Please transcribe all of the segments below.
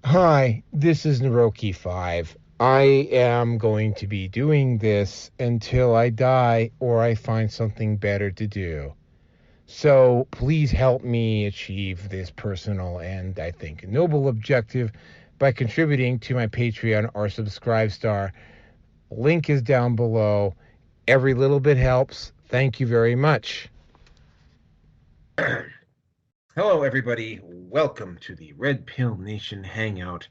Hi, this is Naroki5. I am going to be doing this until I die or I find something better to do. So please help me achieve this personal and, I think, noble objective by contributing to my Patreon or Subscribe Star. Link is down below. Every little bit helps. Thank you very much. Hello, everybody. Welcome to the Red Pill Nation Hangout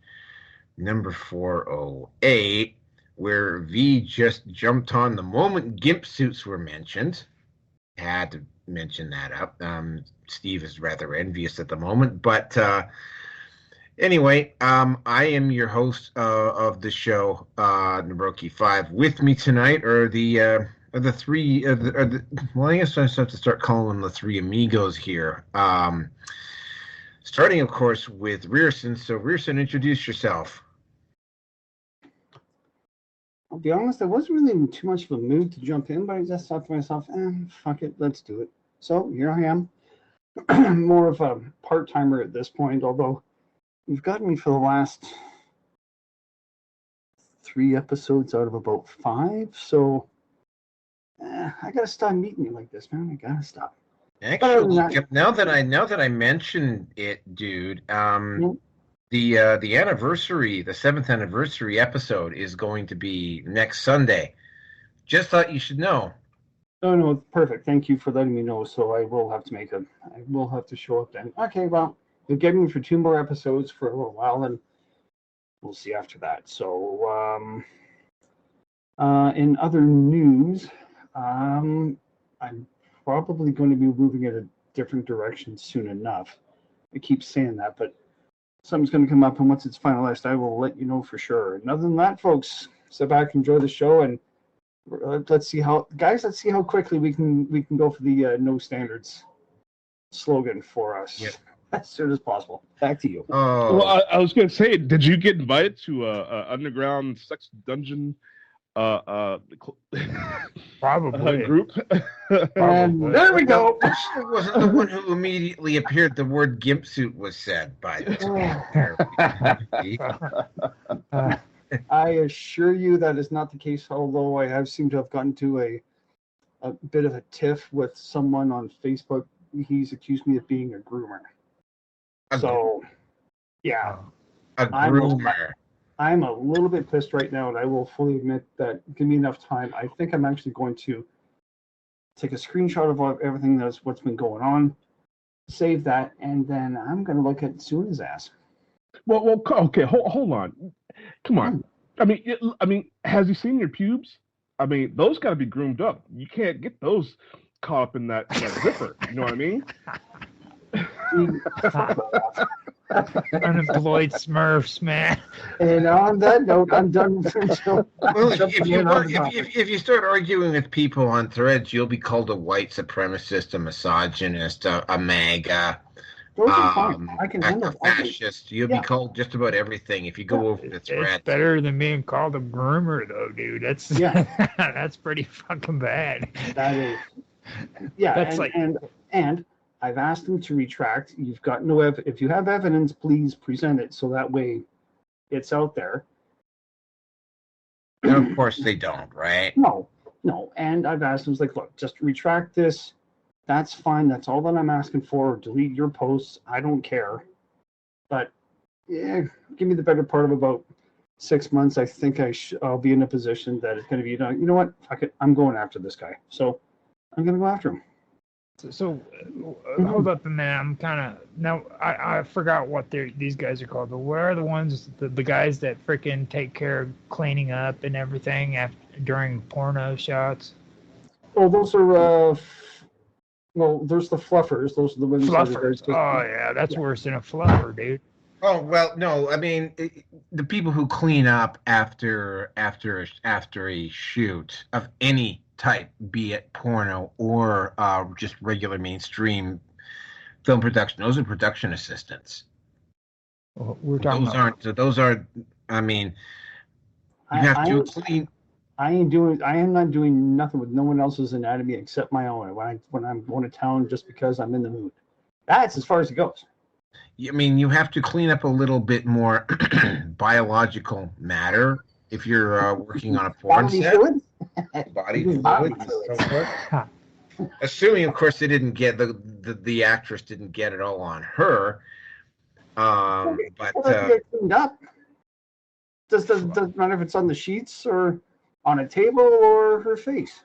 number 408, where V just jumped on the moment GIMP suits were mentioned. Had to mention that up. Steve is rather envious at the moment, but anyway, I am your host of the show, Naroki5. With me tonight are the three. Well, I guess I have to start calling them the three amigos here. Starting, of course, with Rearson. So, Rearson, introduce yourself. I'll be honest, I wasn't really in too much of a mood to jump in, but I just thought to myself, fuck it, let's do it. So here I am, more of a part-timer at this point, although you've gotten me for the last 3 episodes out of about 5, so I gotta stop meeting you like this, man. I gotta stop. Actually, now that I mentioned it, dude, the anniversary, the 7th anniversary episode is going to be next Sunday. Just thought you should know. Oh no, perfect. Thank you for letting me know. So I will have to show up then. Okay, well, you'll get me for 2 more episodes for a little while, and we'll see after that. So, in other news, I'm probably going to be moving in a different direction soon enough. I keep saying that, but something's going to come up, and once it's finalized, I will let you know for sure. And other than that, folks, sit back, enjoy the show, and let's see how quickly we can go for the no standards slogan for us as soon as possible. Back to you. Well, I was going to say, did you get invited to a underground sex dungeon probably group? And there we go. It wasn't the one who immediately appeared. The word GIMP suit was said by the I assure you that is not the case, although I have seemed to have gotten to a bit of a tiff with someone on Facebook. He's accused me of being a groomer. So, yeah. A groomer. I'm a little bit pissed right now, and I will fully admit that give me enough time. I think I'm actually going to take a screenshot of everything what's been going on, save that, and then I'm going to look at Suna's ass. Well, okay, hold on. Come on. I mean, has he seen your pubes? I mean, those got to be groomed up. You can't get those caught up in that zipper. You know what I mean? Unemployed Smurfs, man. And on that note, I'm done. Well, if you start arguing with people on threads, you'll be called a white supremacist, a misogynist, a MAGA, I can handle a fascist. You'll be called just about everything if you go over the thread. It's better than being called a groomer, though, dude. That's that's pretty fucking bad. That is. Yeah, that's and I've asked him to retract. You've got no evidence. If you have evidence, please present it so that way it's out there. And of course they don't, right? No. And I've asked him, like, look, just retract this. That's fine. That's all that I'm asking for. Delete your posts. I don't care. But give me the better part of about 6 months. I think I'll be in a position that it's going to be, you know what? Fuck it. I'm going after this guy. So I'm going to go after him. So hold up a minute. I'm kind of now. I forgot what these guys are called. But what are the ones? The guys that freaking take care of cleaning up and everything during porno shots. Oh, those are. Well, there's the fluffers. Those are the women. Fluffers. Oh yeah, that's worse than a fluffer, dude. Oh well, no. I mean, the people who clean up after a shoot of any type, be it porno or just regular mainstream film production, those are production assistants. Well, we're talking those are. I mean, you have to clean. I am not doing nothing with no one else's anatomy except my own when I'm going to town just because I'm in the mood. That's as far as it goes. I mean, you have to clean up a little bit more biological matter if you're working on a porn Bodily set. fluids? Body Just fluids bodily and fluids. so forth. Assuming, of course, they didn't get the actress didn't get it all on her. Well, it get cleaned up. Doesn't matter if it's on the sheets or on a table or her face.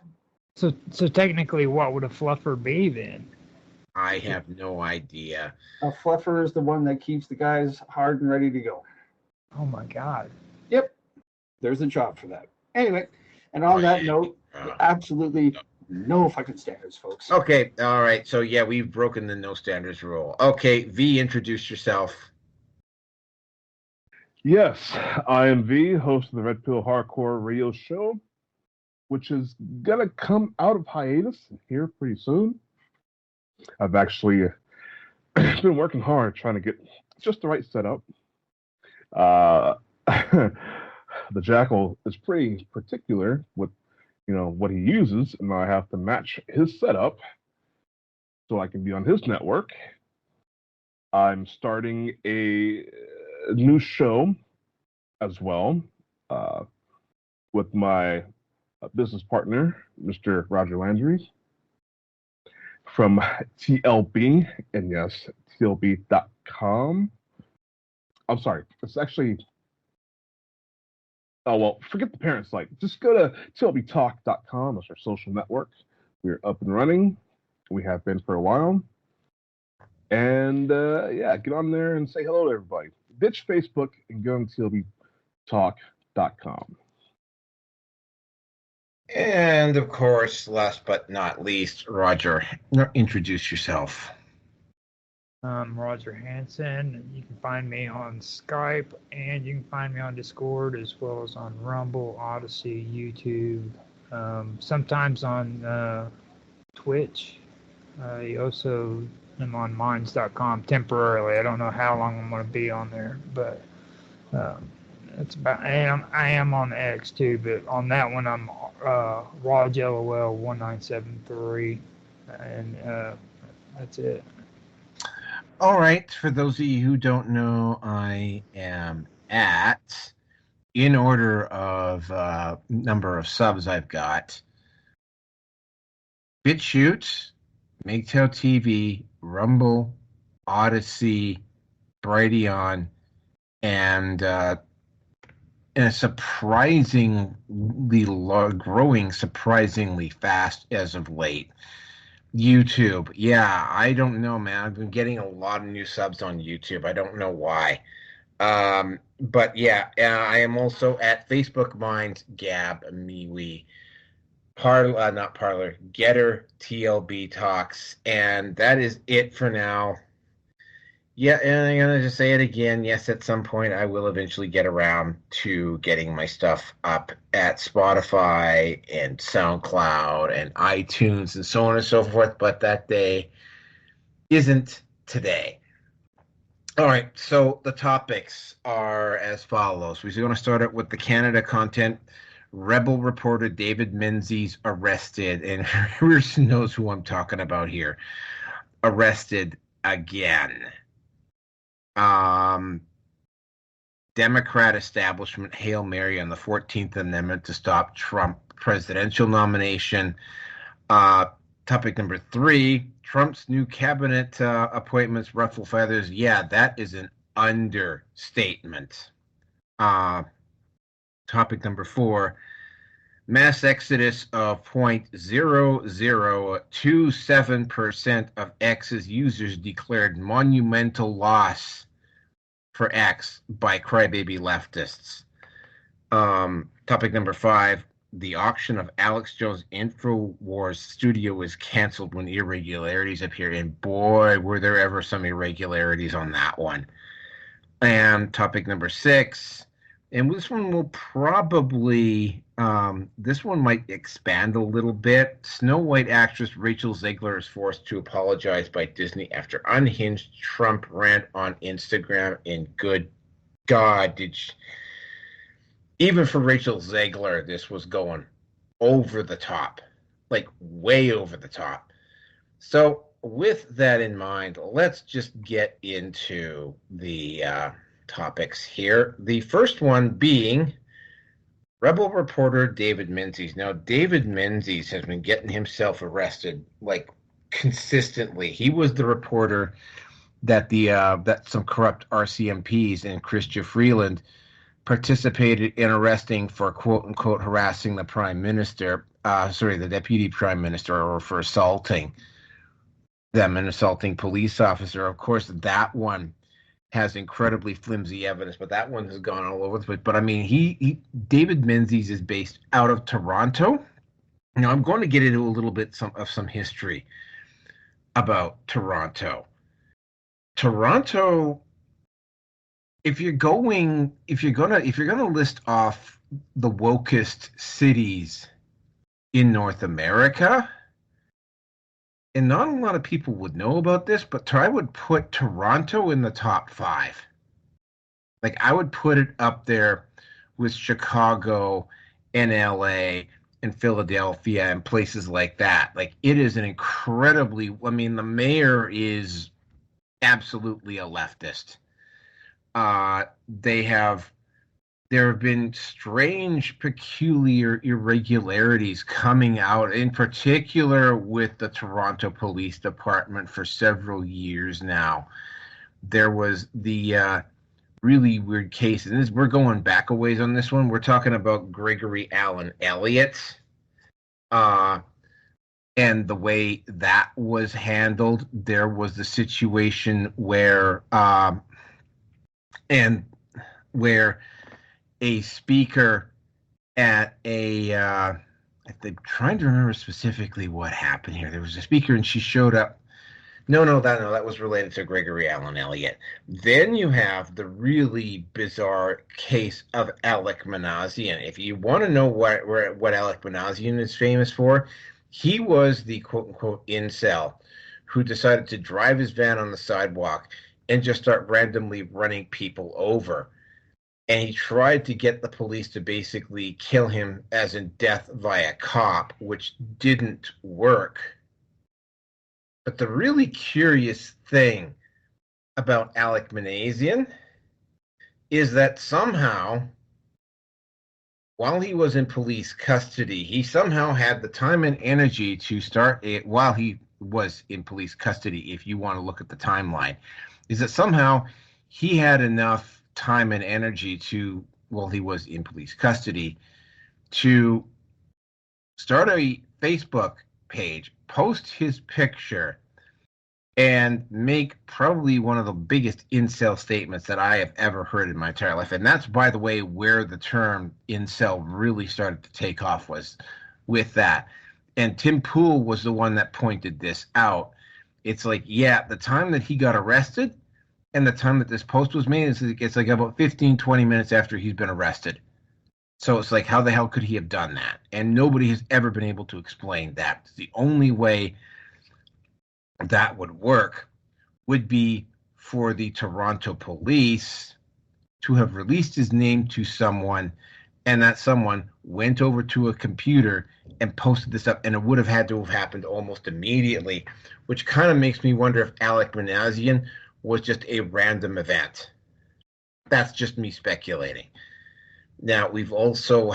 So technically, what would a fluffer be then? I have no idea. A fluffer is the one that keeps the guys hard and ready to go. Oh my God. Yep. There's a job for that. Anyway, and on that note, absolutely no fucking standards, folks. Okay, all right. So yeah, we've broken the no standards rule. Okay, V, introduce yourself. Yes, I am V, host of the Red Pill Hardcore Radio Show, which is gonna come out of hiatus here pretty soon. I've actually been working hard trying to get just the right setup. The Jackal is pretty particular with, what he uses, and I have to match his setup so I can be on his network. I'm starting a new show as well with my business partner, Mr. Roger Landry, from TLB, and yes, TLB.com. I'm sorry, it's actually, oh, well, forget the parent site. Just go to TLBtalk.com. That's our social network. We're up and running. We have been for a while. And yeah, get on there and say hello to everybody. Ditch Facebook and go on TLBtalk.com. And of course, last but not least, Roger, introduce yourself. I'm Roger Hansen. You can find me on Skype, and you can find me on Discord, as well as on Rumble, Odyssey, YouTube, sometimes on Twitch. I also am on Minds.com temporarily. I don't know how long I'm going to be on there, but it's about. I am on X too, but on that one I'm RodLOL1973, and that's it. All right. For those of you who don't know, I am at, in order of number of subs I've got, BitChute, MGTOW TV, Rumble, Odyssey, Brighteon, and a surprisingly growing surprisingly fast as of late. YouTube. Yeah, I don't know, man. I've been getting a lot of new subs on YouTube. I don't know why. But yeah, I am also at Facebook Minds, Gab, MeWe, not Parlor, Getter, TLB Talks, and that is it for now. Yeah, and I'm gonna just say it again. Yes, at some point I will eventually get around to getting my stuff up at Spotify and SoundCloud and iTunes and so on and so forth, but that day isn't today. All right, so the topics are as follows. We're going to start out with the Canada content. Rebel reporter David Menzies arrested, and Bruce knows who I'm talking about here. Arrested again. Democrat establishment Hail Mary on the 14th Amendment to stop Trump presidential nomination. Topic number 3, Trump's new cabinet appointments ruffle feathers. Yeah, that is an understatement. Topic number 4, mass exodus of 0.0027% of X's users declared monumental loss for X by crybaby leftists. Topic number 5, the auction of Alex Jones' Infowars studio was canceled when irregularities appeared, and boy, were there ever some irregularities on that one. And topic number 6, and this one will probably, this one might expand a little bit. Snow White actress Rachel Zegler is forced to apologize by Disney after unhinged Trump rant on Instagram. And good God, even for Rachel Zegler, this was going over the top, like way over the top. So with that in mind, let's just get into the topics here. The first one being Rebel reporter David Menzies. Now, David Menzies has been getting himself arrested like consistently. He was the reporter that that some corrupt RCMPs and Chrystia Freeland participated in arresting for quote unquote harassing the prime minister, the deputy prime minister, or for assaulting them, an assaulting police officer. Of course, that one has incredibly flimsy evidence, but that one has gone all over the place. But I mean, David Menzies is based out of Toronto. Now, I'm going to get into a little bit of some history about Toronto. Toronto, if you're gonna list off the wokest cities in North America, and not a lot of people would know about this, but I would put Toronto in the top 5. Like, I would put it up there with Chicago and LA and Philadelphia and places like that. Like, it is an incredibly, I mean, the mayor is absolutely a leftist. There have been strange, peculiar irregularities coming out, in particular with the Toronto Police Department for several years now. There was the really weird case, and we're going back a ways on this one. We're talking about Gregory Allen Elliott, and the way that was handled. There was the situation where a speaker at I'm trying to remember specifically what happened here. There was a speaker and she showed up. That was related to Gregory Allen Elliott. Then you have the really bizarre case of Alec Manassian. If you want to know what Alec Manassian is famous for, he was the quote-unquote incel who decided to drive his van on the sidewalk and just start randomly running people over. And he tried to get the police to basically kill him, as in death via cop, which didn't work. But the really curious thing about Alec Manassian is that somehow, while he was in police custody, he somehow had the time and energy to start it while he was in police custody, if you want to look at the timeline, is that somehow he had enough time and energy while he was in police custody, to start a Facebook page, post his picture, and make probably one of the biggest incel statements that I have ever heard in my entire life. And that's, by the way, where the term incel really started to take off, was with that. And Tim Pool was the one that pointed this out. It's like, yeah, the time that he got arrested and the time that this post was made, it's like about 15, 20 minutes after he's been arrested. So it's like, how the hell could he have done that? And nobody has ever been able to explain that. It's the only way that would work would be for the Toronto police to have released his name to someone, and that someone went over to a computer and posted this up, and it would have had to have happened almost immediately, which kind of makes me wonder if Alec Manassian was just a random event. That's just me speculating. Now, we've also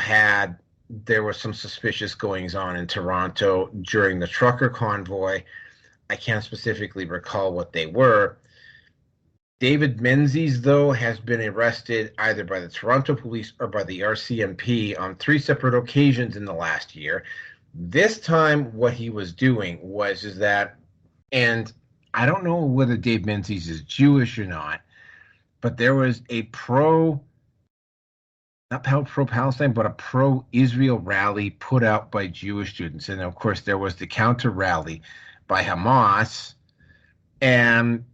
there were some suspicious goings on in Toronto during the trucker convoy. I can't specifically recall what they were. David Menzies, though, has been arrested either by the Toronto police or by the RCMP on 3 separate occasions in the last year. This time, what he was doing is that, and I don't know whether Dave Menzies is Jewish or not, but there was a not pro-Palestine, but a pro-Israel rally put out by Jewish students. And of course, there was the counter rally by Hamas. And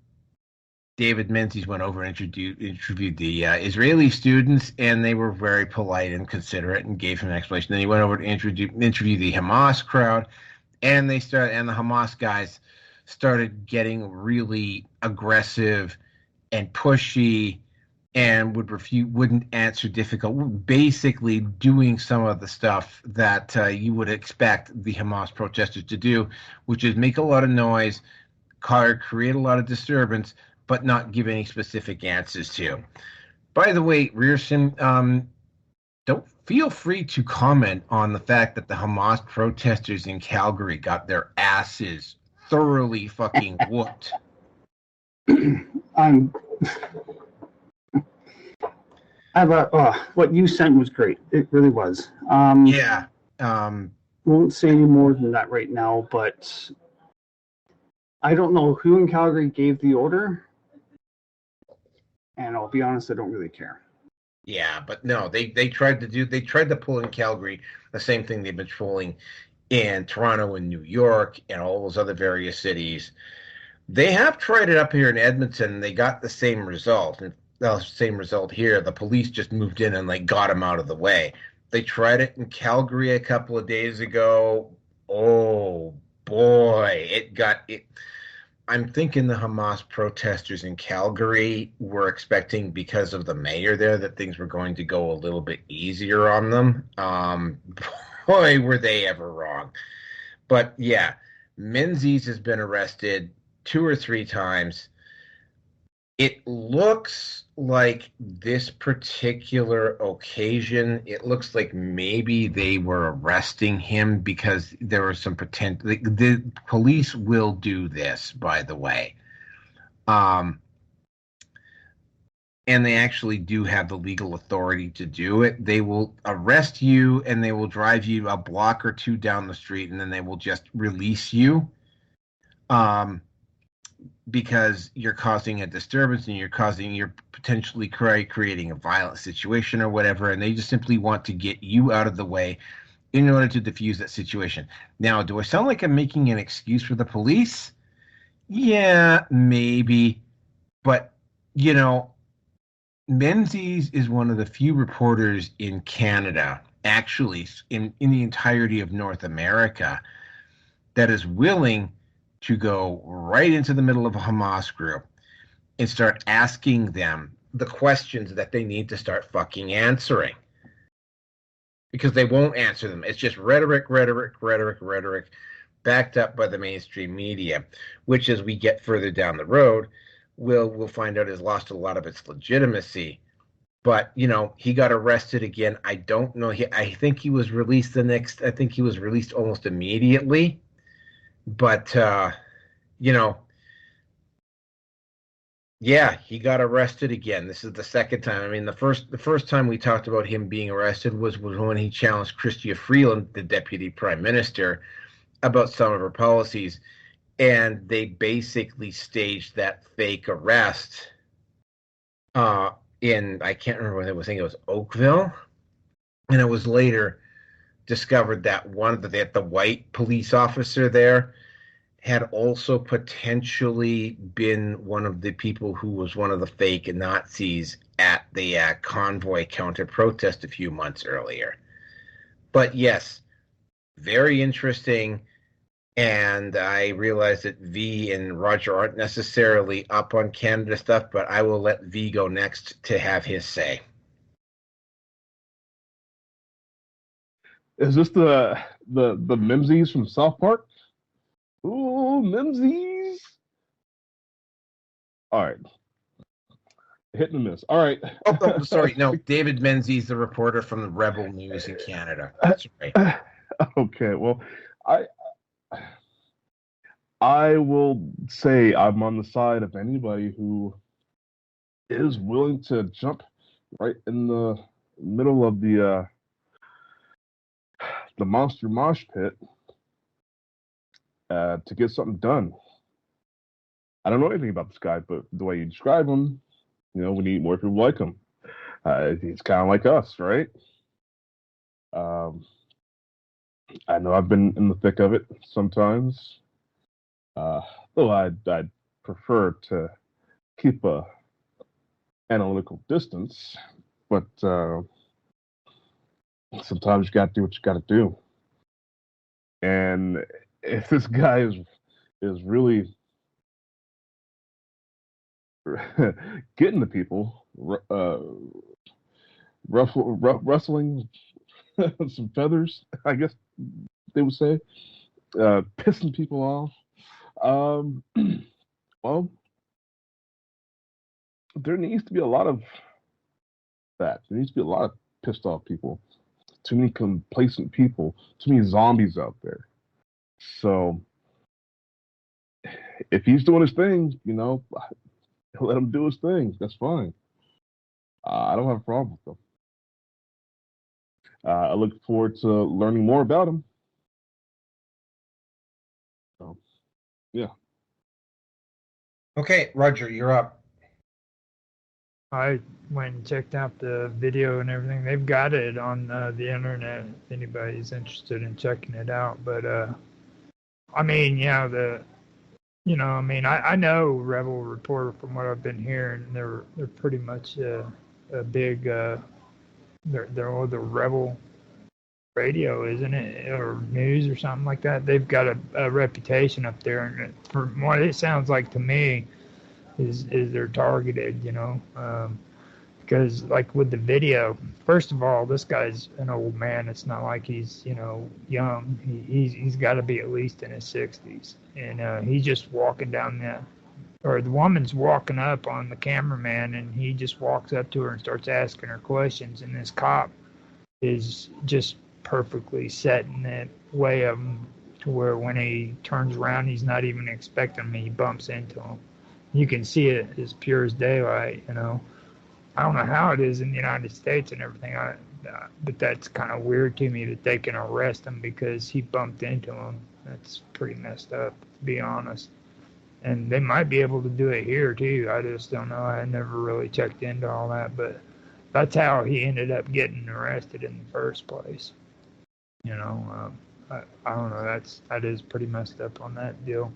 David Menzies went over and interviewed the Israeli students, and they were very polite and considerate and gave him an explanation. Then he went over to interview the Hamas crowd, and the Hamas guys started getting really aggressive and pushy, and wouldn't answer basically doing some of the stuff that you would expect the Hamas protesters to do, which is make a lot of noise, create a lot of disturbance, but not give any specific answers to. By the way, Rearson, don't feel free to comment on the fact that the Hamas protesters in Calgary got their asses thoroughly fucking whooped. What you sent was great. It really was. Yeah. Won't say any more than that right now, but I don't know who in Calgary gave the order, and I'll be honest, I don't really care. Yeah, but no, they tried to pull in Calgary the same thing they've been pulling in Toronto and New York and all those other various cities. They have tried it up here in Edmonton, and they got the same result. And the same result here. The police just moved in and like got them out of the way. They tried it in Calgary a couple of days ago. Oh boy, it. I'm thinking the Hamas protesters in Calgary were expecting, because of the mayor there, that things were going to go a little bit easier on them. Boy, were they ever wrong. But yeah, Menzies has been arrested 2 or 3 times. It looks like this particular occasion, it looks like maybe they were arresting him because there was some potential. The police will do this, by the way. And they actually do have the legal authority to do it. They will arrest you and they will drive you a block or 2 down the street, and then they will just release you. Because you're causing a disturbance and you're potentially creating a violent situation or whatever, and they just simply want to get you out of the way in order to diffuse that situation. Now, do I sound like I'm making an excuse for the police? Yeah, maybe. But, Menzies is one of the few reporters in Canada, actually in the entirety of North America, that is willing to go right into the middle of a Hamas group and start asking them the questions that they need to start fucking answering. Because they won't answer them. It's just rhetoric, backed up by the mainstream media, which, as we get further down the road, we'll find out has lost a lot of its legitimacy. But, he got arrested again. I don't know. I think he was released almost immediately. But, yeah, he got arrested again. This is the second time. I mean, the first time we talked about him being arrested was when he challenged Chrystia Freeland, the deputy prime minister, about some of her policies. And they basically staged that fake arrest in, I can't remember when it was, I think it was Oakville. And it was later discovered that the white police officer there had also potentially been one of the people who was one of the fake Nazis at the convoy counter-protest a few months earlier. But yes, very interesting. And I realize that V and Roger aren't necessarily up on Canada stuff, but I will let V go next to have his say. Is this the Menzies from South Park? Ooh, Menzies! All right. Hit and miss. All right. Oh, sorry. No, David Menzies, the reporter from the Rebel News in Canada. That's right. Okay, well, I will say I'm on the side of anybody who is willing to jump right in the middle of the monster mosh pit to get something done. I don't know anything about this guy, but the way you describe him, we need more people like him. He's kind of like us, right? I know I've been in the thick of it sometimes, though I'd prefer to keep a analytical distance, but sometimes you got to do what you got to do. And if this guy is really getting the people, rustling some feathers, I guess they would say, pissing people off, Well, there needs to be a lot of that. There needs to be a lot of pissed off people. Too many complacent people. Too many zombies out there. So if he's doing his thing, let him do his thing. That's fine. I don't have a problem with him. I look forward to learning more about him. So, yeah. Okay, Roger, you're up. I went and checked out the video and everything. They've got it on the internet if anybody's interested in checking it out. But I mean, yeah, I know Rebel Reporter from what I've been hearing. They're pretty much a big they're all the Rebel radio, isn't it, or news or something like that. They've got a reputation up there, and from what it sounds like to me, is they're targeted, because like with the video, first of all, this guy's an old man. It's not like he's young. He's got to be at least in his 60s, and he's just walking down or the woman's walking up on the cameraman, and he just walks up to her and starts asking her questions, and this cop is just perfectly set in that way of him to where when he turns around, he's not even expecting him. He bumps into him. You can see it as pure as daylight, I don't know how it is in the United States and everything, but that's kind of weird to me that they can arrest him because he bumped into him. That's pretty messed up, to be honest. And they might be able to do it here, too. I just don't know. I never really checked into all that, but that's how he ended up getting arrested in the first place. I don't know. That is pretty messed up on that deal.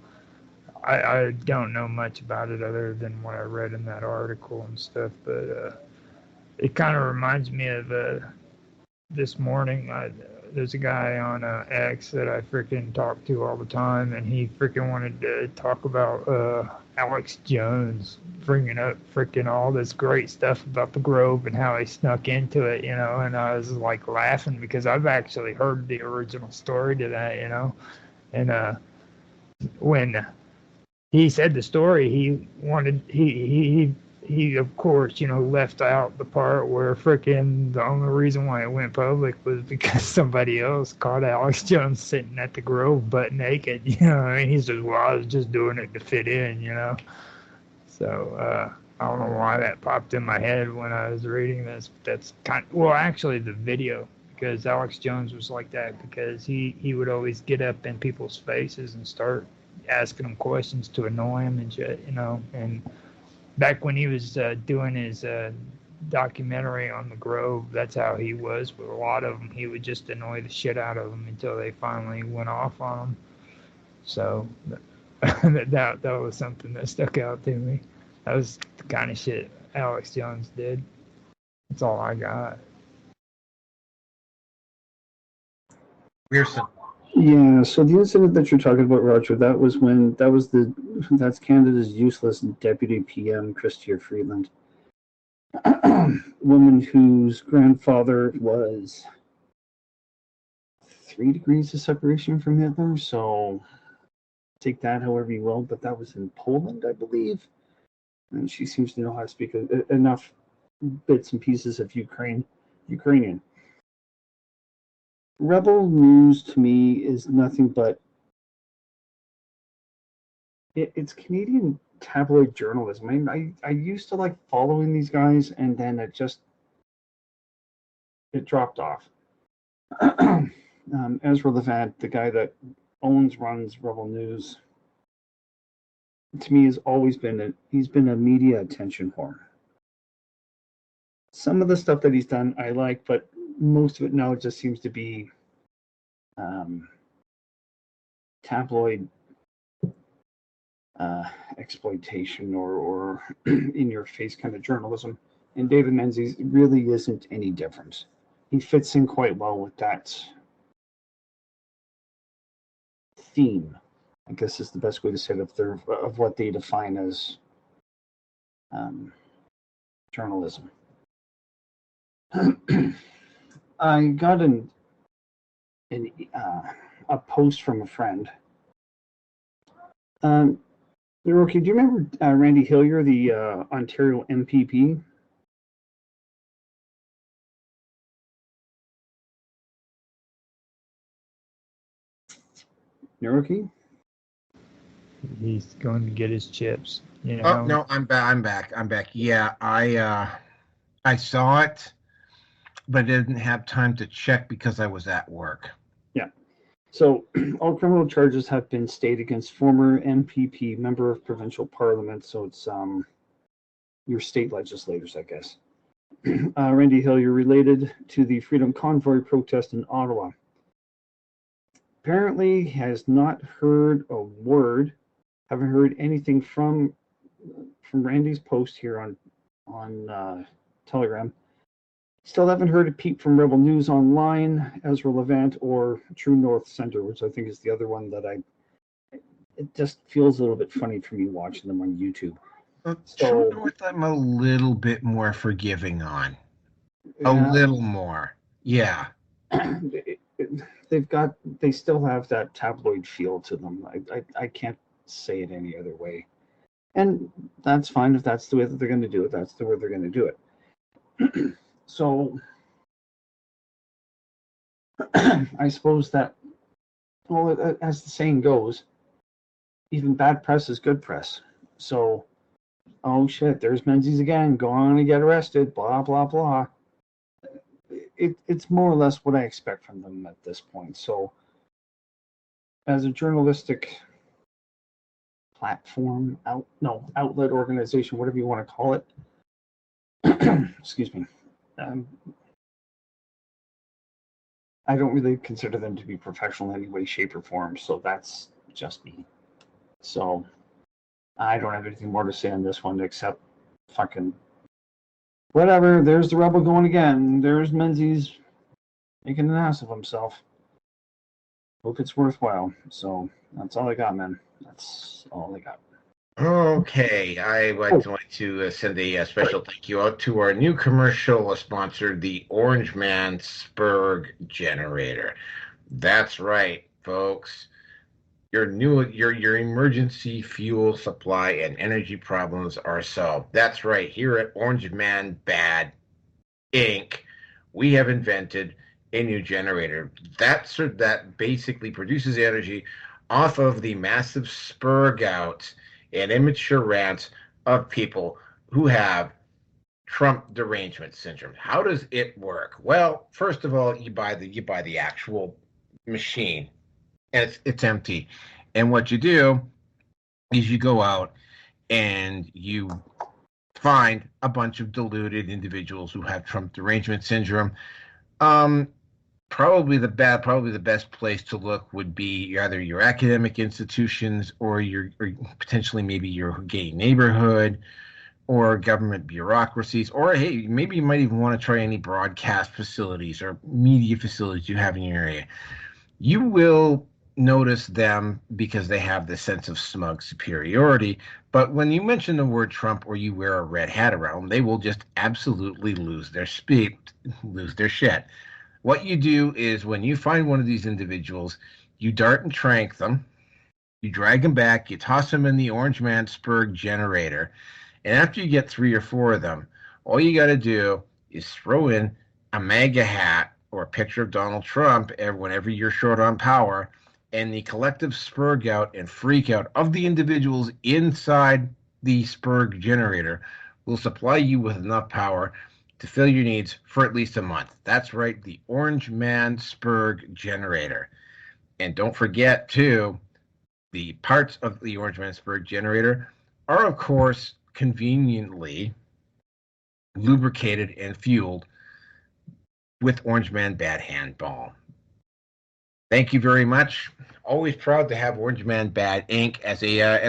I don't know much about it other than what I read in that article and stuff, but it kind of reminds me of this morning. There's a guy on X that I freaking talk to all the time, and he freaking wanted to talk about Alex Jones bringing up freaking all this great stuff about the Grove and how he snuck into it, and I was like laughing because I've actually heard the original story to that, and when he said the story, he of course, left out the part where freaking the only reason why it went public was because somebody else caught Alex Jones sitting at the Grove butt naked. And he says, well, I was just doing it to fit in, So I don't know why that popped in my head when I was reading this. That's actually the video, because Alex Jones was like that because he would always get up in people's faces and start asking them questions to annoy him and shit, and back when he was doing his documentary on the Grove, that's how he was with a lot of them. He would just annoy the shit out of them until they finally went off on him. So that was something that stuck out to me. That was the kind of shit Alex Jones did. That's all I got. Pearson. Yeah, so the incident that you're talking about, Roger, that's Canada's useless deputy PM, Chrystia Freeland, woman whose grandfather was 3 degrees of separation from Hitler. So take that however you will, but that was in Poland, I believe, and she seems to know how to speak enough bits and pieces of Ukrainian. Rebel News to me is nothing but it's Canadian tabloid journalism. I used to like following these guys, and then it dropped off. Ezra Levant, the guy that runs Rebel News, to me has always been he's been a media attention whore. Some of the stuff that he's done I like, but most of it now just seems to be tabloid exploitation or in your face kind of journalism. And David Menzies really isn't any different. He fits in quite well with that theme, I guess is the best way to say it, of what they define as journalism. I got a post from a friend. Okay, do you remember Randy Hillier, the Ontario MPP? Naruki? He's going to get his chips. You know. Oh no, I'm back. I'm back. Yeah, I saw it, but I didn't have time to check because I was at work. Yeah. So all criminal charges have been stayed against former MPP, member of provincial parliament. So it's your state legislators, I guess. Randy Hillier, related to the Freedom Convoy protest in Ottawa. Apparently has not heard a word, haven't heard anything from Randy's post here on Telegram. Still haven't heard a peep from Rebel News Online, Ezra Levant, or True North Center, which I think is the other one that it just feels a little bit funny for me watching them on YouTube. True North, I'm a little bit more forgiving on. Yeah. A little more. Yeah. They still have that tabloid feel to them. I can't say it any other way. And that's fine if that's the way that they're going to do it. That's the way they're going to do it. So I suppose that, well, as the saying goes, even bad press is good press. So, oh shit, there's Menzies again, going to get arrested, blah, blah, blah. It's more or less what I expect from them at this point. So, as a journalistic platform, outlet, organization, whatever you want to call it, excuse me, I don't really consider them to be professional in any way, shape, or form. So that's just me. So I don't have anything more to say on this one except fucking whatever. There's the rebel going again. There's Menzies making an ass of himself. Hope it's worthwhile. So that's all I got, man. That's all I got. Okay, I would like to send a special thank you out to our new commercial sponsor, the Orange Man Spurg Generator. That's right, folks. Your emergency fuel supply and energy problems are solved. That's right. Here at Orange Man Bad Inc., we have invented a new generator that basically produces energy off of the massive spurg outs and immature rants of people who have Trump derangement syndrome. How does it work? Well, first of all, you buy the actual machine, and it's empty. And what you do is you go out and you find a bunch of deluded individuals who have Trump derangement syndrome. Probably the best place to look would be either your academic institutions or potentially maybe your gay neighborhood or government bureaucracies, or hey, maybe you might even want to try any broadcast facilities or media facilities you have in your area. You will notice them because they have this sense of smug superiority. But when you mention the word Trump or you wear a red hat around them, they will just absolutely lose their shit. What you do is when you find one of these individuals, you dart and trank them, you drag them back, you toss them in the Orange Man Spurg Generator, and after you get 3 or 4 of them, all you got to do is throw in a MAGA hat or a picture of Donald Trump whenever you're short on power, and the collective spurg out and freak out of the individuals inside the Spurg Generator will supply you with enough power to fill your needs for at least a month. That's right, the Orange Man Spurg Generator. And don't forget, too, the parts of the Orange Man Spurg Generator are, of course, conveniently lubricated and fueled with Orange Man Bad Hand Balm. Thank you very much. Always proud to have Orange Man Bad Inc. as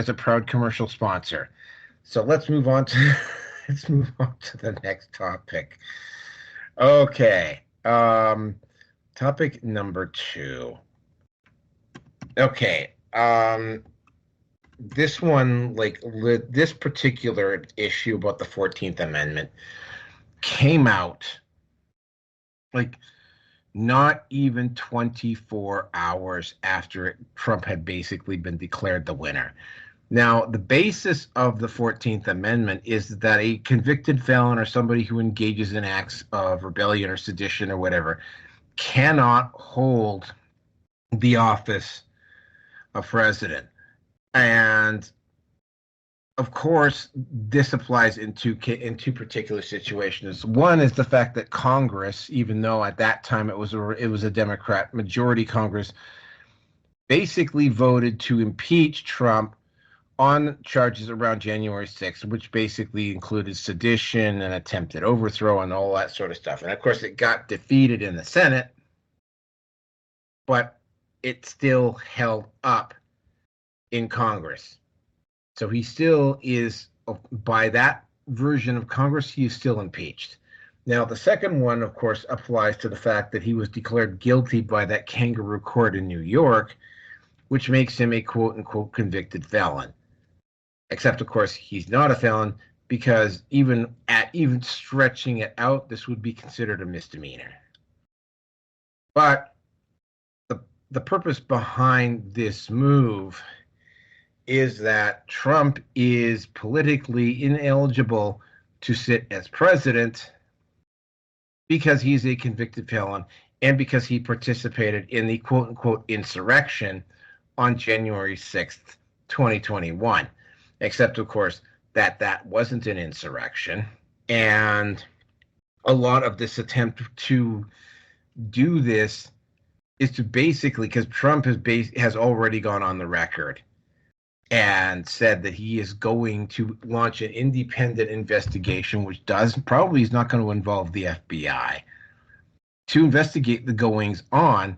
a proud commercial sponsor. So let's move on to the next topic. Okay. Topic number 2. Okay. This one, this particular issue about the 14th Amendment came out not even 24 hours after Trump had basically been declared the winner. Now, the basis of the 14th Amendment is that a convicted felon or somebody who engages in acts of rebellion or sedition or whatever cannot hold the office of president. And of course, this applies in two particular situations. One is the fact that Congress, even though at that time it was a Democrat majority Congress, basically voted to impeach Trump on charges around January 6th, which basically included sedition and attempted overthrow and all that sort of stuff. And of course, it got defeated in the Senate, but it still held up in Congress. So he still is, by that version of Congress, he is still impeached. Now, the second one, of course, applies to the fact that he was declared guilty by that kangaroo court in New York, which makes him a quote-unquote convicted felon. Except, of course, he's not a felon because even stretching it out, this would be considered a misdemeanor. But the purpose behind this move is that Trump is politically ineligible to sit as president because he's a convicted felon and because he participated in the quote-unquote insurrection on January 6th, 2021. Except, of course, that wasn't an insurrection. And a lot of this attempt to do this is to basically, because Trump has already gone on the record and said that he is going to launch an independent investigation, which probably is not going to involve the FBI, to investigate the goings on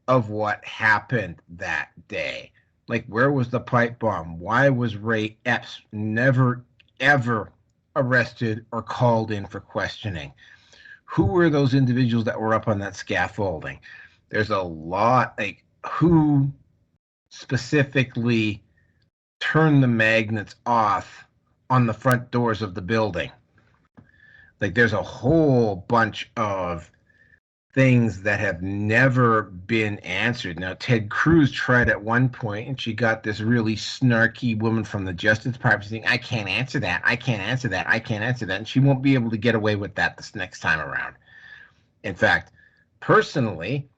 of what happened that day. Like, where was the pipe bomb? Why was Ray Epps never, ever arrested or called in for questioning? Who were those individuals that were up on that scaffolding? There's a lot, like, who specifically turned the magnets off on the front doors of the building? Like, there's a whole bunch of things that have never been answered. Now, Ted Cruz tried at one point, and she got this really snarky woman from the Justice Department saying, I can't answer that, I can't answer that, I can't answer that, and she won't be able to get away with that this next time around. In fact, personally,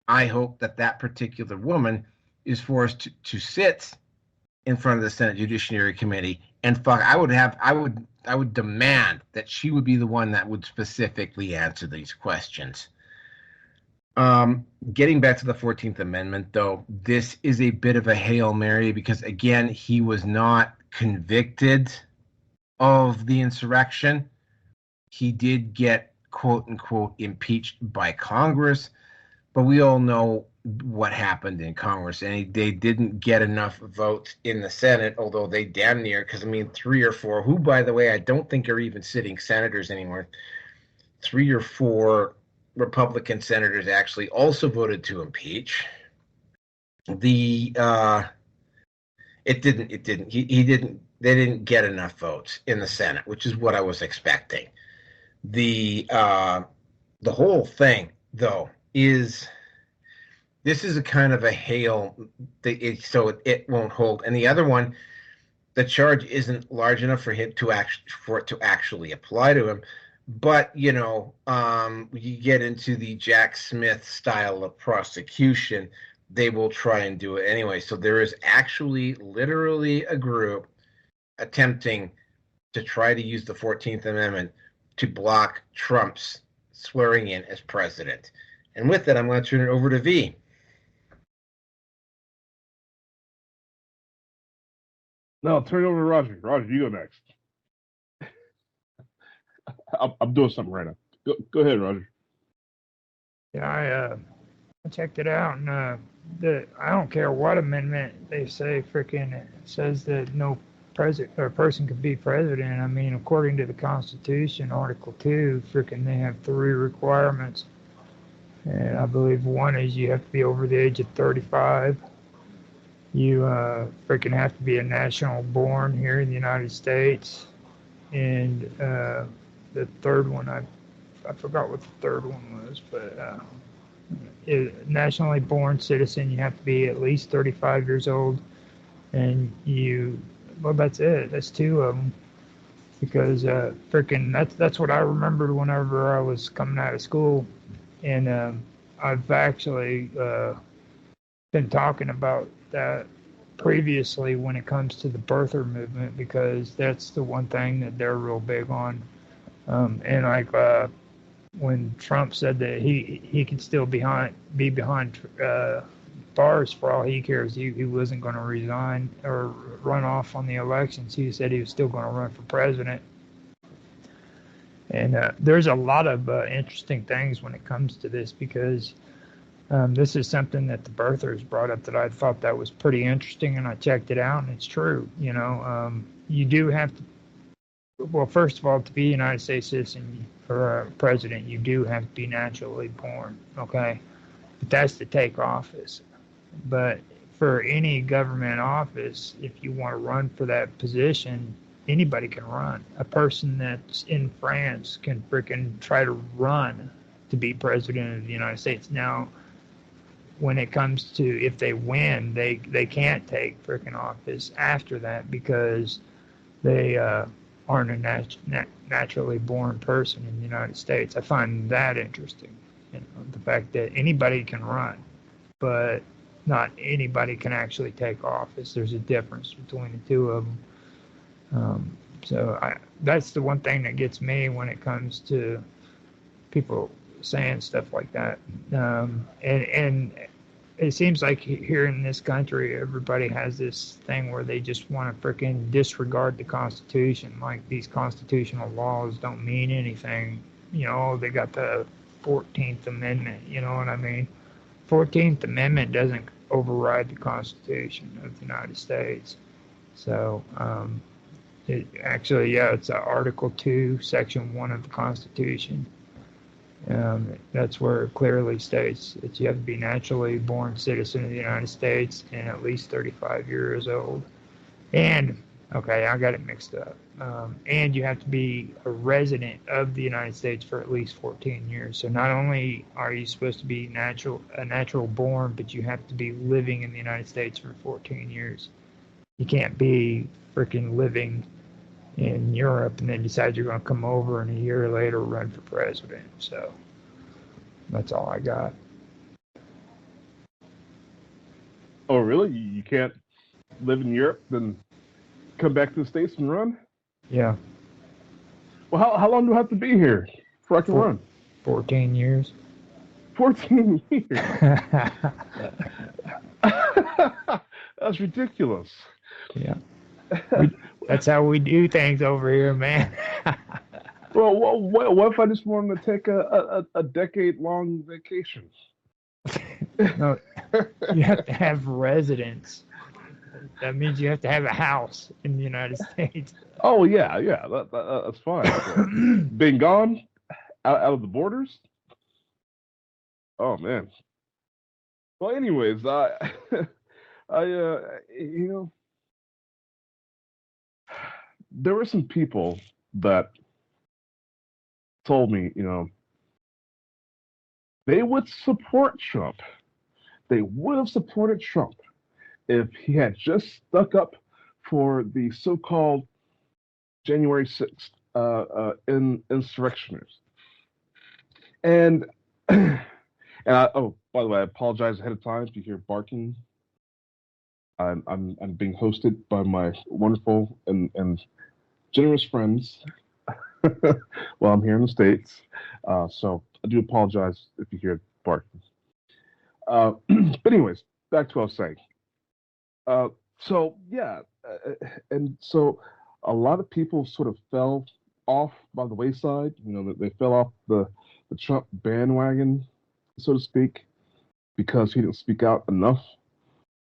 I hope that particular woman is forced to sit in front of the Senate Judiciary Committee and I would demand that she would be the one that would specifically answer these questions. Getting back to the 14th Amendment, though, this is a bit of a Hail Mary because, again, he was not convicted of the insurrection. He did get, quote-unquote, impeached by Congress, but we all know what happened in Congress, and they didn't get enough votes in the Senate, although they damn near, because, 3 or 4, who, by the way, I don't think are even sitting senators anymore, 3 or 4 Republican senators actually also voted to impeach. They didn't get enough votes in the Senate, which is what I was expecting. The whole thing, though, this is a kind of a hail, so it won't hold. And the other one, the charge isn't large enough for it to actually apply to him. But, you get into the Jack Smith style of prosecution, they will try and do it anyway. So there is actually literally a group attempting to try to use the 14th Amendment to block Trump's swearing in as president. And with that, I'm going to turn it over to V. No, I'll turn it over to Roger. Roger, you go next. I'm doing something right now. Go ahead, Roger. Yeah, I checked it out, and I don't care what amendment they say, freaking says that no person could be president. According to the Constitution, Article 2, freaking they have 3 requirements, and I believe one is you have to be over the age of 35. You freaking have to be a national born here in the United States, and the third one, I forgot what the third one was, but nationally born citizen, you have to be at least 35 years old, and you Well, that's it. That's two of them. Because freaking that's what I remembered whenever I was coming out of school, and I've actually been talking about that previously when it comes to the birther movement because that's the one thing that they're real big on. And like when Trump said that he could still be behind bars for all he cares, he wasn't going to resign or run off on the elections. He said he was still going to run for president. And there's a lot of interesting things when it comes to this because this is something that the birthers brought up that I thought that was pretty interesting, and I checked it out, and it's true. You do have to. Well, first of all, to be a United States citizen or a president, you do have to be naturally born. Okay, but that's to take office. But for any government office, if you want to run for that position, anybody can run. A person that's in France can freaking try to run to be president of the United States. Now, when it comes to if they win, they can't take freaking office after that because they aren't a naturally born person in the United States. I find that interesting. The fact that anybody can run, but not anybody can actually take office. There's a difference between the two of them. That's the one thing that gets me when it comes to people saying stuff like that. And it seems like here in this country, everybody has this thing where they just want to freaking disregard the Constitution. Like these constitutional laws don't mean anything. They got the 14th Amendment. You know what I mean? 14th Amendment doesn't override the Constitution of the United States. So, it's Article 2, Section 1 of the Constitution. That's where it clearly states that you have to be naturally born citizen of the United States and at least 35 years old. And, okay, I got it mixed up. And you have to be a resident of the United States for at least 14 years. So not only are you supposed to be a natural born, but you have to be living in the United States for 14 years. You can't be freaking living in Europe and then decide you're going to come over and a year later run for president. So that's all I got. Oh, really? You can't live in Europe, then come back to the States and run? Yeah. Well, how long do I have to be here before I can run? 14 years. 14 years? That's ridiculous. Yeah. That's how we do things over here, man. Well, what if I just wanted to take a decade-long vacation? No, you have to have residence. That means you have to have a house in the United States. Oh, yeah, that's fine. Being gone out of the borders? Oh, man. Well, anyways, there were some people that told me, they would support Trump. They would have supported Trump if he had just stuck up for the so-called January 6th insurrectionists. And by the way, I apologize ahead of time if you hear barking. I'm being hosted by my wonderful and generous friends while I'm here in the States. So I do apologize if you hear barking. But anyways, back to what I was saying. And so a lot of people sort of fell off by the wayside. They fell off the Trump bandwagon, so to speak, because he didn't speak out enough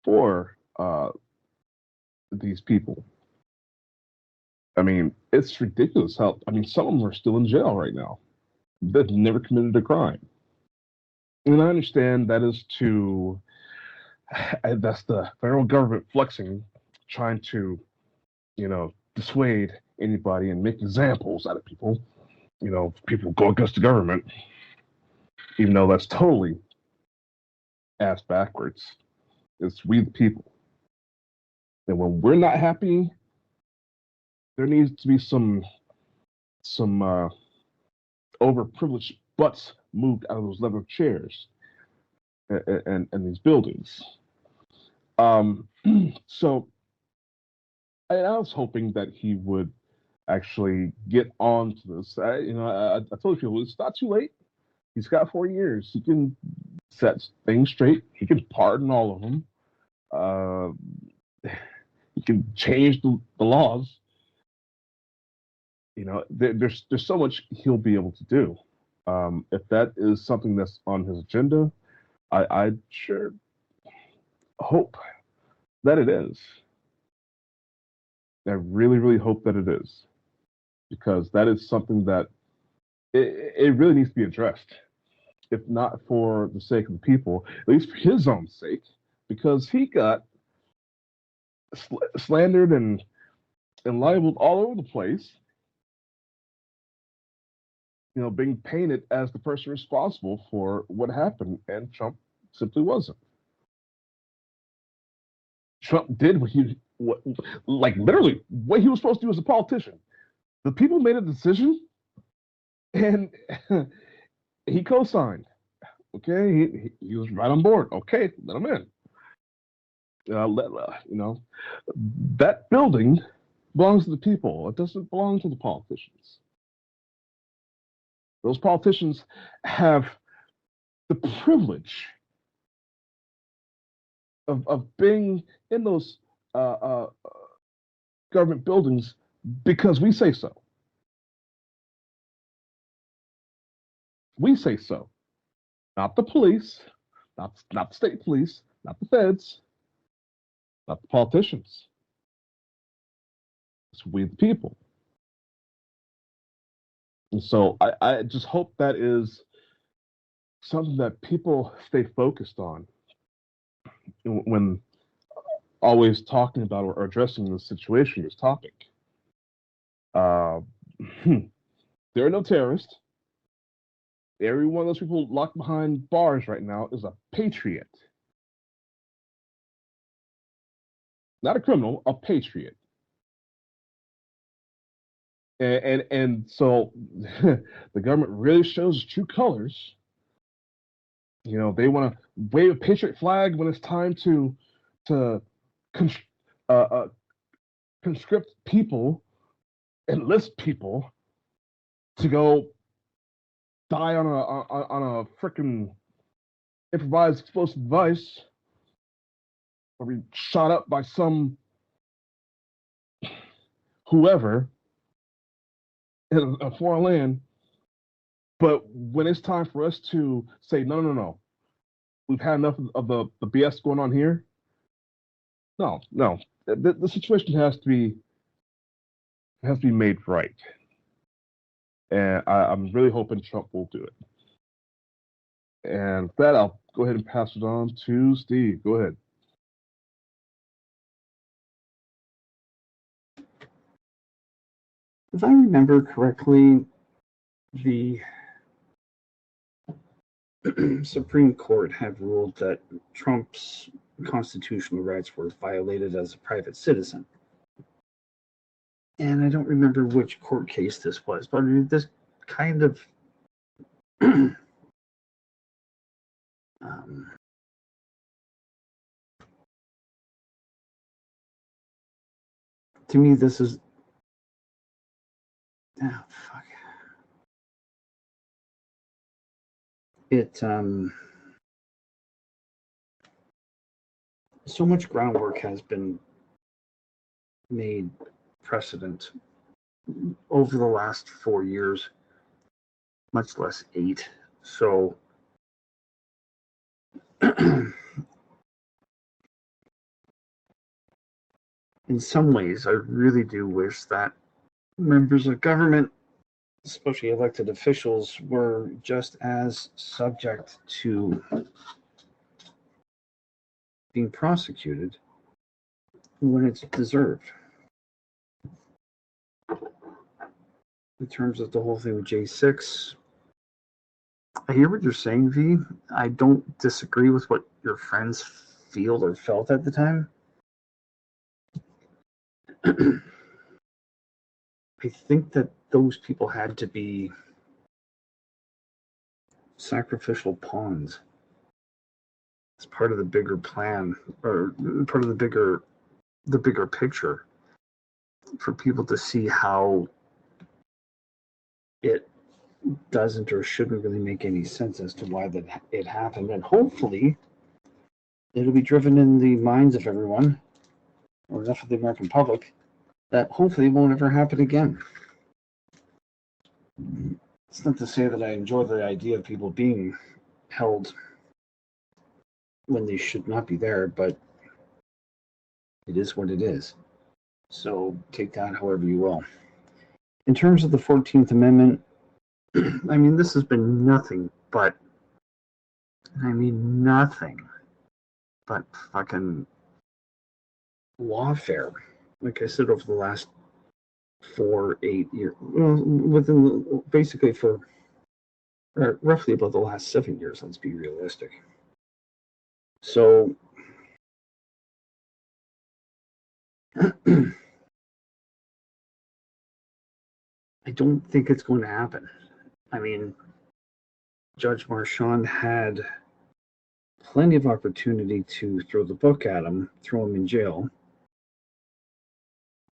for these people. I mean, it's ridiculous how, some of them are still in jail right now. They've never committed a crime. And I understand that's the federal government flexing, trying to, dissuade anybody and make examples out of people. People go against the government, even though that's totally ass backwards. It's we the people. And when we're not happy there needs to be some overprivileged butts moved out of those leather chairs and these buildings. So I was hoping that he would actually get on to this. I told people it's not too late. He's got 4 years. He can set things straight. He can pardon all of them. He can change the laws. There's so much he'll be able to do. If that is something that's on his agenda, I sure hope that it is. I really, really hope that it is, because that is something that it really needs to be addressed. If not for the sake of the people, at least for his own sake, because he got slandered and libeled all over the place. Being painted as the person responsible for what happened, and Trump simply wasn't. Trump did literally what he was supposed to do as a politician. The people made a decision, and he co-signed. Okay, he was right on board. Okay, let him in. That building belongs to the people. It doesn't belong to the politicians. Those politicians have the privilege of being in those government buildings because we say so. We say so. Not the police, not the state police, not the feds, not the politicians. It's we the people. And so I just hope that is something that people stay focused on when always talking about or addressing this situation, this topic. There are no terrorists. Every one of those people locked behind bars right now is a patriot. Not a criminal, a patriot. And so the government really shows its true colors. They want to wave a patriot flag when it's time to conscript people, enlist people to go die on a freaking improvised explosive device, or be shot up by some whoever in a foreign land. But when it's time for us to say no, we've had enough of the BS going on here. No, the situation has to be made right, and I'm really hoping Trump will do it. And with that, I'll go ahead and pass it on to Steve. Go ahead. If I remember correctly, the Supreme Court had ruled that Trump's constitutional rights were violated as a private citizen. And I don't remember which court case this was, but this kind of to me, this is fuck. It so much groundwork has been made precedent over the last 4 years, much less 8. So in some ways, I really do wish that members of government, especially elected officials, were just as subject to being prosecuted when it's deserved. In terms of the whole thing with J6, I hear what you're saying, V. I don't disagree with what your friends feel or felt at the time. I think that those people had to be sacrificial pawns. It's part of the bigger plan, or part of the bigger picture, for people to see how it doesn't or shouldn't really make any sense as to why that it happened, and hopefully it'll be driven in the minds of everyone, or enough of the American public, that hopefully it won't ever happen again. It's not to say that I enjoy the idea of people being held when they should not be there, but it is what it is. So take that however you will. In terms of the 14th Amendment, I mean, this has been nothing but fucking lawfare. Like I said, over the last 8 years, well, basically for roughly about the last 7 years, let's be realistic. So I don't think it's going to happen. I mean, Judge Marchand had plenty of opportunity to throw the book at him, throw him in jail,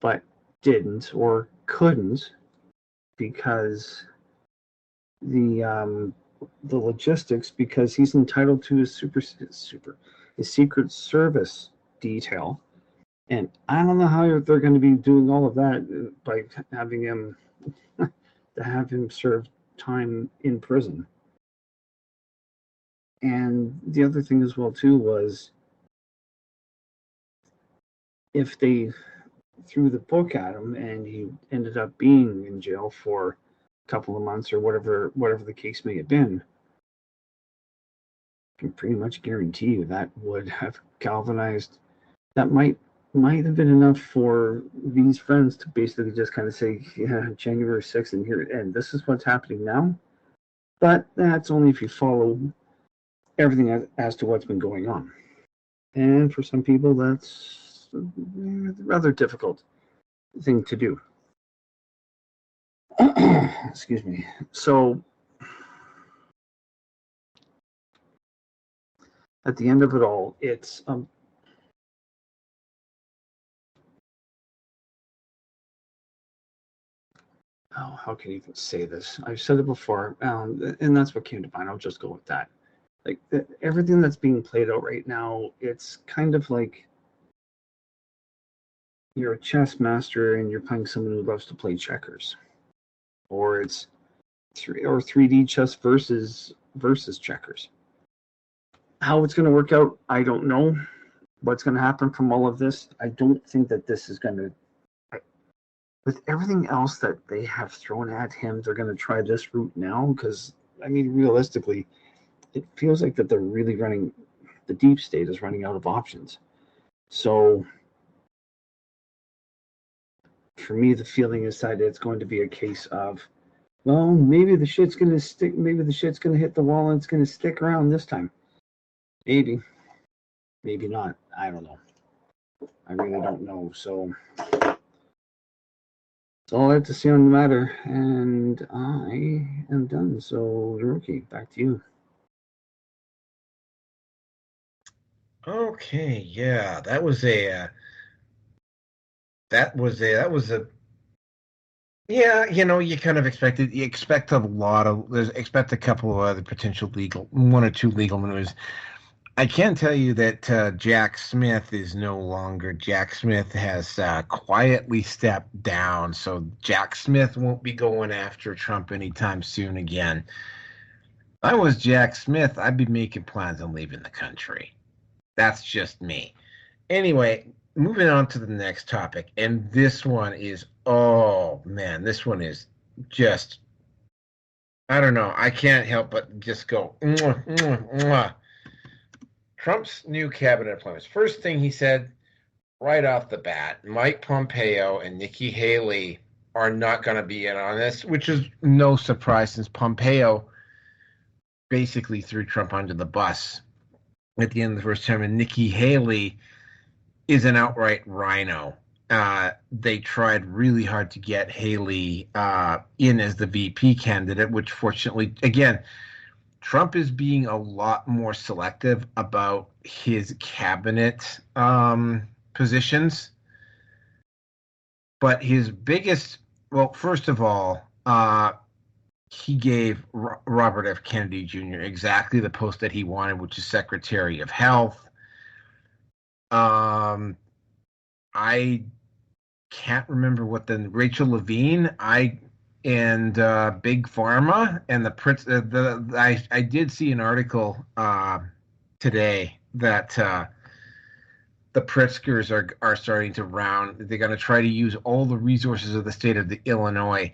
but didn't or couldn't, because the logistics, because he's entitled to his his Secret Service detail, and I don't know how they're going to be doing all of that by having him to have him serve time in prison. And the other thing as well too was, if they threw the book at him and he ended up being in jail for a couple of months or whatever the case may have been, I can pretty much guarantee you that would have galvanized. That might have been enough for these friends to basically just kind of say, yeah, January 6th and here, and this is what's happening now. But that's only if you follow everything as to what's been going on. And for some people, that's a rather difficult thing to do. Excuse me. So at the end of it all, it's how can you even say this? I've said it before, and that's what came to mind. I'll just go with that. Like, everything that's being played out right now, it's kind of like you're a chess master and you're playing someone who loves to play checkers, or it's 3D chess versus checkers. How it's going to work out, I don't know. What's going to happen from all of this, I don't think that this is going to. With everything else that they have thrown at him, they're going to try this route now, because, I mean, realistically, it feels like that they're really running, the deep state is running out of options. So for me, the feeling is that it's going to be a case of, well, maybe the shit's going to stick, maybe the shit's going to hit the wall and it's going to stick around this time. Maybe not. I don't know. I really don't know. So that's all I have to say on the matter, and I am done. So, Rookie, back to you. Okay, yeah, that was a yeah, you kind of expect a couple of other potential one or two legal maneuvers. I can tell you that Jack Smith is no longer. Jack Smith has quietly stepped down, so Jack Smith won't be going after Trump anytime soon again. If I was Jack Smith, I'd be making plans on leaving the country. That's just me. Anyway, moving on to the next topic, and this one is, oh man, this one is just, I don't know, I can't help but just go, mwah, mwah, mwah. Trump's new cabinet appointments. First thing he said right off the bat, Mike Pompeo and Nikki Haley are not going to be in on this, which is no surprise since Pompeo basically threw Trump under the bus at the end of the first term, and Nikki Haley is an outright rhino. they tried really hard to get Haley in as the VP candidate, which fortunately, again, Trump is being a lot more selective about his cabinet positions. But his biggest, well, first of all, he gave Robert F. Kennedy Jr. exactly the post that he wanted, which is Secretary of Health. I can't remember what the Rachel Levine, and Big Pharma and the Prince. I did see an article today that the Pritzkers are starting to round. They're going to try to use all the resources of the state of Illinois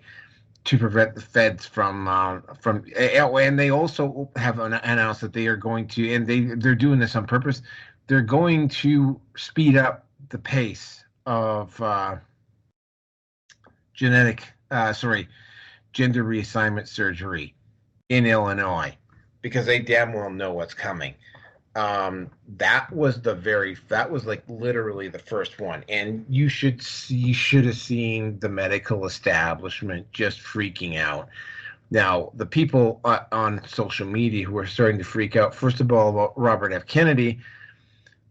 to prevent the feds from. And they also have announced that they are going to, and they're doing this on purpose. They're going to speed up the pace of gender reassignment surgery in Illinois because they damn well know what's coming. That was like literally the first one, and you should have seen the medical establishment just freaking out. Now, the people on social media who are starting to freak out, first of all, about Robert F. Kennedy,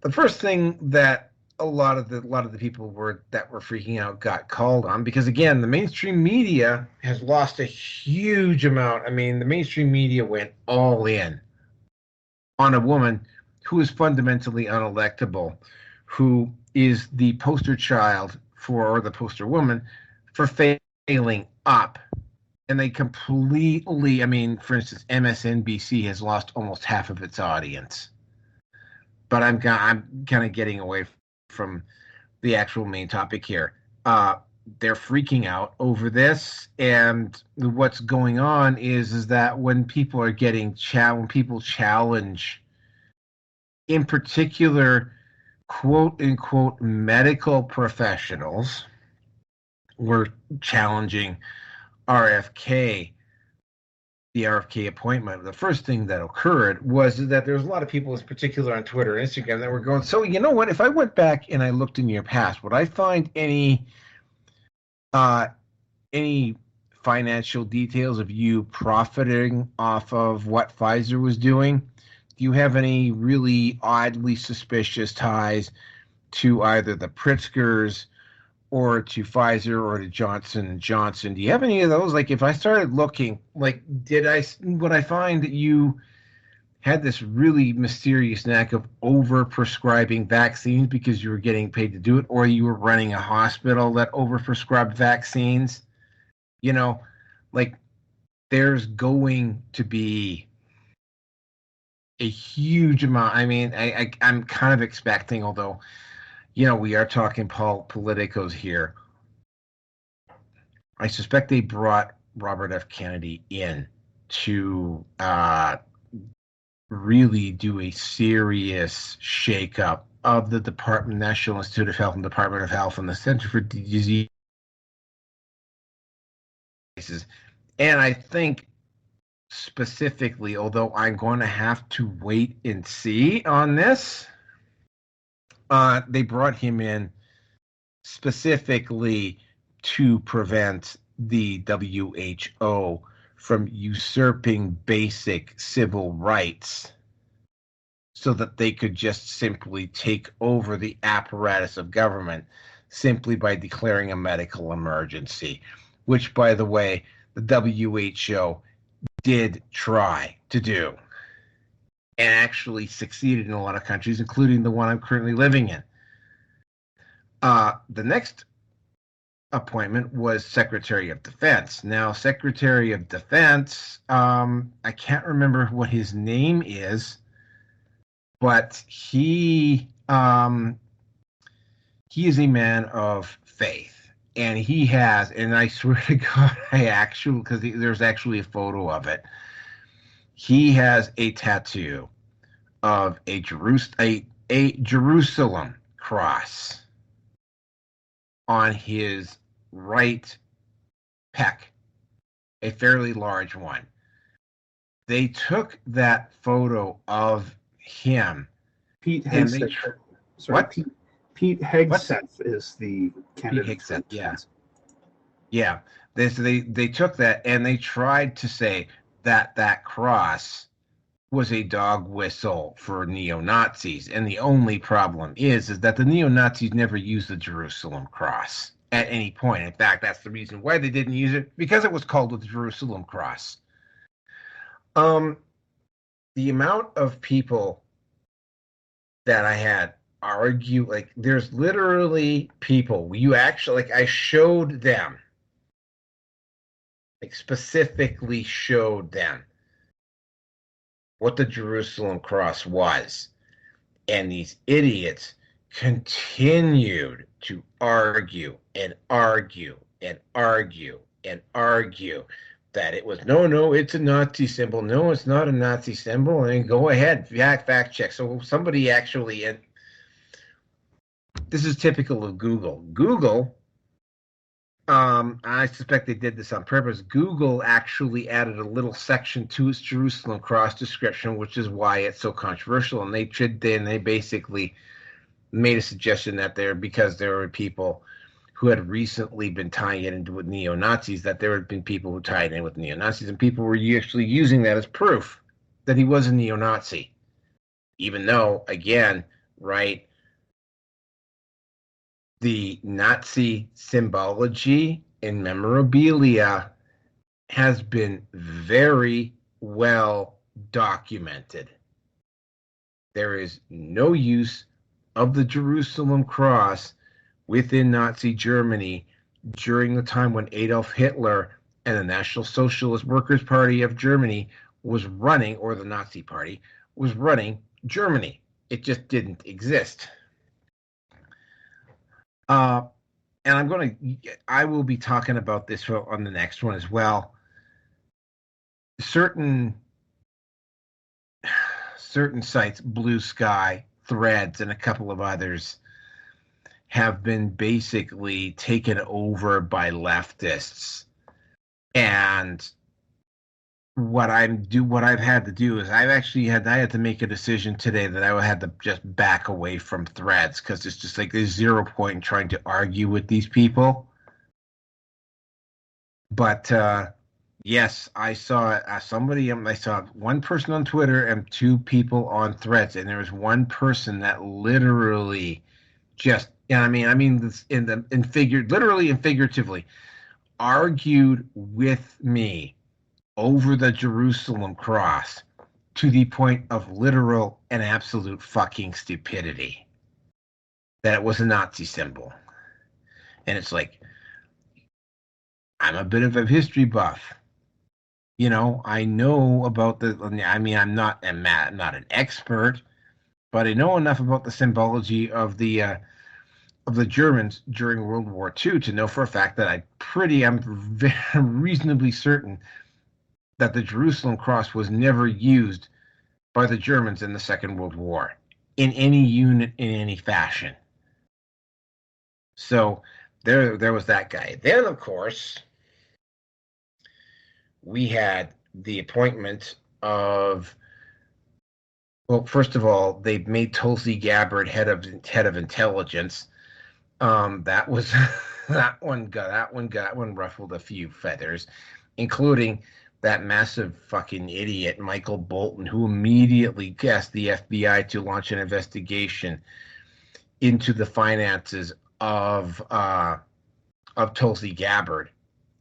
the first thing that a lot of the people that were freaking out got called on, because again, the mainstream media has lost a huge amount. I mean, the mainstream media went all in on a woman who is fundamentally unelectable, who is the poster child or the poster woman for failing up. And they completely, I mean, for instance, MSNBC has lost almost half of its audience. But I'm kind of getting away from the actual main topic here. They're freaking out over this, and what's going on is that when people are getting when people challenge, in particular, quote unquote medical professionals, were challenging RFK, the RFK appointment. The first thing that occurred was that there was a lot of people, in particular on Twitter and Instagram, that were going, so you know what, if I went back and I looked in your past, would I find any financial details of you profiting off of what Pfizer was doing? Do you have any really oddly suspicious ties to either the Pritzkers or to Pfizer or to Johnson & Johnson? Do you have any of those? Like, if I started looking, like, would I find that you had this really mysterious knack of over-prescribing vaccines because you were getting paid to do it, or you were running a hospital that over-prescribed vaccines? You know, like, there's going to be a huge amount. I mean, I'm kind of expecting, although, you know, we are talking politicos here. I suspect they brought Robert F. Kennedy in to really do a serious shakeup of the National Institute of Health and Department of Health and the Center for Disease. And I think specifically, although I'm going to have to wait and see on this, they brought him in specifically to prevent the WHO from usurping basic civil rights so that they could just simply take over the apparatus of government simply by declaring a medical emergency, which, by the way, the WHO did try to do and actually succeeded in a lot of countries, including the one I'm currently living in. The next appointment was Secretary of Defense. Now, Secretary of Defense, I can't remember what his name is, but he is a man of faith, and he has, and I swear to God, because there's actually a photo of it. He has a tattoo of a Jerusalem cross on his right pec, a fairly large one. They took that photo of him. Pete and Hegseth. what? Pete Hegseth is the candidate. Hegseth, yeah. Yeah. They took that and they tried to say that cross was a dog whistle for neo-Nazis. And the only problem is that the neo-Nazis never used the Jerusalem cross at any point. In fact, that's the reason why they didn't use it, because it was called the Jerusalem cross. The amount of people that I had argue, like, there's literally people, you actually, like, I showed them, like, specifically showed them what the Jerusalem cross was. And these idiots continued to argue and argue and argue and argue that it was, no, it's a Nazi symbol. No, it's not a Nazi symbol. And go ahead, fact check. So somebody actually, and this is typical of Google. Google, I suspect they did this on purpose. Google actually added a little section to its Jerusalem cross description, which is why it's so controversial. And they basically made a suggestion that because there were people who had recently been tying it into with neo-Nazis, that there had been people who tied it in with neo-Nazis, and people were actually using that as proof that he was a neo-Nazi. Even though, again, right, the Nazi symbology and memorabilia has been very well documented. There is no use of the Jerusalem cross within Nazi Germany during the time when Adolf Hitler and the National Socialist Workers' Party of Germany was running, or the Nazi Party was running Germany. It just didn't exist. And I will be talking about this on the next one as well. Certain sites, Blue Sky, Threads, and a couple of others, have been basically taken over by leftists. And what I've had to do is I had to make a decision today that I had to just back away from Threads, because it's just like there's zero point in trying to argue with these people. But yes, I saw somebody. I saw one person on Twitter and two people on Threads, and there was one person that literally just, and I mean this literally and figuratively, argued with me over the Jerusalem cross to the point of literal and absolute fucking stupidity, that it was a Nazi symbol. And it's like, I'm a bit of a history buff. You know, I know about I'm not an expert, but I know enough about the symbology of the Germans during World War II to know for a fact that I'm very reasonably certain that the Jerusalem cross was never used by the Germans in the Second World War in any unit, in any fashion. So there was that guy. Then, of course, we had the appointment of, well, first of all, they made Tulsi Gabbard head of intelligence. That was that one ruffled a few feathers, including that massive fucking idiot Michael Bolton, who immediately asked the FBI to launch an investigation into the finances of Tulsi Gabbard,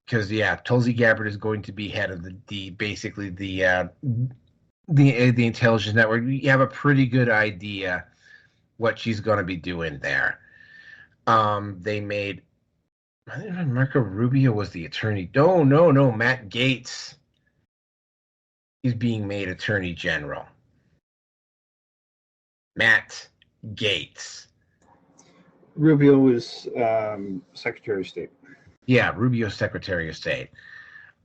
because Tulsi Gabbard is going to be head of the intelligence network. You have a pretty good idea what she's going to be doing there. They made, I think Marco Rubio was the attorney. No, Matt Gaetz is being made attorney general. Matt Gaetz. Rubio is Secretary of State. Yeah, Rubio's Secretary of State.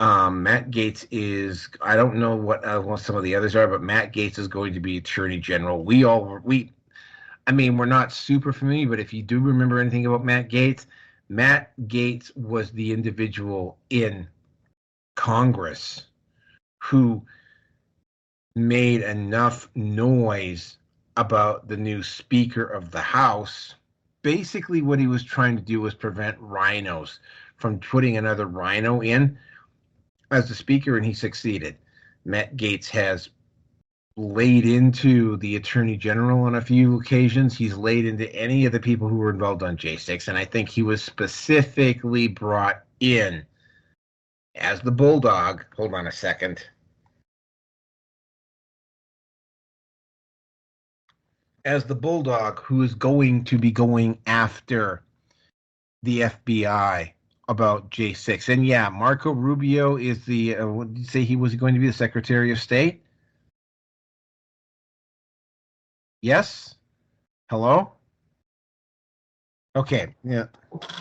Matt Gaetz is, I don't know what some of the others are, but Matt Gaetz is going to be attorney general. We're not super familiar, but if you do remember anything about Matt Gaetz was the individual in Congress who made enough noise about the new Speaker of the House basically what he was trying to do was prevent rhinos from putting another rhino in as the speaker, and he succeeded. Matt Gaetz has laid into the attorney general on a few occasions. He's laid into any of the people who were involved on J6, and I think he was specifically brought in as the bulldog. Hold on a second. As the bulldog who is going to be going after the FBI about J6. And yeah, Marco Rubio is the, what did you say he was going to be, the Secretary of State? Yes? Hello? Okay, yeah.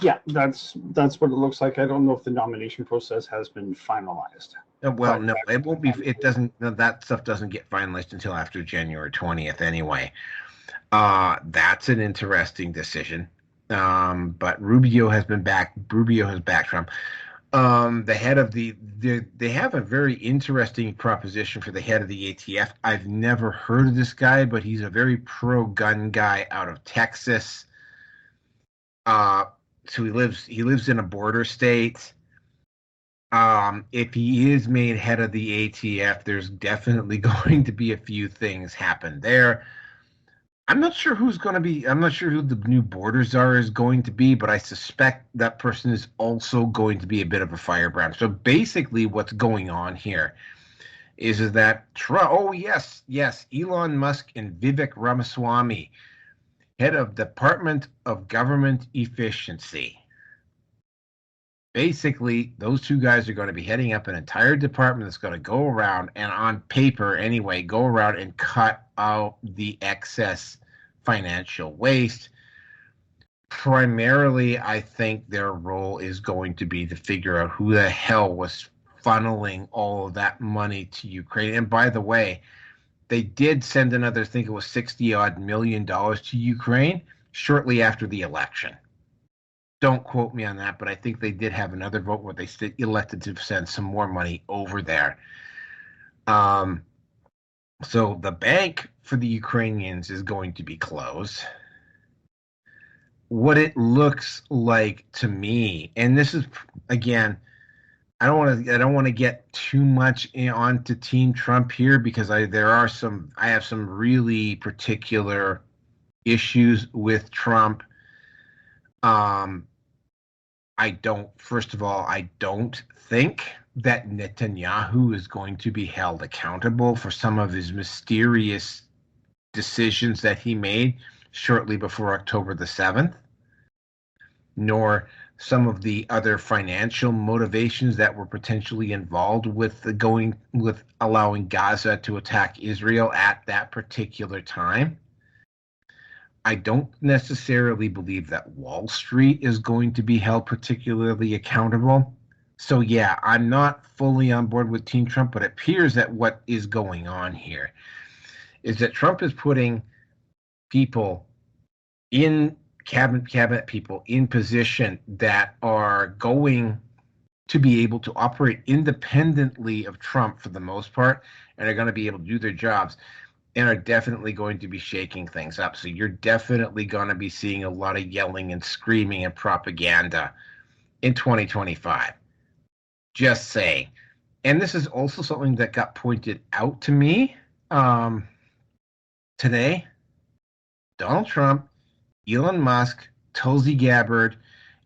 Yeah, that's what it looks like. I don't know if the nomination process has been finalized. Well, no, it won't be. It doesn't. That stuff doesn't get finalized until after January 20th, anyway. That's an interesting decision. But Rubio has been back. Rubio has backed Trump. The head of they have a very interesting proposition for the head of the ATF. I've never heard of this guy, but he's a very pro-gun guy out of Texas. So he lives in a border state. If he is made head of the ATF, there's definitely going to be a few things happen there. I'm not sure who the new border czar is going to be, but I suspect that person is also going to be a bit of a firebrand. So basically what's going on here is that Elon Musk and Vivek Ramaswamy, head of Department of Government Efficiency. Basically, those two guys are going to be heading up an entire department that's going to go around and, on paper anyway, go around and cut out the excess financial waste. Primarily, I think their role is going to be to figure out who the hell was funneling all of that money to Ukraine. And by the way, they did send another, I think it was $60-odd million to Ukraine shortly after the election. Don't quote me on that, but I think they did have another vote where they elected to send some more money over there. So the bank for the Ukrainians is going to be closed. What it looks like to me, and this is, again, I don't want to get too much onto Team Trump here, because I have some really particular issues with Trump. I don't think that Netanyahu is going to be held accountable for some of his mysterious decisions that he made shortly before October the 7th, nor some of the other financial motivations that were potentially involved with allowing Gaza to attack Israel at that particular time. I don't necessarily believe that Wall Street is going to be held particularly accountable. So yeah, I'm not fully on board with Team Trump, but it appears that what is going on here is that Trump is putting people in cabinet people in position that are going to be able to operate independently of Trump for the most part, and are going to be able to do their jobs, and are definitely going to be shaking things up. So you're definitely going to be seeing a lot of yelling and screaming and propaganda in 2025. Just saying. And this is also something that got pointed out to me today. Donald Trump, Elon Musk, Tulsi Gabbard,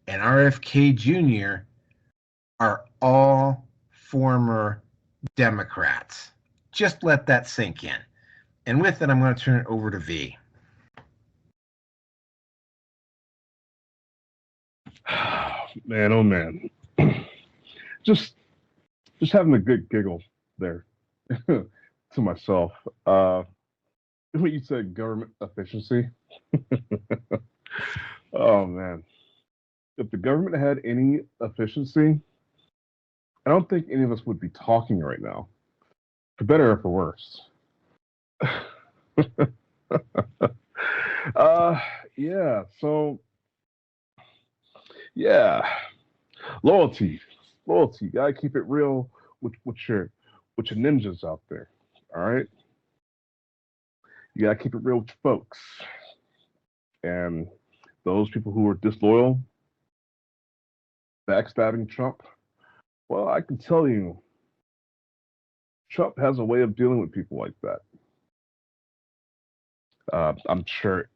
and RFK Jr. are all former Democrats. Just let that sink in. And with that, I'm going to turn it over to V. Man, oh man. just having a good giggle there to myself. When you said government efficiency, oh man. If the government had any efficiency, I don't think any of us would be talking right now, for better or for worse. Yeah, so yeah, loyalty. You gotta keep it real with your ninjas out there. All right, you gotta keep it real with your folks, and those people who are disloyal, backstabbing Trump, well, I can tell you, Trump has a way of dealing with people like that. I'm sure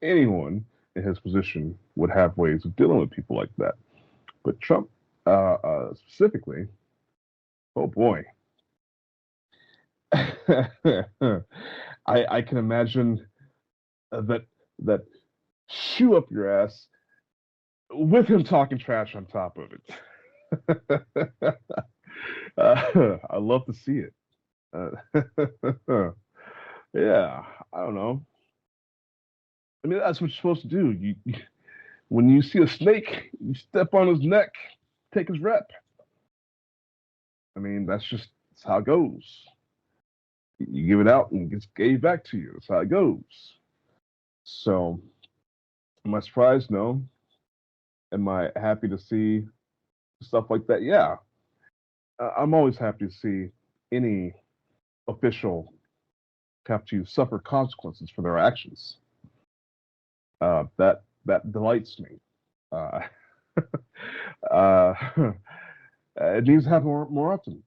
anyone in his position would have ways of dealing with people like that. But Trump, specifically, oh boy. I can imagine that shoe up your ass with him talking trash on top of it. I love to see it. Yeah, I don't know. I mean, that's what you're supposed to do. When you see a snake, you step on his neck, take his rep. I mean, that's how it goes. You give it out and it gets gave back to you. That's how it goes. So, am I surprised? No. Am I happy to see stuff like that? Yeah. I'm always happy to see any official have to suffer consequences for their actions. That delights me. It needs to happen more often.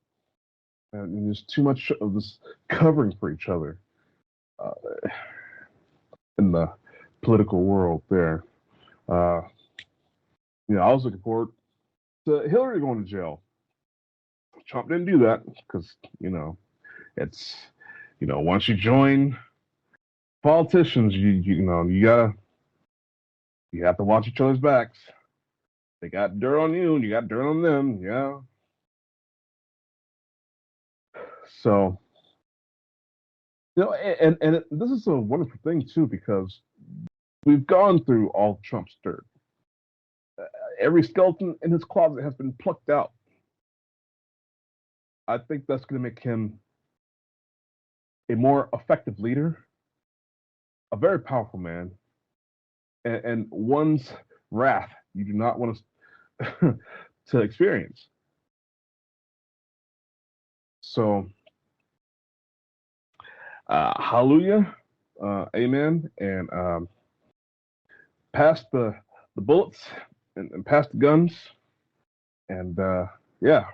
And there's too much of this covering for each other in the political world there. I was looking forward to Hillary going to jail. Trump didn't do that because, it's, once you join politicians, you have to watch each other's backs. They got dirt on you and you got dirt on them. Yeah. So, and this is a wonderful thing too, because we've gone through all Trump's dirt. Every skeleton in his closet has been plucked out. I think that's going to make him a more effective leader, a very powerful man, and one's wrath you do not want to experience. So, hallelujah, amen, and pass the bullets and pass the guns, and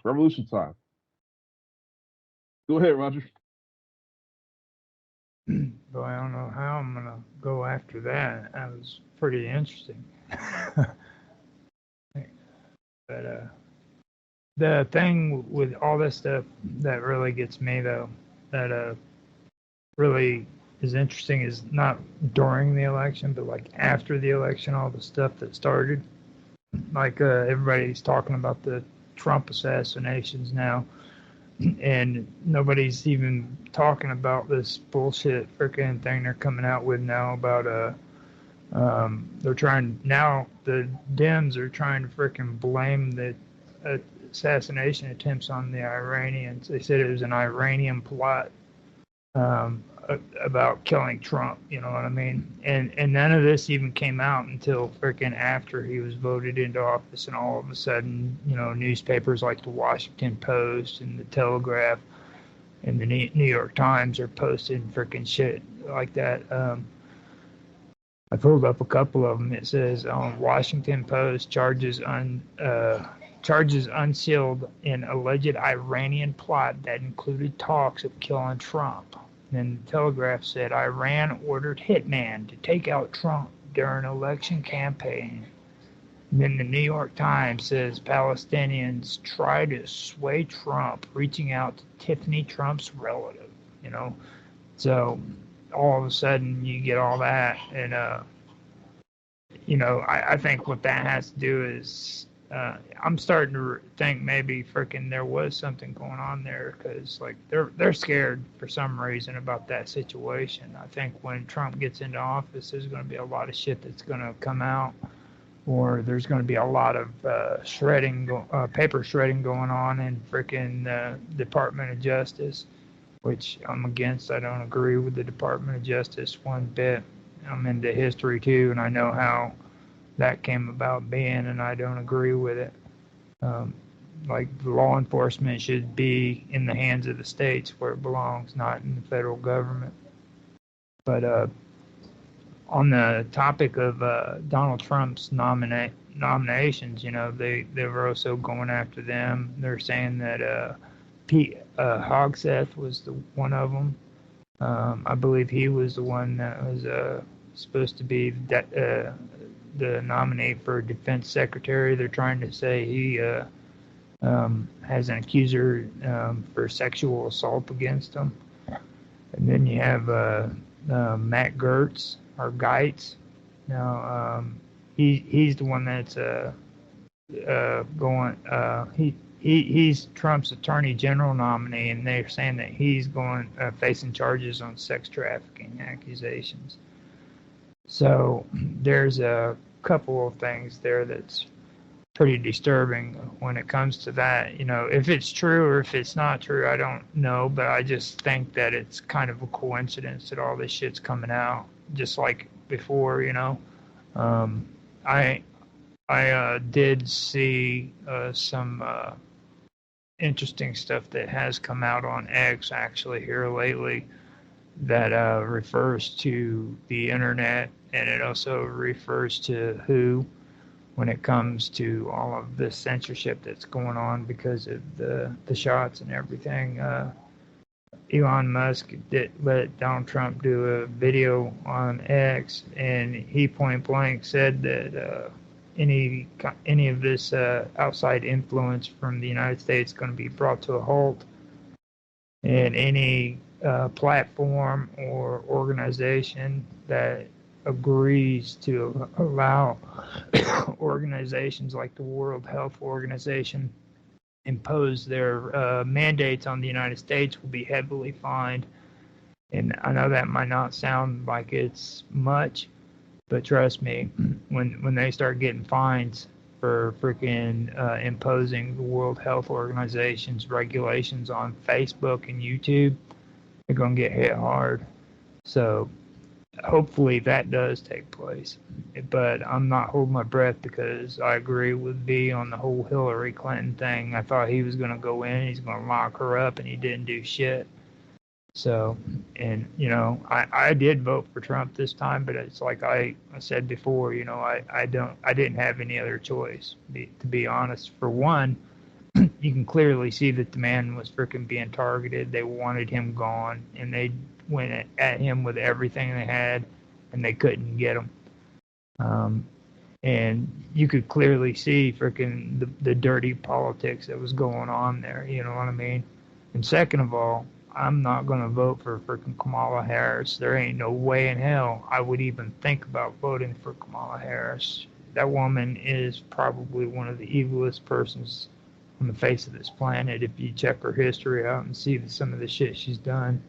revolution time. Go ahead, Roger. Boy, I don't know how I'm gonna go after that. That was pretty interesting. But the thing with all this stuff that really gets me, though, that really is interesting is not during the election, but like after the election, all the stuff that started. Like everybody's talking about the Trump assassinations now, and nobody's even talking about this bullshit freaking thing they're coming out with now about they're trying now, the Dems are trying to freaking blame the assassination attempts on the Iranians. They said it was an Iranian plot about killing Trump, you know what I mean? And none of this even came out until freaking after he was voted into office, and all of a sudden, newspapers like the Washington Post and the Telegraph and the New York Times are posting freaking shit like that. I pulled up a couple of them. It says on Washington Post, charges unsealed in alleged Iranian plot that included talks of killing Trump. Then the Telegraph said Iran ordered hitman to take out Trump during election campaign. And then the New York Times says Palestinians try to sway Trump, reaching out to Tiffany Trump's relative. So all of a sudden you get all that, and I think what that has to do is I'm starting to think maybe freaking there was something going on there, because like they're scared for some reason about that situation. I think when Trump gets into office, there's going to be a lot of shit that's going to come out, or there's going to be a lot of paper shredding going on in freaking Department of Justice, which I'm against. I don't agree with the Department of Justice one bit. I'm into history too, and I know how that came about being, and I don't agree with it. Like law enforcement should be in the hands of the states where it belongs, not in the federal government. But on the topic of Donald Trump's nominations, they were also going after them. They're saying that Pete Hogseth was the one of them. I believe he was the one that was supposed to be the nominee for defense secretary. They're trying to say he has an accuser for sexual assault against him. And then you have Matt Gertz or Geitz. Now he's the one that's going. He's Trump's attorney general nominee, and they're saying that he's going facing charges on sex trafficking accusations. So there's a couple of things there that's pretty disturbing when it comes to that. If it's true or if it's not true, I don't know, but I just think that it's kind of a coincidence that all this shit's coming out, just like before. I did see some interesting stuff that has come out on X actually here lately that refers to the internet, and it also refers to who when it comes to all of the censorship that's going on because of the shots and everything. Elon Musk did let Donald Trump do a video on X, and he point blank said that any of this outside influence from the United States is going to be brought to a halt, and any platform or organization that agrees to allow organizations like the World Health Organization impose their mandates on the United States will be heavily fined. And I know that might not sound like it's much, but trust me, when they start getting fines for freaking imposing the World Health Organization's regulations on Facebook and YouTube, they're going to get hit hard. So hopefully that does take place. But I'm not holding my breath because I agree with V on the whole Hillary Clinton thing. I thought he was going to go in, he's going to lock her up, and he didn't do shit. So, and, I did vote for Trump this time, but it's like I said before, I didn't have any other choice, to be honest. For one, you can clearly see that the man was freaking being targeted. They wanted him gone, and they went at him with everything they had, and they couldn't get him. And you could clearly see freaking the dirty politics that was going on there. You know what I mean? And second of all, I'm not going to vote for freaking Kamala Harris. There ain't no way in hell I would even think about voting for Kamala Harris. That woman is probably one of the evilest persons on the face of this planet if you check her history out and see some of the shit she's done.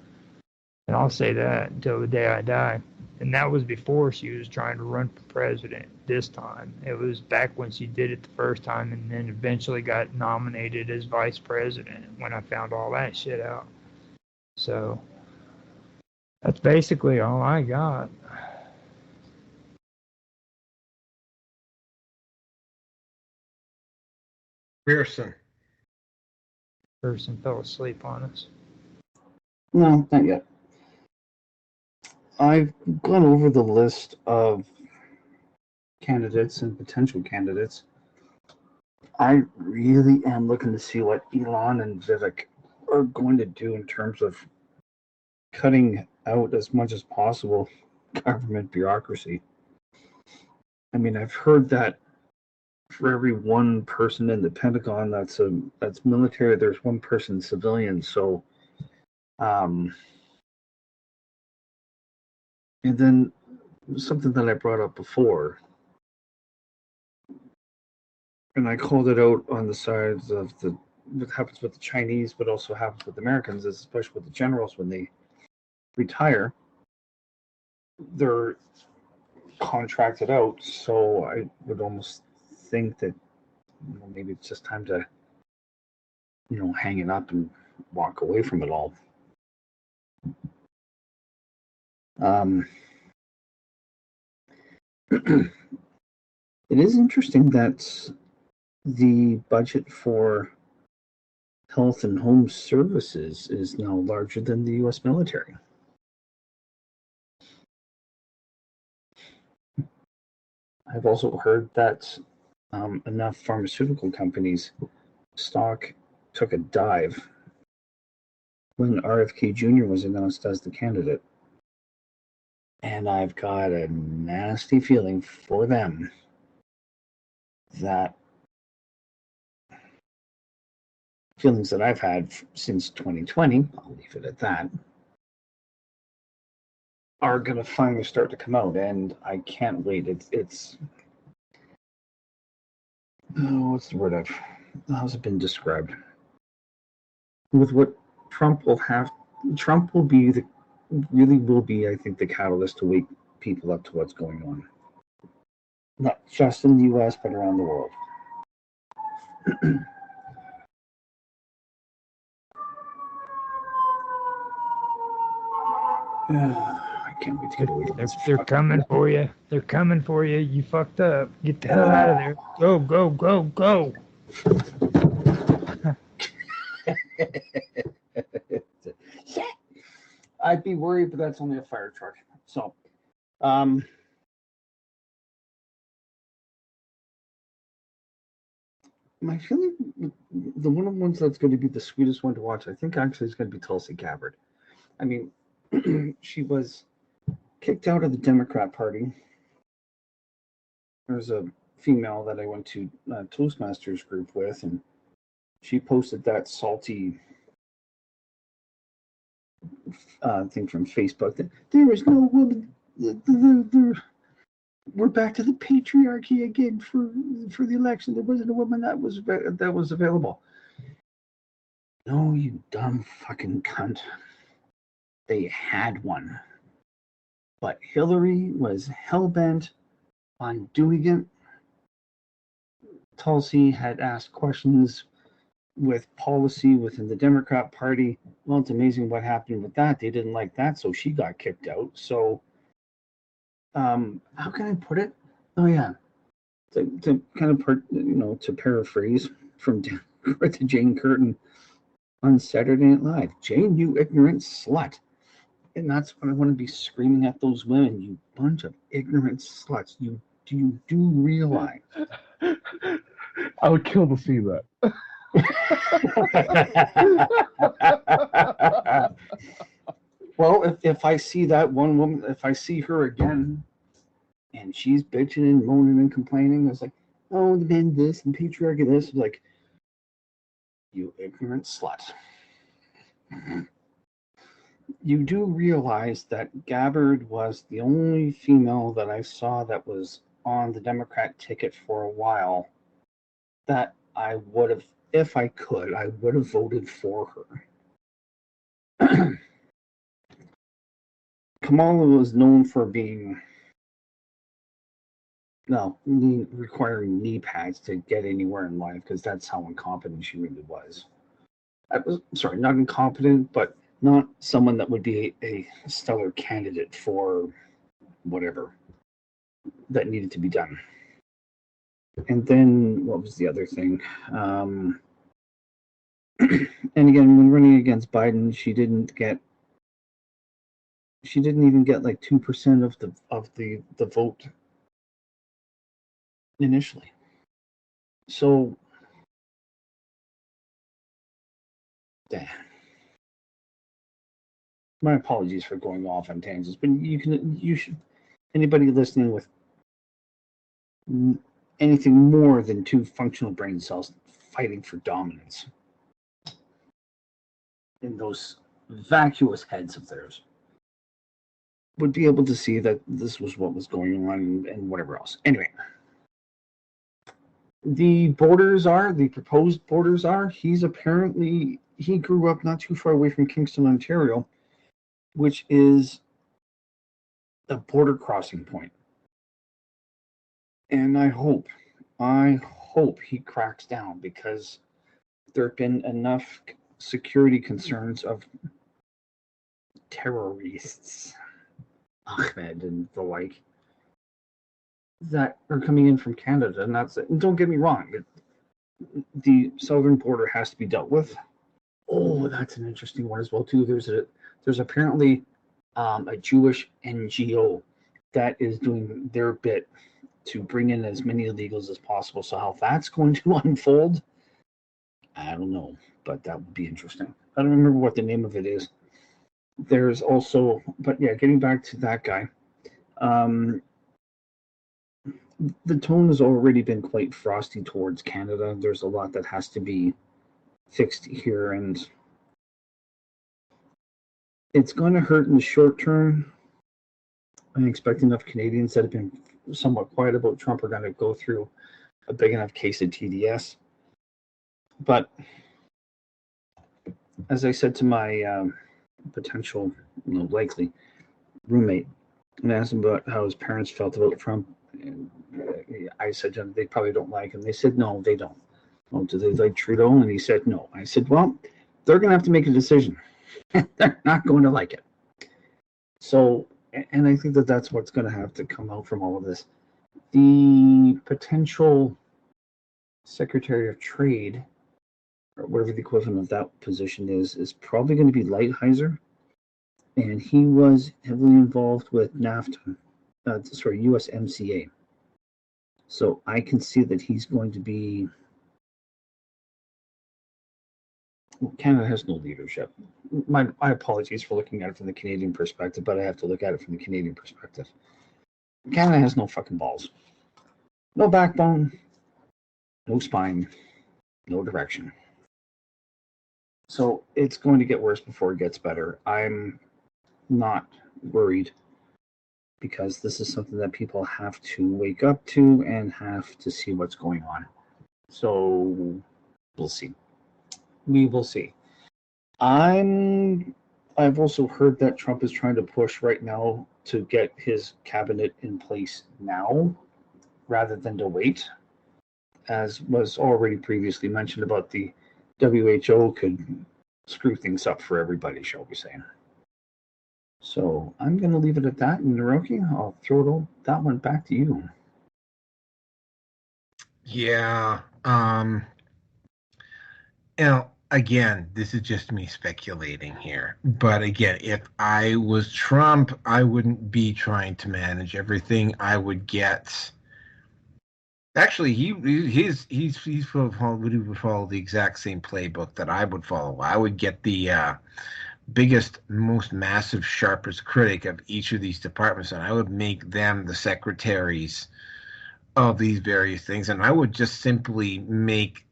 And I'll say that until the day I die. And that was before she was trying to run for president this time. It was back when she did it the first time and then eventually got nominated as vice president when I found all that shit out. So that's basically all I got. Pearson fell asleep on us. No, not yet. I've gone over the list of candidates and potential candidates. I really am looking to see what Elon and Vivek are going to do in terms of cutting out as much as possible government bureaucracy. I mean, I've heard that for every one person in the Pentagon that's military, there's one person civilian. So, and then something that I brought up before, and I called it out on the sides of what happens with the Chinese, but also happens with Americans, especially with the generals when they retire, they're contracted out. So I would almost think that maybe it's just time to hang it up and walk away from it all. It is interesting that the budget for health and home services is now larger than the U.S. military. I've also heard that enough pharmaceutical companies' stock took a dive when RFK Jr. was announced as the candidate. And I've got a nasty feeling for them that feelings that I've had since 2020, I'll leave it at that, are going to finally start to come out. And I can't wait. It's what's the word how's it been described? With what Trump will be I think, the catalyst to wake people up to what's going on. Not just in the US, but around the world. I can't wait to get away from this. They're coming for you. They're coming for you. You fucked up. Get the hell out of there. Go, go, go, go. I'd be worried, but that's only a fire truck. So, my feeling, the one of the ones that's going to be the sweetest one to watch, I think actually is going to be Tulsi Gabbard. I mean, she was kicked out of the Democrat Party. There's a female that I went to Toastmasters group with, and she posted that salty thing from Facebook that there is no woman. We're back to the patriarchy again for the election. There wasn't a woman that was available. No, you dumb fucking cunt. They had one, but Hillary was hell-bent on doing it. Tulsi had asked questions with policy within the Democrat Party. Well, it's amazing what happened with that. They didn't like that, so she got kicked out. So, how can I put it? Oh yeah, to kind of to paraphrase from to Jane Curtin on Saturday Night Live, Jane, you ignorant slut. And that's what I want to be screaming at those women. You bunch of ignorant sluts. You do realize? I would kill to see that. Well, if I see that one woman, if I see her again, and she's bitching and moaning and complaining, it's like, oh, the men this and patriarchy this, like, you ignorant slut. You do realize that Gabbard was the only female that I saw that was on the Democrat ticket for a while that I would have, if I could, I would have voted for her. Kamala was known for requiring knee pads to get anywhere in life because that's how incompetent she really was. Not incompetent, but not someone that would be a stellar candidate for whatever that needed to be done. And then what was the other thing? And again, when running against Biden, she didn't even get like 2% of the vote initially. So, my apologies for going off on tangents, but you should, anybody listening with anything more than 2 functional brain cells fighting for dominance in those vacuous heads of theirs would be able to see that this was what was going on and whatever else. Anyway, the proposed borders are, he grew up not too far away from Kingston, Ontario, which is a border crossing point. And I hope he cracks down, because there have been enough security concerns of terrorists, Ahmed and the like, that are coming in from Canada. And that's it. And don't get me wrong, the southern border has to be dealt with. Oh, that's an interesting one as well too. There's apparently a Jewish NGO that is doing their bit to bring in as many illegals as possible. So how that's going to unfold, I don't know, but that would be interesting. I don't remember what the name of it is. There's also, but yeah, getting back to that guy, the tone has already been quite frosty towards Canada. There's a lot that has to be fixed here, and it's going to hurt in the short term. I expect enough Canadians that have been somewhat quiet about Trump are going to go through a big enough case of TDS. But as I said to my potential, likely roommate, and asked him about how his parents felt about Trump, and I said to them, they probably don't like him. They said, no, they don't. Well, do they like Trudeau? And he said, no. I said, well, they're going to have to make a decision. They're not going to like it. So, and I think that that's what's going to have to come out from all of this. The potential Secretary of Trade, or whatever the equivalent of that position is probably going to be Lighthizer. And he was heavily involved with NAFTA, USMCA. So I can see that he's going to be. Canada has no leadership. My apologies for looking at it from the Canadian perspective, but I have to look at it from the Canadian perspective. Canada has no fucking balls. No backbone, no spine, no direction. So it's going to get worse before it gets better. I'm not worried because this is something that people have to wake up to and have to see what's going on. So we'll see. We will see. I've also heard that Trump is trying to push right now to get his cabinet in place now rather than to wait, as was already previously mentioned about the WHO could screw things up for everybody, shall we say. So I'm going to leave it at that. And Naroki, I'll throw that one back to you. Yeah. Again, this is just me speculating here. But again, if I was Trump, I wouldn't be trying to manage everything. I would get. Actually, he would follow the exact same playbook that I would follow. I would get the biggest, most massive, sharpest critic of each of these departments, and I would make them the secretaries of these various things, and I would just simply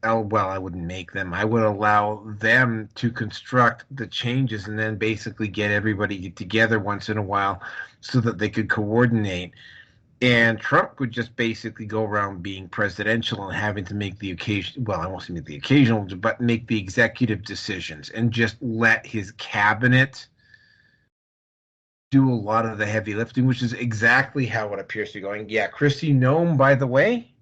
I wouldn't make them. I would allow them to construct the changes and then basically get everybody together once in a while so that they could coordinate. And Trump would just basically go around being presidential and having to make the I won't say make the occasional, but make the executive decisions and just let his cabinet do a lot of the heavy lifting, which is exactly how it appears to be going. Yeah, Christy Nome, by the way.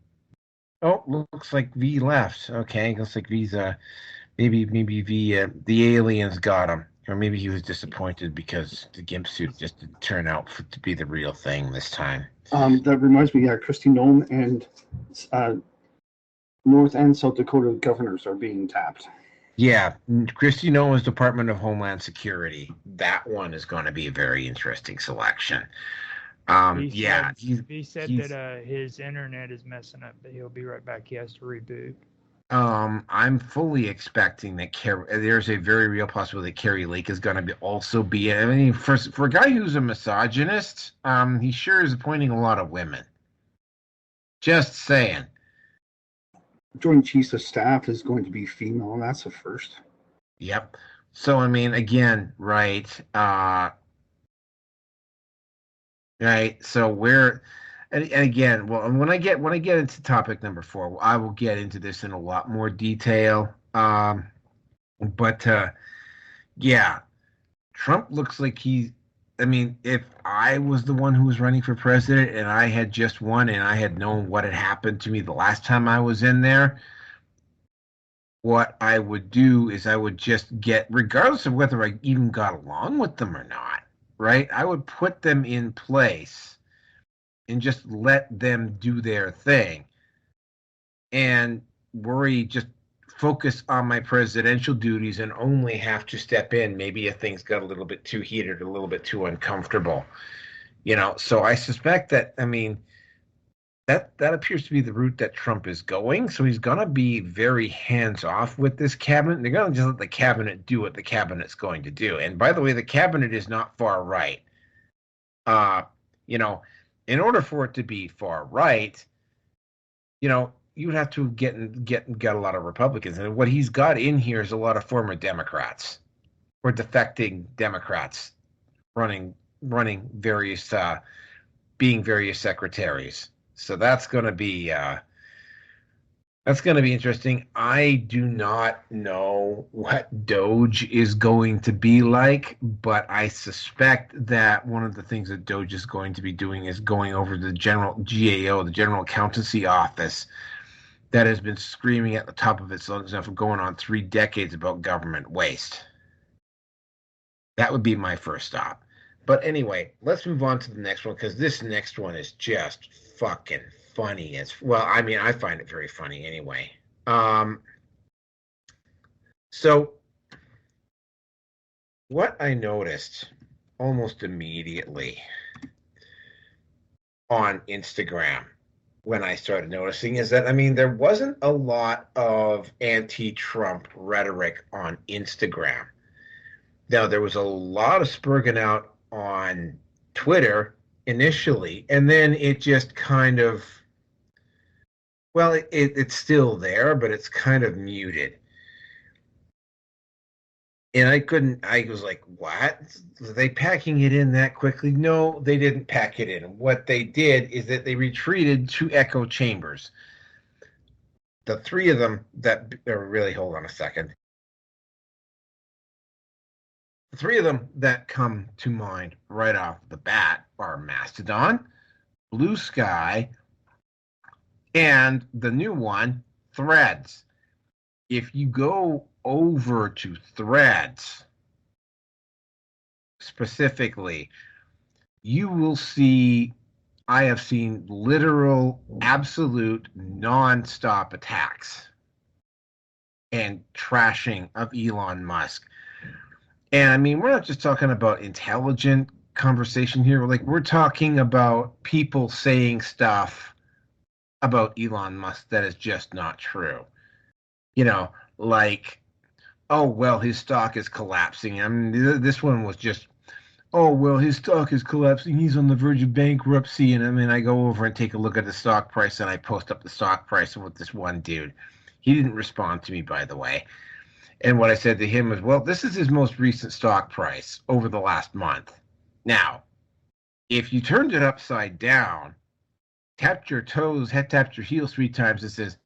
Oh, looks like V left. Okay, looks like V's maybe V the aliens got him, or maybe he was disappointed because the gimp suit just didn't turn out to be the real thing this time. That reminds me, Christy Nome and North and South Dakota governors are being tapped. Yeah, Christy Nolan's Department of Homeland Security. That one is going to be a very interesting selection. He said that his internet is messing up, but he'll be right back. He has to reboot. I'm fully expecting that there's a very real possibility that Carrie Lake is going to also be. I mean, for a guy who's a misogynist, he sure is appointing a lot of women. Just saying. Joint Chiefs of Staff is going to be female, and that's a first. Yep. So, I mean, again, right. Right. So and again, well, when I get into topic number 4, I will get into this in a lot more detail. But yeah, Trump looks like I mean, if I was the one who was running for president and I had just won and I had known what had happened to me the last time I was in there, what I would do is I would just regardless of whether I even got along with them or not, right? I would put them in place and just let them do their thing and just focus on my presidential duties and only have to step in maybe if things got a little bit too heated, a little bit too uncomfortable, So I suspect that, I mean, that appears to be the route that Trump is going. So he's going to be very hands off with this cabinet. They're going to just let the cabinet do what the cabinet's going to do. And by the way, the cabinet is not far right. You know, in order for it to be far right, you know, you would have to get a lot of Republicans. And what he's got in here is a lot of former Democrats or defecting Democrats running various being various secretaries. So that's going to be interesting. I do not know what Doge is going to be like, but I suspect that one of the things that Doge is going to be doing is going over to the general GAO, the General Accountancy Office, that has been screaming at the top of its lungs for going on 3 decades about government waste. That would be my first stop. But anyway, let's move on to the next one, because this next one is just fucking funny as well. I mean, I find it very funny anyway. So what I noticed almost immediately on Instagram when I started noticing is that, I mean, there wasn't a lot of anti-Trump rhetoric on Instagram. Now, there was a lot of spurging out on Twitter initially, and then it just kind of, well, it's still there, but it's kind of muted. And I was like, what? Are they packing it in that quickly? No, they didn't pack it in. What they did is that they retreated to echo chambers. The 3 of them that are really, hold on a second. The 3 of them that come to mind right off the bat are Mastodon, Blue Sky, and the new one, Threads. If you go over to Threads specifically, you will see, I have seen literal, absolute, non-stop attacks and trashing of Elon Musk. And I mean, we're not just talking about intelligent conversation here. Like, we're talking about people saying stuff about Elon Musk that is just not true. You know, like, oh, well, his stock is collapsing. I mean, this one was just, oh, well, his stock is collapsing. He's on the verge of bankruptcy. And I mean, I go over and take a look at the stock price, and I post up the stock price with this one dude. He didn't respond to me, by the way. And what I said to him was, well, this is his most recent stock price over the last month. Now, if you turned it upside down, tapped your toes, tapped your heels 3 times, it says,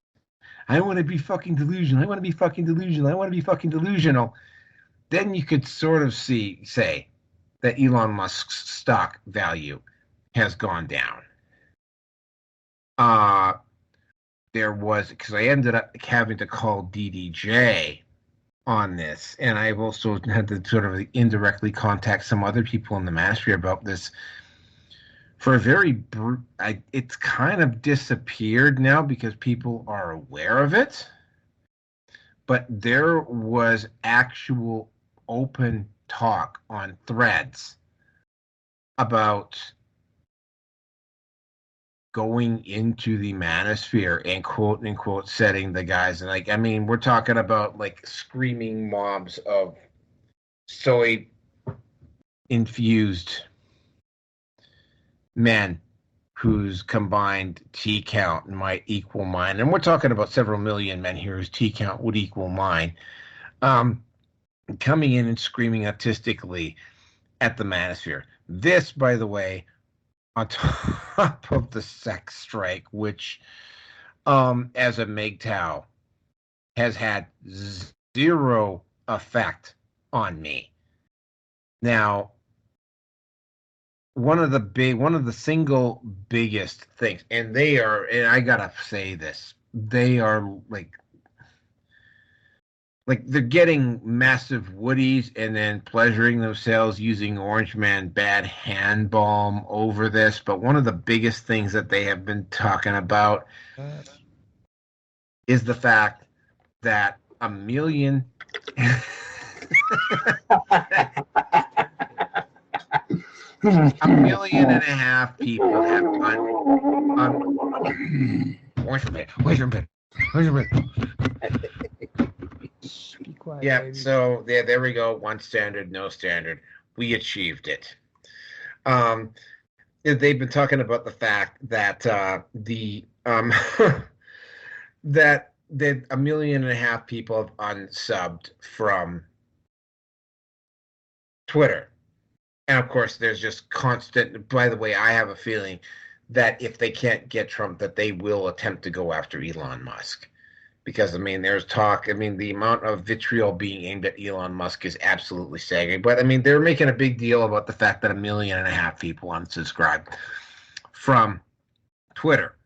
I want to be fucking delusional. I want to be fucking delusional. I want to be fucking delusional. Then you could sort of say that Elon Musk's stock value has gone down. There was, because I ended up having to call DDJ on this, and I've also had to sort of indirectly contact some other people in the manosphere about this. For a very, it's kind of disappeared now because people are aware of it. But there was actual open talk on Threads about going into the manosphere and quote unquote setting the guys. And like, I mean, we're talking about like screaming mobs of soy infused men whose combined T count might equal mine. And we're talking about several million men here whose T count would equal mine. Coming in and screaming autistically at the manosphere. This, by the way, on top of the sex strike, which, as a MGTOW, has had 0 effect on me. Now, one of the single biggest things, and I gotta say this, they are like they're getting massive woodies and then pleasuring themselves using Orange Man bad hand balm over this. But one of the biggest things that they have been talking about is the fact that 1 million $1.5 million people have Where's your bed? Be quiet, Yeah, baby. so there we go. One standard, no standard. We achieved it. They've been talking about the fact that that 1.5 million people have unsubbed from Twitter. And of course, there's just constant. By the way, I have a feeling that if they can't get Trump, that they will attempt to go after Elon Musk. Because, I mean, there's talk. I mean, the amount of vitriol being aimed at Elon Musk is absolutely staggering. But, I mean, they're making a big deal about the fact that 1.5 million people unsubscribed from Twitter.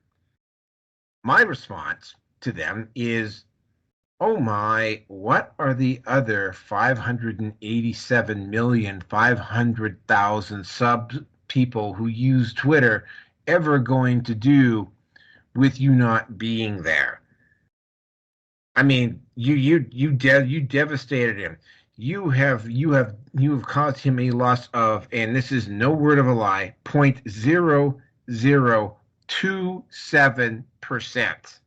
My response to them is, oh my, what are the other 587,500,000 sub people who use Twitter ever going to do with you not being there? I mean, you devastated him. You have caused him a loss of, and this is no word of a lie, 0.0027%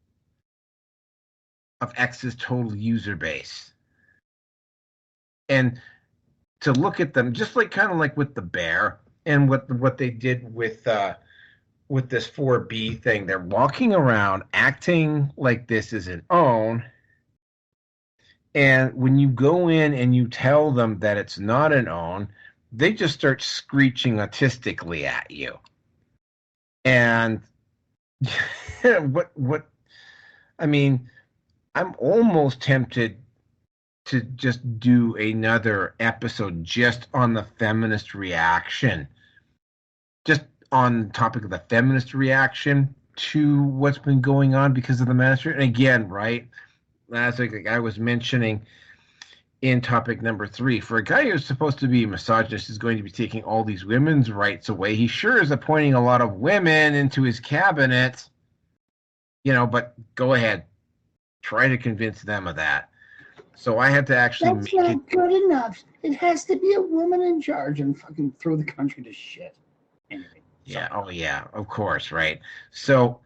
of X's total user base. And to look at them, just like kind of like with the bear and what they did with this 4B thing, they're walking around acting like this is an own. And when you go in and you tell them that it's not an own, they just start screeching autistically at you. And what I mean, I'm almost tempted to just do another episode just on the feminist reaction. Just on the topic of the feminist reaction to what's been going on because of the master. And again, right, as I was mentioning in topic number 3, for a guy who's supposed to be a misogynist is going to be taking all these women's rights away. He sure is appointing a lot of women into his cabinet, but go ahead. Try to convince them of that. So I had to actually That's not good enough. It has to be a woman in charge and fucking throw the country to shit. Anyway, yeah, oh yeah, of course, right. So,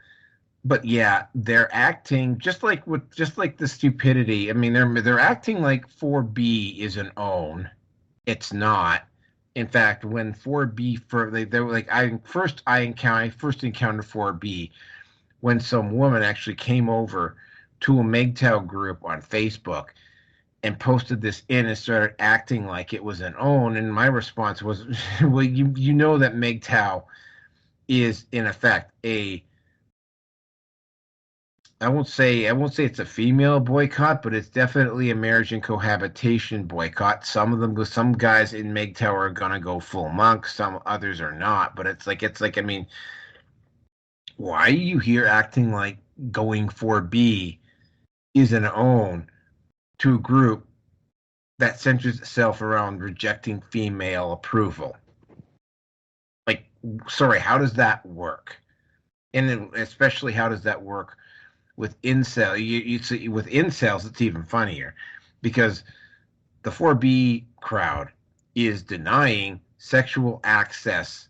but yeah, they're acting just like the stupidity. I mean, they're acting like 4B is an own. It's not. In fact, when 4B they were like I first encountered 4B when some woman actually came over to a MGTOW group on Facebook and posted this in and started acting like it was an own. And my response was, well, you know that MGTOW is in effect I won't say it's a female boycott, but it's definitely a marriage and cohabitation boycott. Some guys in MGTOW are gonna go full monk, some others are not. But it's like I mean, why are you here acting like going 4B is an own to a group that centers itself around rejecting female approval? Like, sorry, how does that work? And then especially, how does that work with incel? You see, with incels, it's even funnier because the 4B crowd is denying sexual access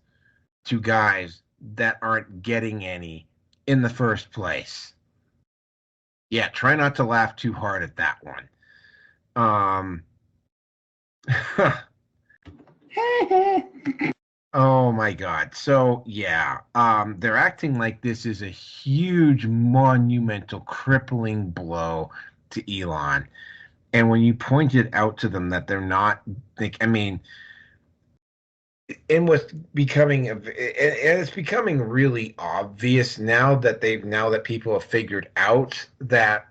to guys that aren't getting any in the first place. Yeah, try not to laugh too hard at that one. Oh my God. So yeah, they're acting like this is a huge, monumental, crippling blow to Elon. And when you pointed out to them that they're not, I mean, and it's becoming really obvious now that people have figured out that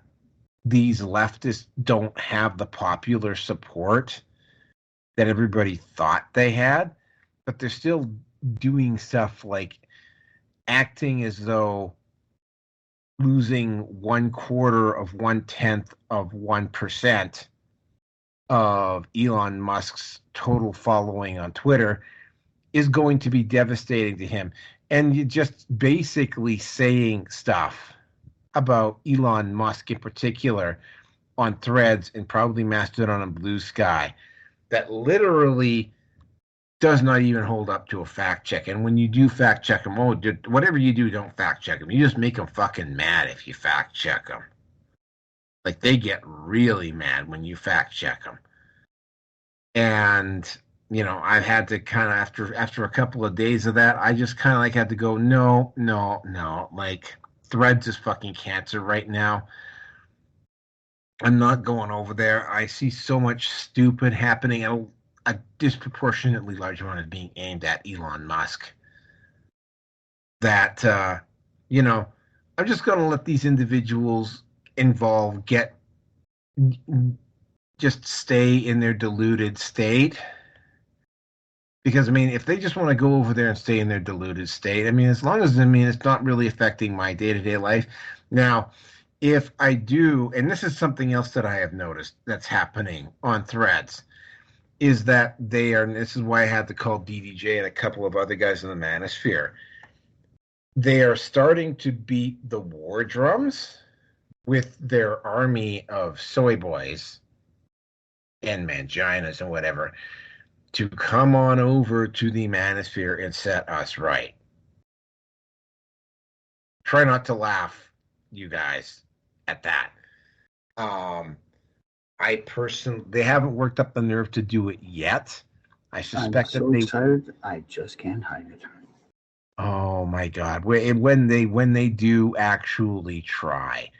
these leftists don't have the popular support that everybody thought they had, but they're still doing stuff like acting as though losing 1/4 of Elon Musk's total following on Twitter is going to be devastating to him. And you just basically saying stuff about Elon Musk in particular on Threads and probably Mastodon and Blue Sky that literally does not even hold up to a fact check. And when you do fact check them, whatever you do, don't fact check them. You just make them fucking mad if you fact check them. Like, they get really mad when you fact check them. And, you know, I've had to kind of, after a couple of days of that, I just kind of like had to go, no. Like, Threads is fucking cancer right now. I'm not going over there. I see so much stupid happening. A disproportionately large amount is being aimed at Elon Musk. That, you know, I'm just going to let these individuals involved just stay in their deluded state. Because, I mean, if they just want to go over there and stay in their deluded state, I mean, as long as, I mean, it's not really affecting my day-to-day life. Now, if I do, and this is something else that I have noticed that's happening on Threads, is that they are, and this is why I had to call DDJ and a couple of other guys in the manosphere, they are starting to beat the war drums with their army of soy boys and manginas and whatever to come on over to the manosphere and set us right. Try not to laugh, you guys, at that. They haven't worked up the nerve to do it yet. I suspect I'm so excited, I just can't hide it. Oh my God! When they do actually try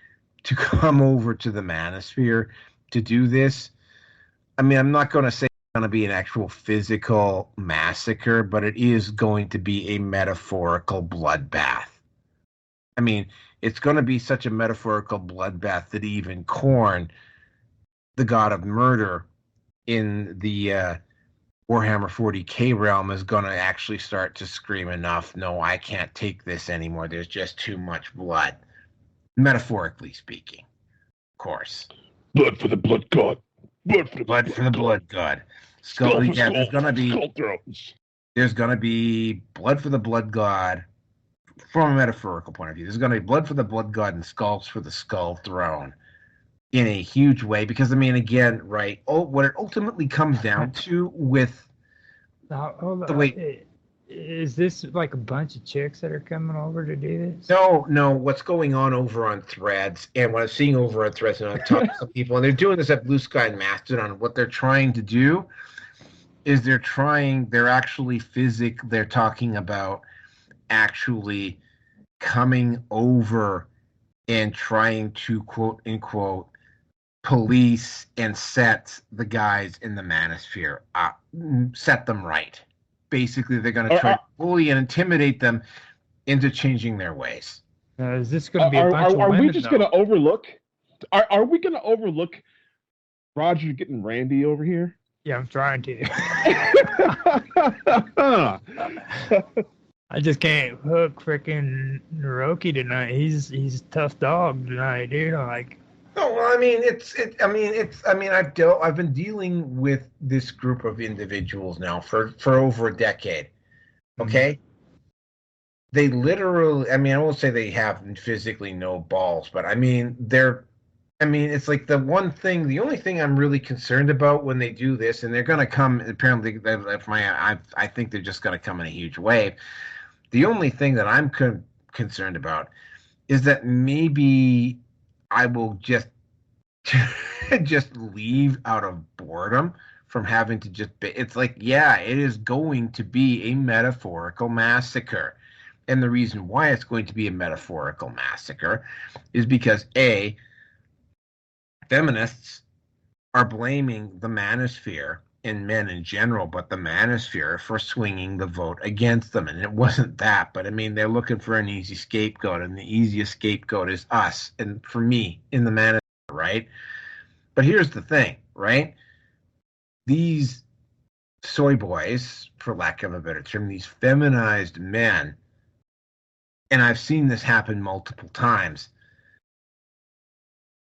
to come over to the manosphere to do this, I mean, I'm not going to say it's going to be an actual physical massacre, but it is going to be a metaphorical bloodbath. I mean, it's going to be such a metaphorical bloodbath that even Korn, the god of murder in the Warhammer 40K realm, is going to actually start to scream, enough. No, I can't take this anymore. There's just too much blood. Metaphorically speaking, of course. Blood for the blood god. Blood for the blood god. Skull, yeah, there's going to be blood for the blood god from a metaphorical point of view. There's going to be blood for the blood god and skulls for the skull throne in a huge way, because, I mean, again, right, what it ultimately comes down to with the way... Is this like a bunch of chicks that are coming over to do this? No. What's going on over on Threads, and what I'm seeing over on Threads, and I've talked to some people, and they're doing this at Blue Sky and Mastodon. What they're trying to do is they're talking about actually coming over and trying to, quote unquote, police and set the guys in the manosphere up, set them right. Basically, they're going to try to bully and intimidate them into changing their ways. Is this going to be a bunch of women? Are we just going to overlook? Are we going to overlook Roger getting Randy over here? Yeah, I'm trying to. I just can't hook freaking Naroki tonight. He's a tough dog tonight, dude. I'm like. No, well, I've been dealing with this group of individuals now for over a decade. Okay? Mm-hmm. They literally, I won't say they have physically no balls, but it's like the only thing I'm really concerned about when they do this, and they're going to come, apparently, I think they're just going to come in a huge wave. The only thing that I'm concerned about is that maybe I will just leave out of boredom from having to it's like, yeah, it is going to be a metaphorical massacre. And the reason why it's going to be a metaphorical massacre is because, A, feminists are blaming the manosphere and men in general, but the manosphere, for swinging the vote against them. And it wasn't that, but they're looking for an easy scapegoat, and the easiest scapegoat is us, and for me, in the manosphere, right? But here's the thing, right? These soy boys, for lack of a better term, these feminized men, and I've seen this happen multiple times,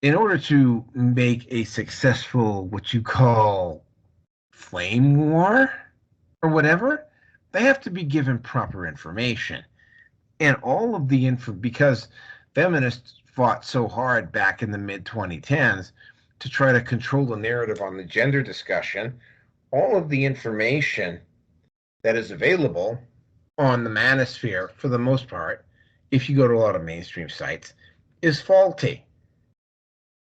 in order to make a successful, what you call, flame war or whatever, they have to be given proper information. And all of the because feminists fought so hard back in the mid-2010s to try to control the narrative on the gender discussion, all of the information that is available on the manosphere, for the most part, if you go to a lot of mainstream sites, is faulty.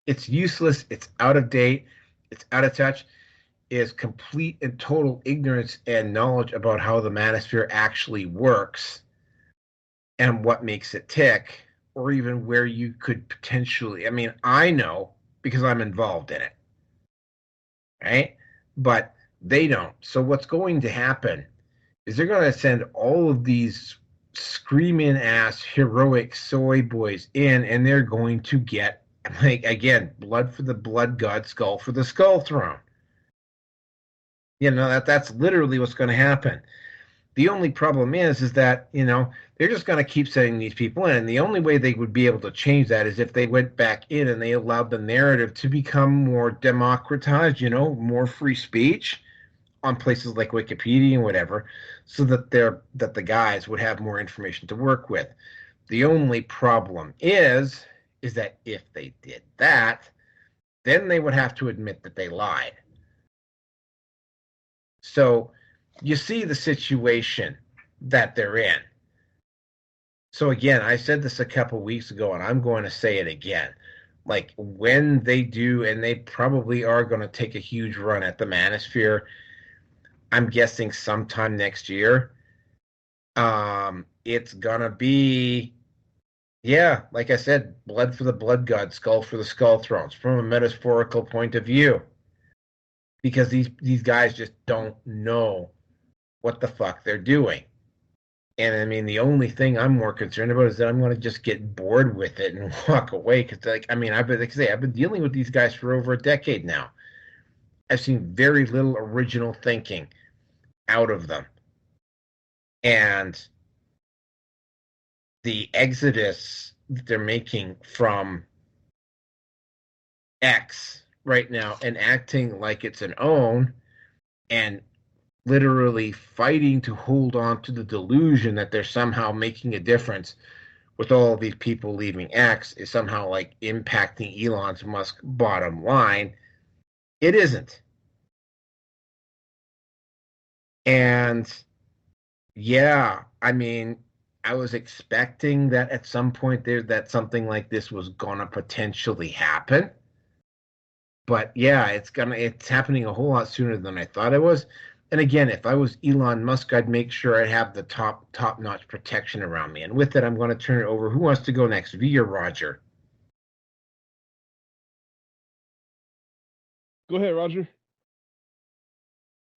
It's useless. It's out of date. It's out of touch. Is complete and total ignorance and knowledge about how the manosphere actually works and what makes it tick, or even where you could potentially, I mean, I know because I'm involved in it, right? But they don't. So what's going to happen is they're going to send all of these screaming ass heroic soy boys in, and they're going to get, like, again, blood for the blood god, skull for the skull throne. You know, that's literally what's going to happen. The only problem is that, you know, they're just going to keep sending these people in. And the only way they would be able to change that is if they went back in and they allowed the narrative to become more democratized, you know, more free speech on places like Wikipedia and whatever, so that the guys would have more information to work with. The only problem is that if they did that, then they would have to admit that they lied. So you see the situation that they're in. So again, I said this a couple weeks ago, and I'm going to say it again. Like, when they do, and they probably are going to take a huge run at the manosphere, I'm guessing sometime next year, it's going to be, yeah, like I said, blood for the blood god, skull for the skull thrones, from a metaphorical point of view. Because these guys just don't know what the fuck they're doing. And I mean, the only thing I'm more concerned about is that I'm going to just get bored with it and walk away. Because, like, I mean, I've been dealing with these guys for over a decade now. I've seen very little original thinking out of them. And the exodus that they're making from X right now and acting like it's an own, and literally fighting to hold on to the delusion that they're somehow making a difference with all of these people leaving X, is somehow like impacting Elon Musk's bottom line. It isn't. And yeah, I mean, I was expecting that at some point there that something like this was gonna potentially happen. But yeah, it's happening a whole lot sooner than I thought it was. And again, if I was Elon Musk, I'd make sure I have the top-notch protection around me. And with that, I'm going to turn it over. Who wants to go next? V or Roger? Go ahead, Roger.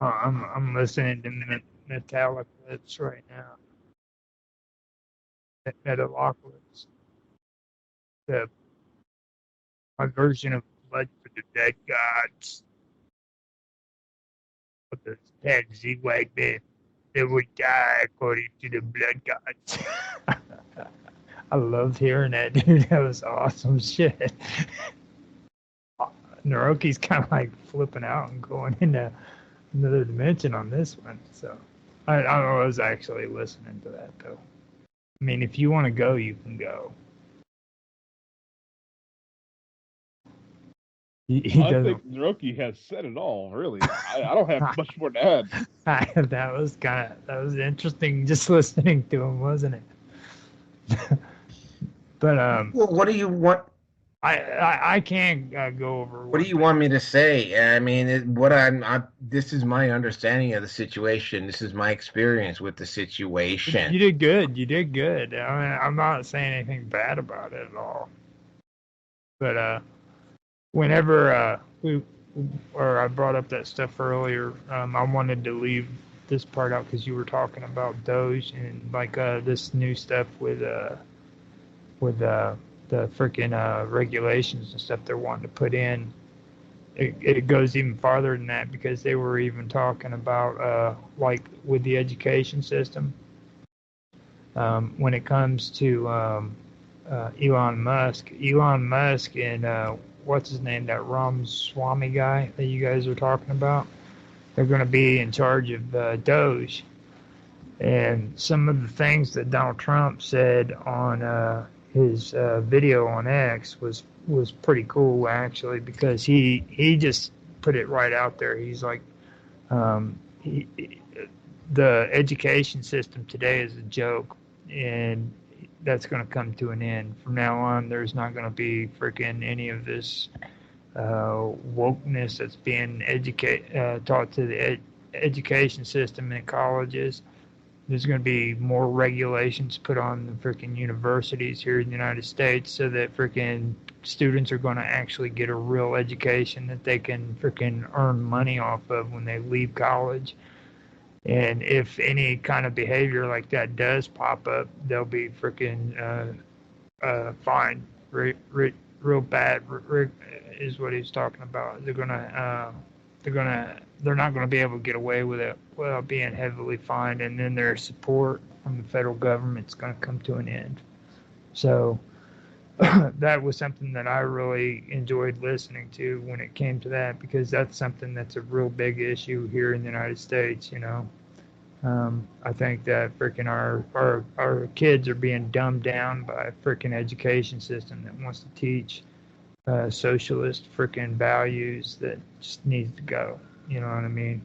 I'm listening to Metallica right now. Metalocalypse. My version of Blood for the Dead Gods. But the taxi wagon that would die according to the blood gods. I loved hearing that, dude. That was awesome shit. Naroki's kind of like flipping out and going into another dimension on this one. So I was actually listening to that, though. I mean, if you want to go, you can go. I think Naroki has said it all, really. I don't have much more to add. That was interesting just listening to him, wasn't it? But well, what do you want? I can't go over. What do you want me to say? I mean, this is my understanding of the situation. This is my experience with the situation. You did good. You did good. I mean, I'm not saying anything bad about it at all. But whenever I brought up that stuff earlier, I wanted to leave this part out because you were talking about Doge and like this new stuff with the freaking regulations and stuff they're wanting to put in. It goes even farther than that because they were even talking about like with the education system when it comes to Elon Musk and what's his name, that Ramaswamy guy that you guys are talking about. They're going to be in charge of Doge. And some of the things that Donald Trump said on his video on X was pretty cool, actually, because he just put it right out there. He's like, the education system today is a joke, and that's going to come to an end. From now on, there's not going to be freaking any of this wokeness that's being taught to the education system in colleges. There's going to be more regulations put on the freaking universities here in the United States so that freaking students are going to actually get a real education that they can freaking earn money off of when they leave college. And if any kind of behavior like that does pop up, they'll be freaking fined real bad. Is what he's talking about. They're not gonna be able to get away with it without being heavily fined, and then their support from the federal government's gonna come to an end. So that was something that I really enjoyed listening to when it came to that, because that's something that's a real big issue here in the United States. I think that freaking our kids are being dumbed down by a freaking education system that wants to teach socialist freaking values that just needs to go. You know what I mean?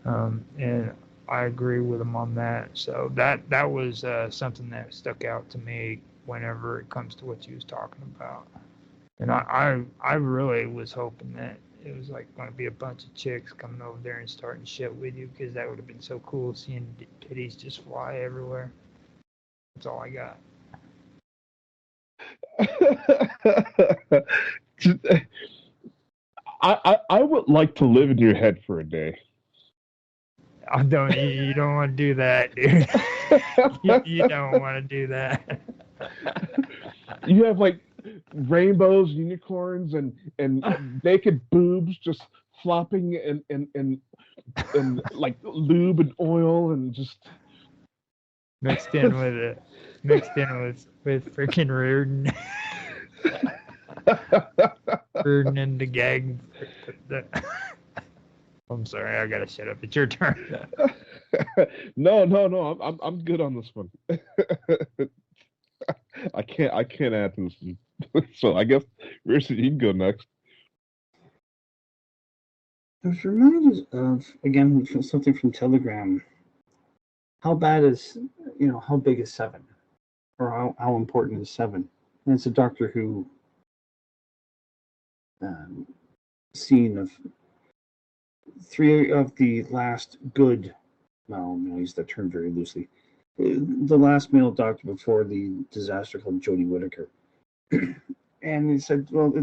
And I agree with him on that. So that was something that stuck out to me whenever it comes to what you was talking about. And I really was hoping that it was like going to be a bunch of chicks coming over there and starting shit with you, because that would have been so cool seeing titties just fly everywhere. That's all I got. I would like to live in your head for a day. You don't want to do that, dude. you don't want to do that. You have like rainbows, unicorns, and naked boobs just flopping and like lube and oil and just mixed in with freaking Reardon. Reardon and the gag. I'm sorry, I gotta shut up. It's your turn. No. I'm good on this one. I can't add to this. So I guess Richard, you can go next. I was reminded of, again, something from Telegram. How big is 7? Or how important is 7? And it's a Doctor Who scene of 3 of the last good, well, I use that term very loosely, the last male doctor before the disaster called Jodie Whittaker. And he said, well,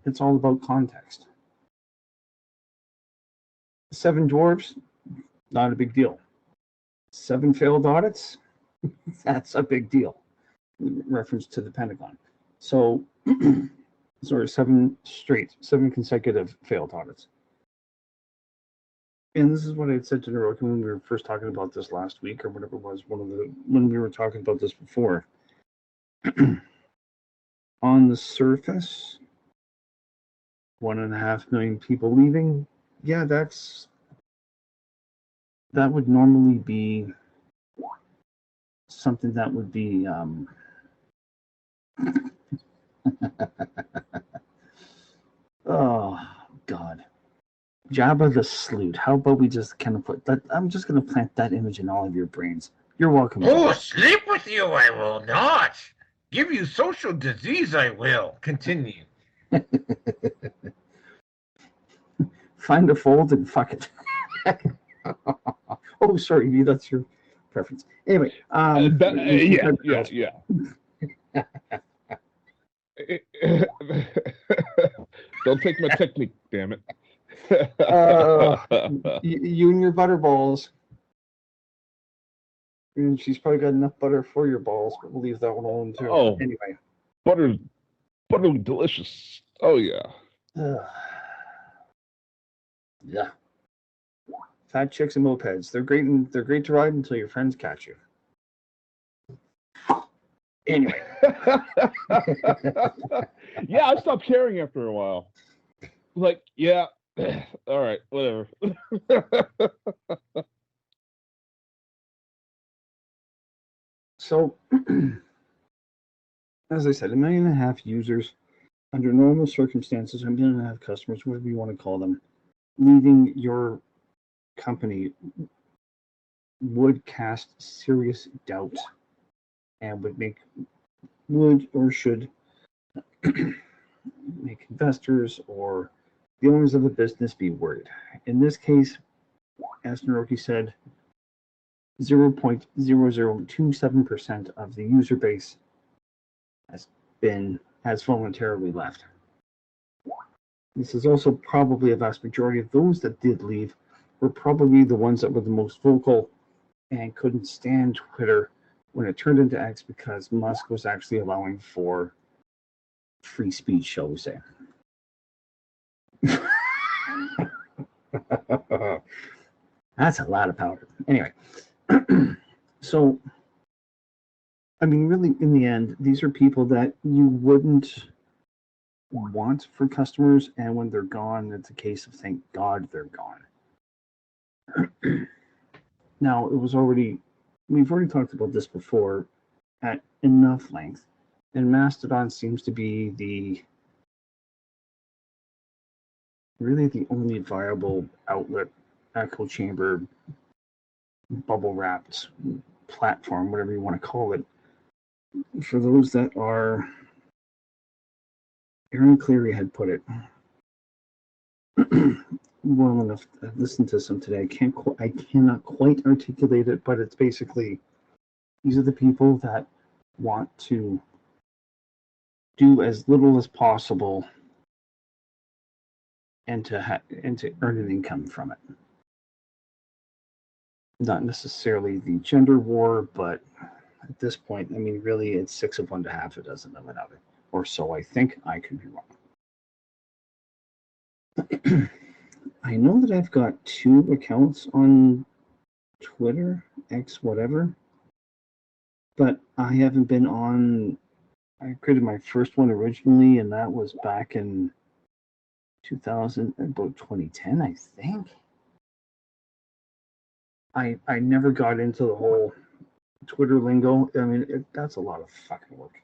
it's all about context. 7 dwarves, not a big deal. 7 failed audits, that's a big deal. Reference to the Pentagon. So, 7 consecutive failed audits. And this is what I had said to Naroki when we were first talking about this last week, or whatever it was, when we were talking about this before. On the surface, 1.5 million people leaving. Yeah, that would normally be something that would be oh God, Jabba the Sloot. How about we just kind of put that? I'm just going to plant that image in all of your brains. You're welcome. Oh, sleep with you I will not. Give you social disease I will. Continue. Find a fold and fuck it. Oh, sorry, that's your preference. Anyway, yeah. Don't take my technique, damn it. You and your butter balls. And she's probably got enough butter for your balls, but we'll leave that one alone too. Oh, anyway, butterly delicious. Oh yeah. Yeah. Fat chicks and mopeds. They're great to ride until your friends catch you. Anyway. Yeah, I stopped caring after a while. Like, yeah, all right, whatever. So, as I said, 1.5 million users under normal circumstances, 1.5 million customers, whatever you want to call them, leaving your company would cast serious doubt and would or should make investors or the owners of the business be worried. In this case, as Naroki said, 0.0027% of the user base has voluntarily left. This is also probably a vast majority of those that did leave were probably the ones that were the most vocal and couldn't stand Twitter when it turned into X because Musk was actually allowing for free speech, shall we say. That's a lot of powder. Anyway, so, I mean, really, in the end, these are people that you wouldn't want for customers, and when they're gone, it's a case of thank God they're gone. Now, we've already talked about this before at enough length, and Mastodon seems to be really the only viable outlet, echo chamber, bubble wrapped platform, whatever you want to call it, for those that are, Aaron Cleary had put it well enough. I've listened to some today. I cannot quite articulate it, but it's basically these are the people that want to do as little as possible and to earn an income from it. Not necessarily the gender war, but at this point, I mean, really, it's 6 of one to half a dozen of another, or so I think. I could be wrong. I know that I've got 2 accounts on Twitter, X, whatever, but I haven't been on. I created my first one originally, and that was back in 2010, I think. I never got into the whole Twitter lingo. I mean, that's a lot of fucking work.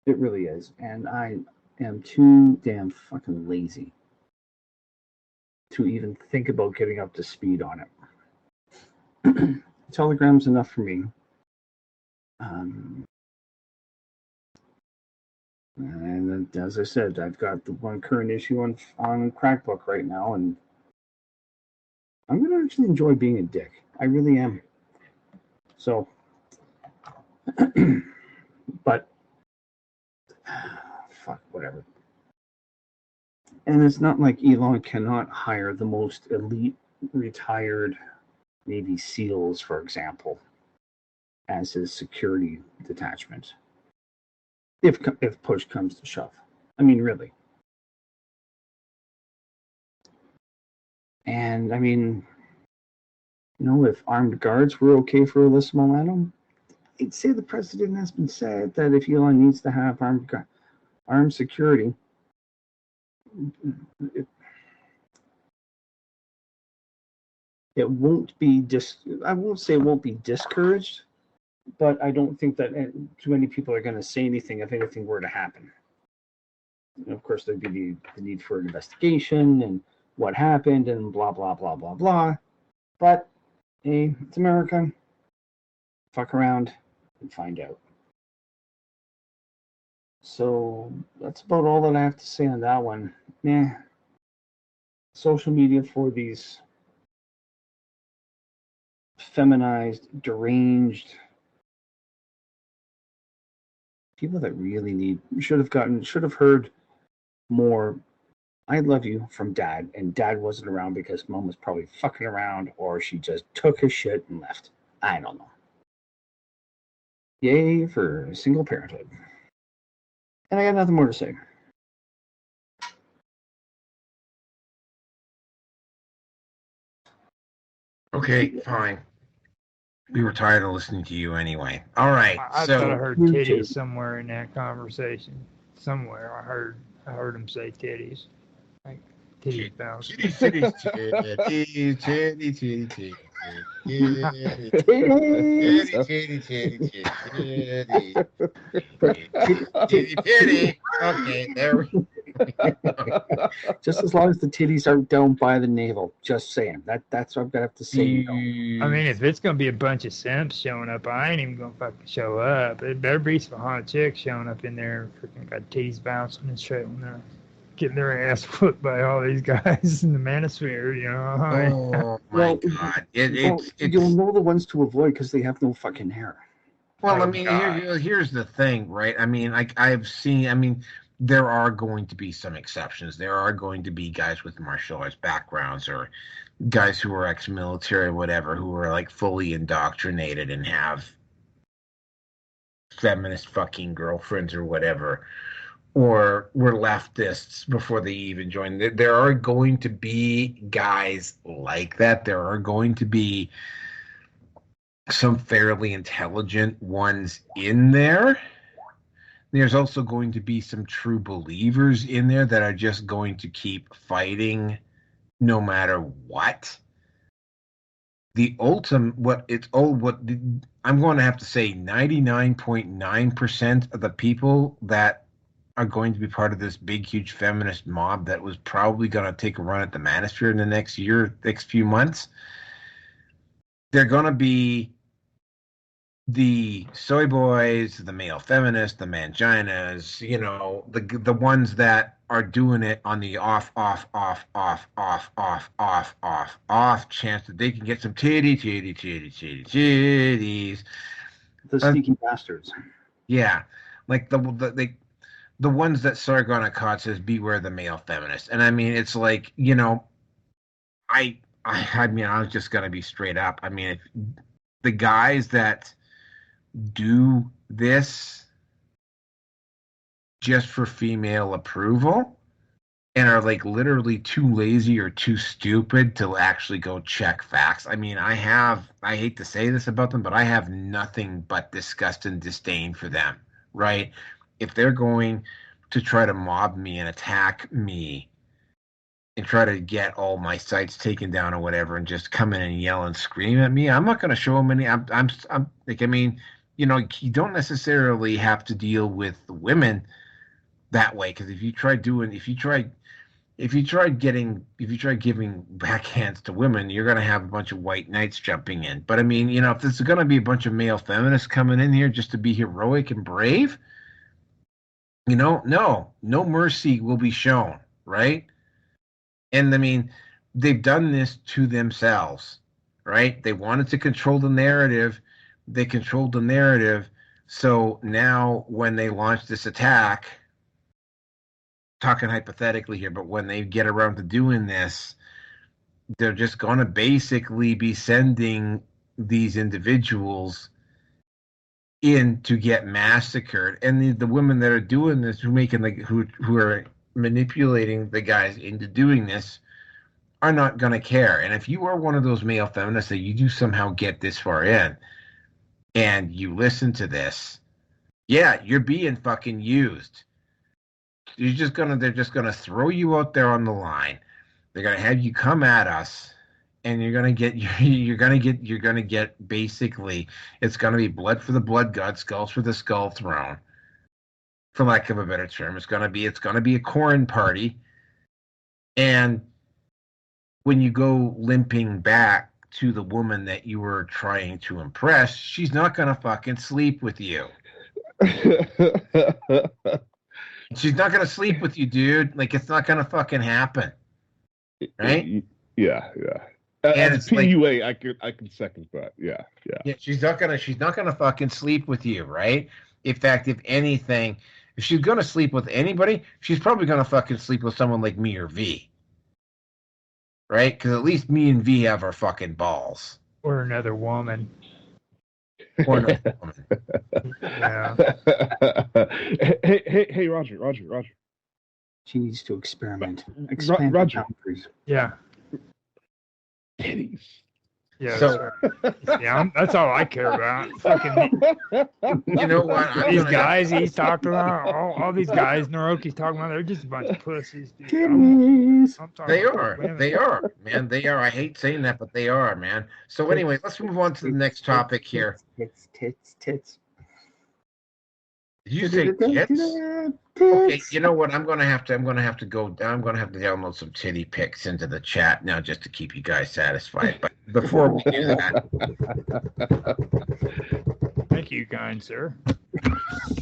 It really is. And I am too damn fucking lazy to even think about getting up to speed on it. Telegram's enough for me. And as I said, I've got the one current issue on Crackbook right now, and I'm going to actually enjoy being a dick. I really am. So, but, fuck, whatever. And it's not like Elon cannot hire the most elite retired Navy SEALs, for example, as his security detachment. If push comes to shove. I mean, really. And, I mean, you know, if armed guards were okay for Alyssa Milano, I'd say the precedent has been set that if Elon needs to have armed security, it won't be I won't say it won't be discouraged, but I don't think that too many people are going to say anything if anything were to happen. And of course, there'd be the need for an investigation and what happened and blah, blah, blah, blah, blah. But, hey, it's America. Fuck around and find out. So that's about all that I have to say on that one. Social media for these feminized, deranged people that really should have heard more "I love you" from Dad, and Dad wasn't around because Mom was probably fucking around, or she just took his shit and left. I don't know. Yay for single parenthood. And I got nothing more to say. Okay, fine. We were tired of listening to you anyway. All right. I so thought I heard titties somewhere in that conversation. Somewhere I heard him say titties. Like titties bounce. Titties. Titty. Okay, there we go. Just as long as the titties aren't down by the navel. Just saying. That's what I'm gonna have to say. I mean, if it's gonna be a bunch of simps showing up, I ain't even gonna fucking show up. It better be some hot chicks showing up in there, freaking got titties bouncing and shit when they're getting their ass whooped by all these guys in the manosphere, you know. Oh my God! You'll know the ones to avoid because they have no fucking hair. Well, I Oh, mean, God. here's the thing, right? I mean, I've seen. I mean, there are going to be some exceptions. There are going to be guys with martial arts backgrounds or guys who are ex-military or whatever who are like fully indoctrinated and have feminist fucking girlfriends or whatever, or were leftists before they even joined. There are going to be guys like that. There are going to be some fairly intelligent ones in there. There's also going to be some true believers in there that are just going to keep fighting no matter what. The ultimate, I'm going to have to say 99.9% of the people that are going to be part of this big, huge feminist mob that was probably going to take a run at the manosphere in the next few months, they're going to be the soy boys, the male feminists, the manginas, you know, the ones that are doing it on the off chance that they can get some titties. The sneaky bastards. Yeah, like the ones that Sargon Akkad says, beware the male feminist. And I mean, it's like, you know, I mean, I was just gonna be straight up. I mean, the guys that do this just for female approval and are like literally too lazy or too stupid to actually go check facts. I mean, I hate to say this about them, but I have nothing but disgust and disdain for them, right? If they're going to try to mob me and attack me and try to get all my sites taken down or whatever and just come in and yell and scream at me, I'm not going to show them any. I'm like, I mean, you know, you don't necessarily have to deal with the women that way, because if you try giving backhands to women, you're going to have a bunch of white knights jumping in. But I mean, you know, if there's going to be a bunch of male feminists coming in here just to be heroic and brave, you know, no mercy will be shown, right? And I mean, they've done this to themselves, right? They wanted to control the narrative. They controlled the narrative. So now when they launch this attack, talking hypothetically here, but when they get around to doing this, they're just going to basically be sending these individuals in to get massacred. And the women that are doing this, who are manipulating the guys into doing this, are not going to care. And if you are one of those male feminists that you do somehow get this far in and you listen to this, yeah, you're being fucking used. They're just gonna throw you out there on the line. They're gonna have you come at us, and you're gonna get basically, it's gonna be blood for the blood god, skulls for the skull throne, for lack of a better term. It's gonna be a corn party, and when you go limping back to the woman that you were trying to impress, she's not gonna fucking sleep with you. She's not gonna sleep with you, dude. Like, it's not gonna fucking happen, right? Yeah. And As PUA, like, I can second that. Yeah. She's not gonna fucking sleep with you, right? In fact, if anything, if she's gonna sleep with anybody, she's probably gonna fucking sleep with someone like me or V, right? Because at least me and V have our fucking balls. Or another woman. Or another woman. Yeah. Hey, Roger. She needs to experiment. Roger. Boundaries. Yeah. Titties. Yeah. So- that's all I care about. Fucking You know what? these guys he's talking about, all these guys Naroki's talking about, they're just a bunch of pussies, dude. Titties. I'm talking They about are, women. man. They are. I hate saying that, but they are, man. So anyway, let's move on to the next topic here. Tits. Did you say tits? Okay, you know what? I'm gonna have to download some titty pics into the chat now just to keep you guys satisfied. But before we do that, Thank you, kind sir.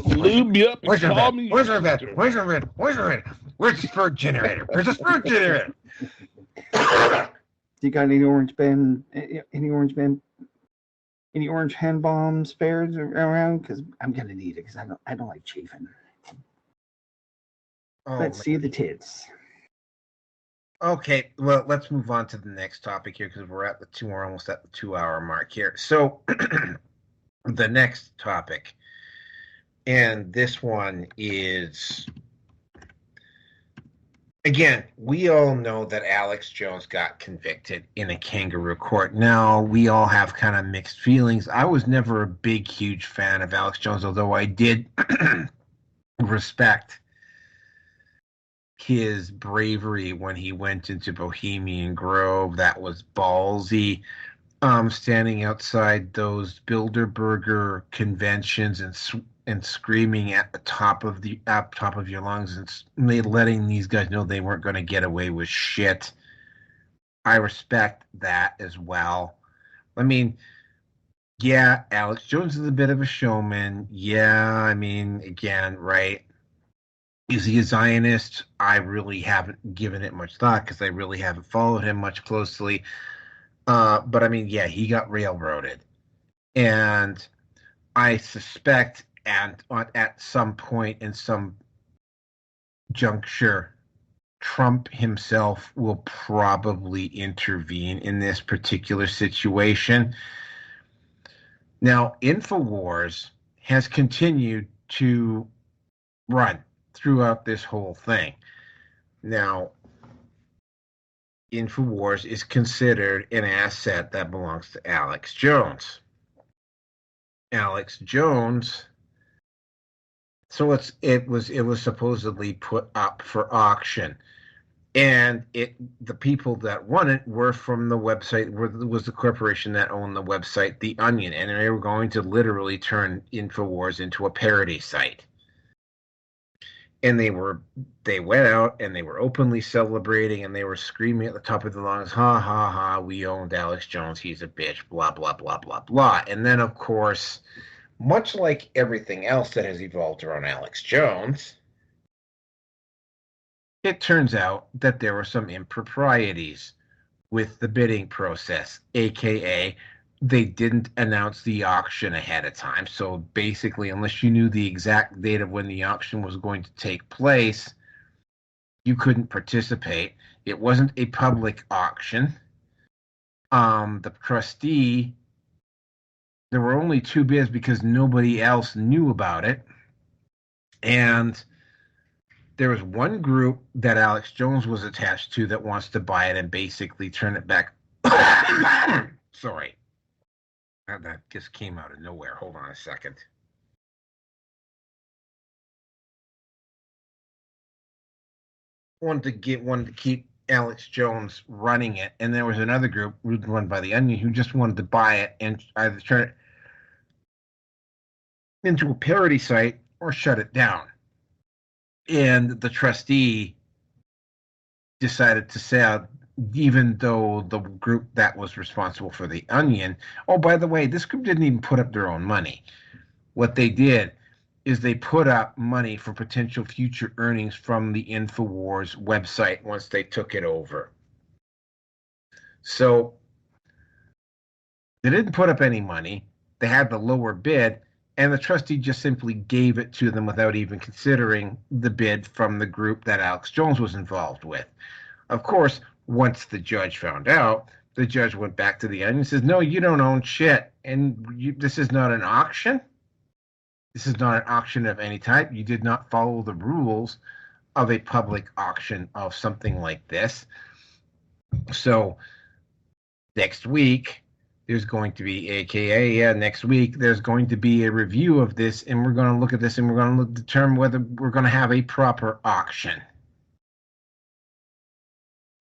Lube me up and where's your call vet? me. Where's our vet? Where's our vet? Where's our vet? Where's the sperm generator? Where's the sperm generator? Do you got any orange band? Any orange hand bomb spares around? Because I'm gonna need it because I don't like chafing. Oh, Let's see the tits. Okay, well, let's move on to the next topic here because we're almost at the 2-hour mark here. So, the next topic, and this one is, again, we all know that Alex Jones got convicted in a kangaroo court. Now, we all have kind of mixed feelings. I was never a huge fan of Alex Jones, although I did respect his bravery when he went into Bohemian Grove. That was ballsy. Standing outside those Bilderberger conventions and screaming at the top of your lungs and letting these guys know they weren't going to get away with shit. I respect that as well. I mean, yeah, Alex Jones is a bit of a showman. Yeah, I mean, again, right? Is he a Zionist? I really haven't given it much thought because I really haven't followed him much closely. But I mean, yeah, he got railroaded. And I suspect at some point in some juncture, Trump himself will probably intervene in this particular situation. Now, Infowars has continued to run throughout this whole thing. Now, Infowars is considered an asset that belongs to Alex Jones. Alex Jones, so it was supposedly put up for auction, and the people that won it were from the website, was the corporation that owned the website The Onion, and they were going to literally turn Infowars into a parody site. And they went out and they were openly celebrating and they were screaming at the top of their lungs, ha, ha, ha, we owned Alex Jones, he's a bitch, blah, blah, blah, blah, blah. And then, of course, much like everything else that has evolved around Alex Jones, it turns out that there were some improprieties with the bidding process, aka they didn't announce the auction ahead of time. So basically, unless you knew the exact date of when the auction was going to take place, you couldn't participate. It wasn't a public auction. The trustee, there were only 2 bids because nobody else knew about it. And there was one group that Alex Jones was attached to that wants to buy it and basically turn it back. Sorry. That just came out of nowhere. Hold on a second. Wanted to keep Alex Jones running it, and there was another group run by the Onion who just wanted to buy it and either turn it into a parody site or shut it down. And the trustee decided to sell, even though the group that was responsible for the Onion, oh, by the way, this group didn't even put up their own money. What they did is they put up money for potential future earnings from the Infowars website once they took it over. So they didn't put up any money. They had the lower bid, and the trustee just simply gave it to them without even considering the bid from the group that Alex Jones was involved with. Of course, once the judge found out, the judge went back to the Onion and says, no, you don't own shit, and this is not an auction. This is not an auction of any type. You did not follow the rules of a public auction of something like this. So next week, there's going to be, next week, there's going to be a review of this, and we're going to look at this, and we're going to determine whether we're going to have a proper auction.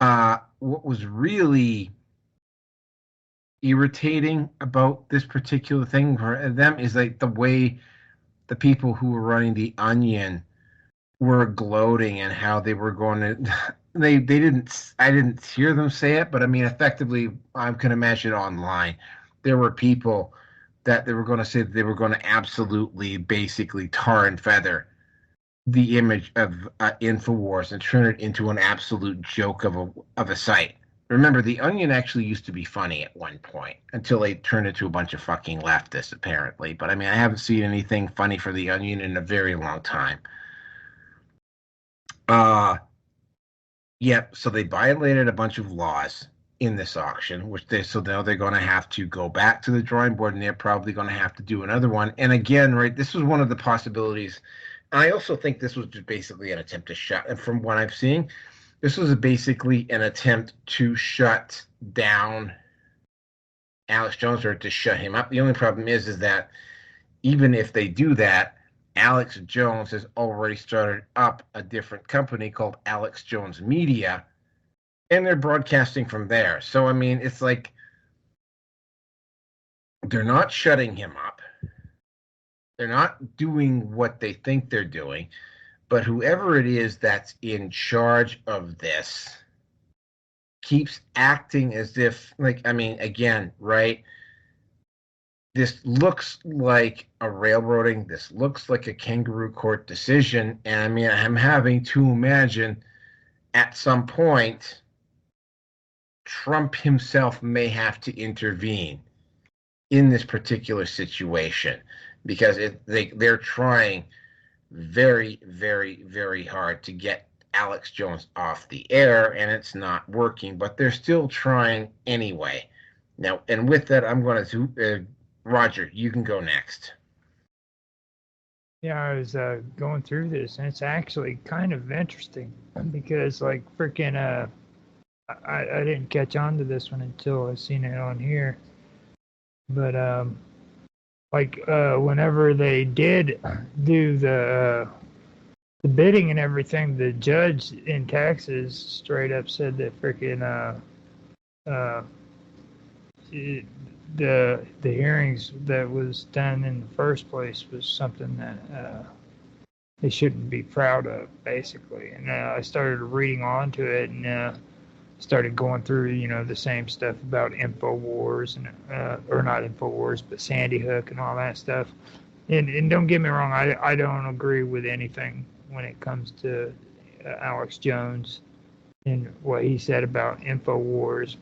What was really irritating about this particular thing for them is like the way the people who were running the Onion were gloating and how they were going to. They didn't. I didn't hear them say it, but I mean, effectively, I can imagine online there were people that they were going to say that they were going to absolutely, basically tar and feather the image of Infowars and turn it into an absolute joke of a site. Remember, the Onion actually used to be funny at one point until they turned into a bunch of fucking leftists, apparently. But I mean, I haven't seen anything funny for the Onion in a very long time. Yep. So they violated a bunch of laws in this auction, so now they're going to have to go back to the drawing board, and they're probably going to have to do another one. And again, right, this was one of the possibilities. I also think this was just basically an attempt to shut. And from what I'm seeing, this was basically an attempt to shut down Alex Jones or to shut him up. The only problem is that even if they do that, Alex Jones has already started up a different company called Alex Jones Media, and they're broadcasting from there. So, I mean, it's like they're not shutting him up. They're not doing what they think they're doing, but whoever it is that's in charge of this keeps acting as if, like, I mean, again, right? This looks like a railroading. This looks like a kangaroo court decision. And I mean, I'm having to imagine at some point, Trump himself may have to intervene in this particular situation because they're trying very, very, very hard to get Alex Jones off the air, and it's not working, but they're still trying anyway. Now, and with that, I'm going to Roger, you can go next. Yeah, I was going through this, and it's actually kind of interesting because, like, freaking, I didn't catch on to this one until I seen it on here. But whenever they did do the bidding and everything, the judge in Texas straight up said that freaking the hearings that was done in the first place was something that they shouldn't be proud of, basically. And I started reading on to it and started going through, the same stuff about Infowars and or not Infowars, but Sandy Hook and all that stuff. And don't get me wrong, I don't agree with anything when it comes to Alex Jones and what he said about Infowars,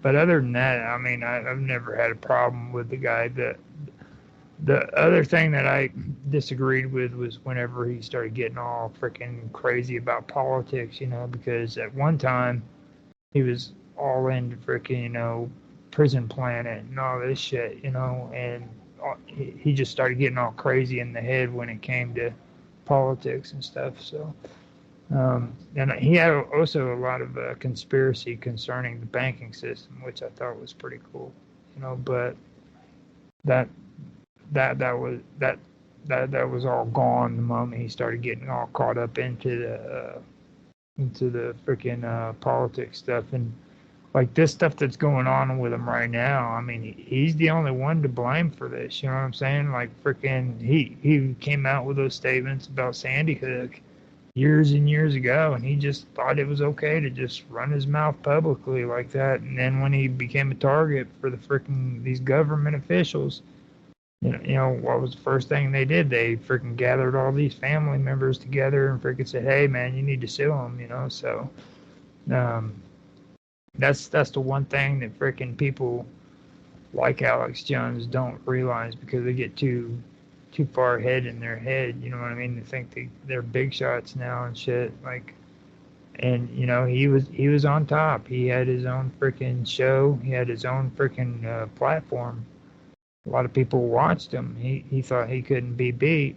but other than that, I mean, I've never had a problem with the guy. The other thing that I disagreed with was whenever he started getting all freaking crazy about politics, because at one time he was all into freaking, prison planet and all this shit, and he just started getting all crazy in the head when it came to politics and stuff. So, and he had also a lot of conspiracy concerning the banking system, which I thought was pretty cool, but that was all gone the moment he started getting all caught up into the freaking politics stuff. And like this stuff that's going on with him right now, I mean, he's the only one to blame for this. You know what I'm saying? Like freaking, he came out with those statements about Sandy Hook years and years ago, and he just thought it was okay to just run his mouth publicly like that. And then when he became a target for the freaking these government officials, what was the first thing they did? They freaking gathered all these family members together and freaking said, "Hey, man, you need to sue him." So that's the one thing that freaking people like Alex Jones don't realize because they get too far ahead in their head. You know what I mean? They think they're big shots now and shit. Like, and he was on top. He had his own freaking show. He had his own freaking platform. A lot of people watched him. He thought he couldn't be beat,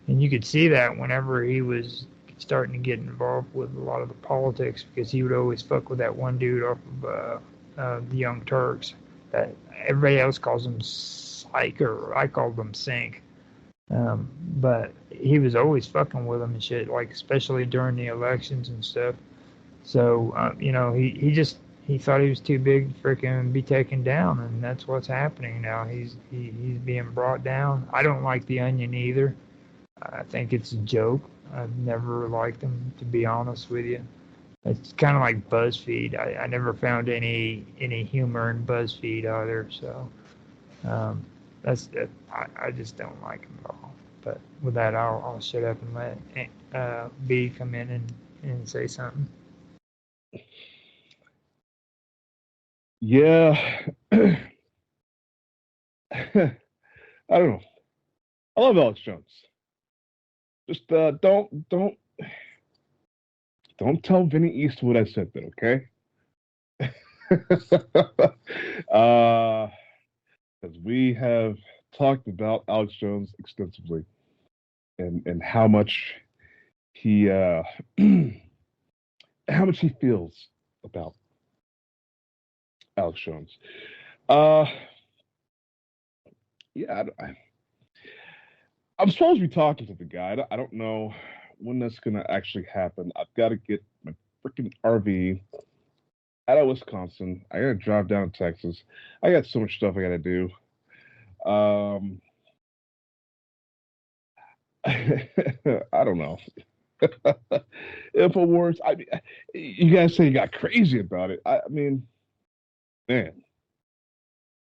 and you could see that whenever he was starting to get involved with a lot of the politics, because he would always fuck with that one dude off of the Young Turks that everybody else calls him Psych, or I called him Sink. But he was always fucking with him and shit, like especially during the elections and stuff. So he he thought he was too big to freaking be taken down, and that's what's happening now. He's being brought down. I don't like the Onion either. I think it's a joke. I've never liked them, to be honest with you. It's kind of like BuzzFeed. I never found any humor in BuzzFeed either. So that's it. I just don't like them at all. But with that, I'll shut up and let B come in and say something. Yeah. I don't know. I love Alex Jones. Just don't tell Vinny Eastwood I said that, okay? Because we have talked about Alex Jones extensively, and how much he how much he feels about Alex Jones. Yeah, I'm supposed to be talking to the guy. I don't know when that's gonna actually happen. I've got to get my freaking RV out of Wisconsin. I gotta drive down to Texas. I got so much stuff I gotta do. I don't know. Infowars. I mean, you guys say you got crazy about it. I mean, man,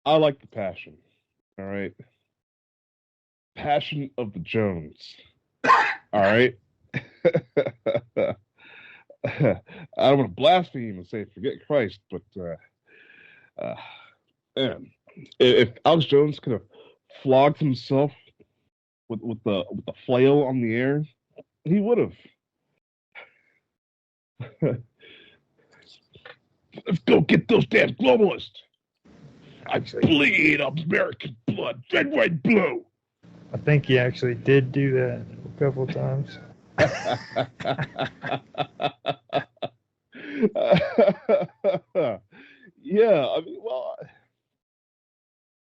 I like the passion. All right, passion of the Jones. All right. I don't want to blaspheme and say forget Christ, but uh, man, if Alex Jones could have flogged himself with the flail on the air, he would have. Let's go get those damn globalists. I bleed American blood, red, white, blue. I think he actually did do that a couple of times. Yeah, I mean, well,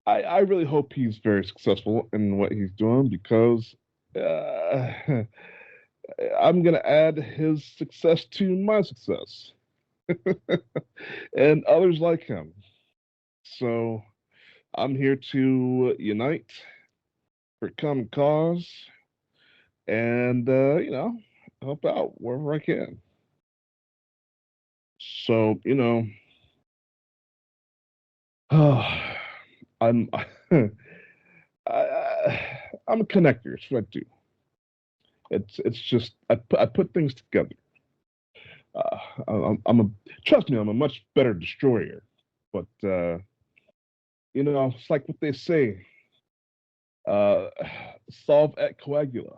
I really hope he's very successful in what he's doing, because I'm going to add his success to my success and others like him. So I'm here to unite for a common cause and, help out wherever I can. So, I'm I'm a connector. It's what I do. It's just I put things together. I'm a trust me, I'm a much better destroyer. But it's like what they say. Solve et coagula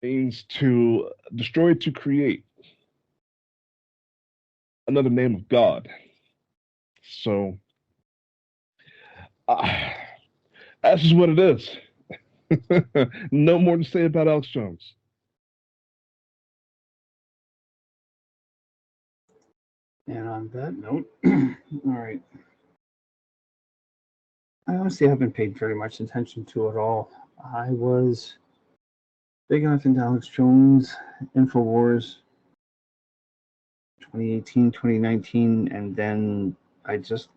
means to destroy, to create. Another name of God. So that's just what it is. No more to say about Alex Jones. And on that note, all right. I honestly haven't paid very much attention to it all. I was big enough into Alex Jones, Infowars, 2018, 2019, and then I just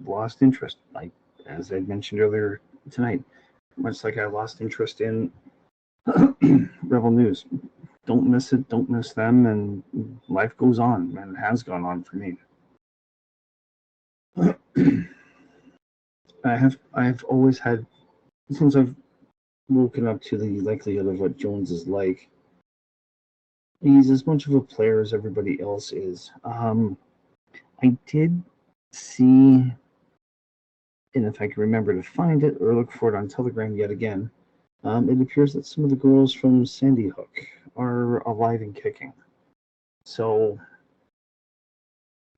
lost interest. Like, as I mentioned earlier tonight, much like I lost interest in Rebel News. Don't miss it, don't miss them, and life goes on, and it has gone on for me. I've always had, since I've woken up to the likelihood of what Jones is like, he's as much of a player as everybody else is. I did see, and if I can remember to find it or look for it on Telegram yet again, it appears that some of the girls from Sandy Hook are alive and kicking. So,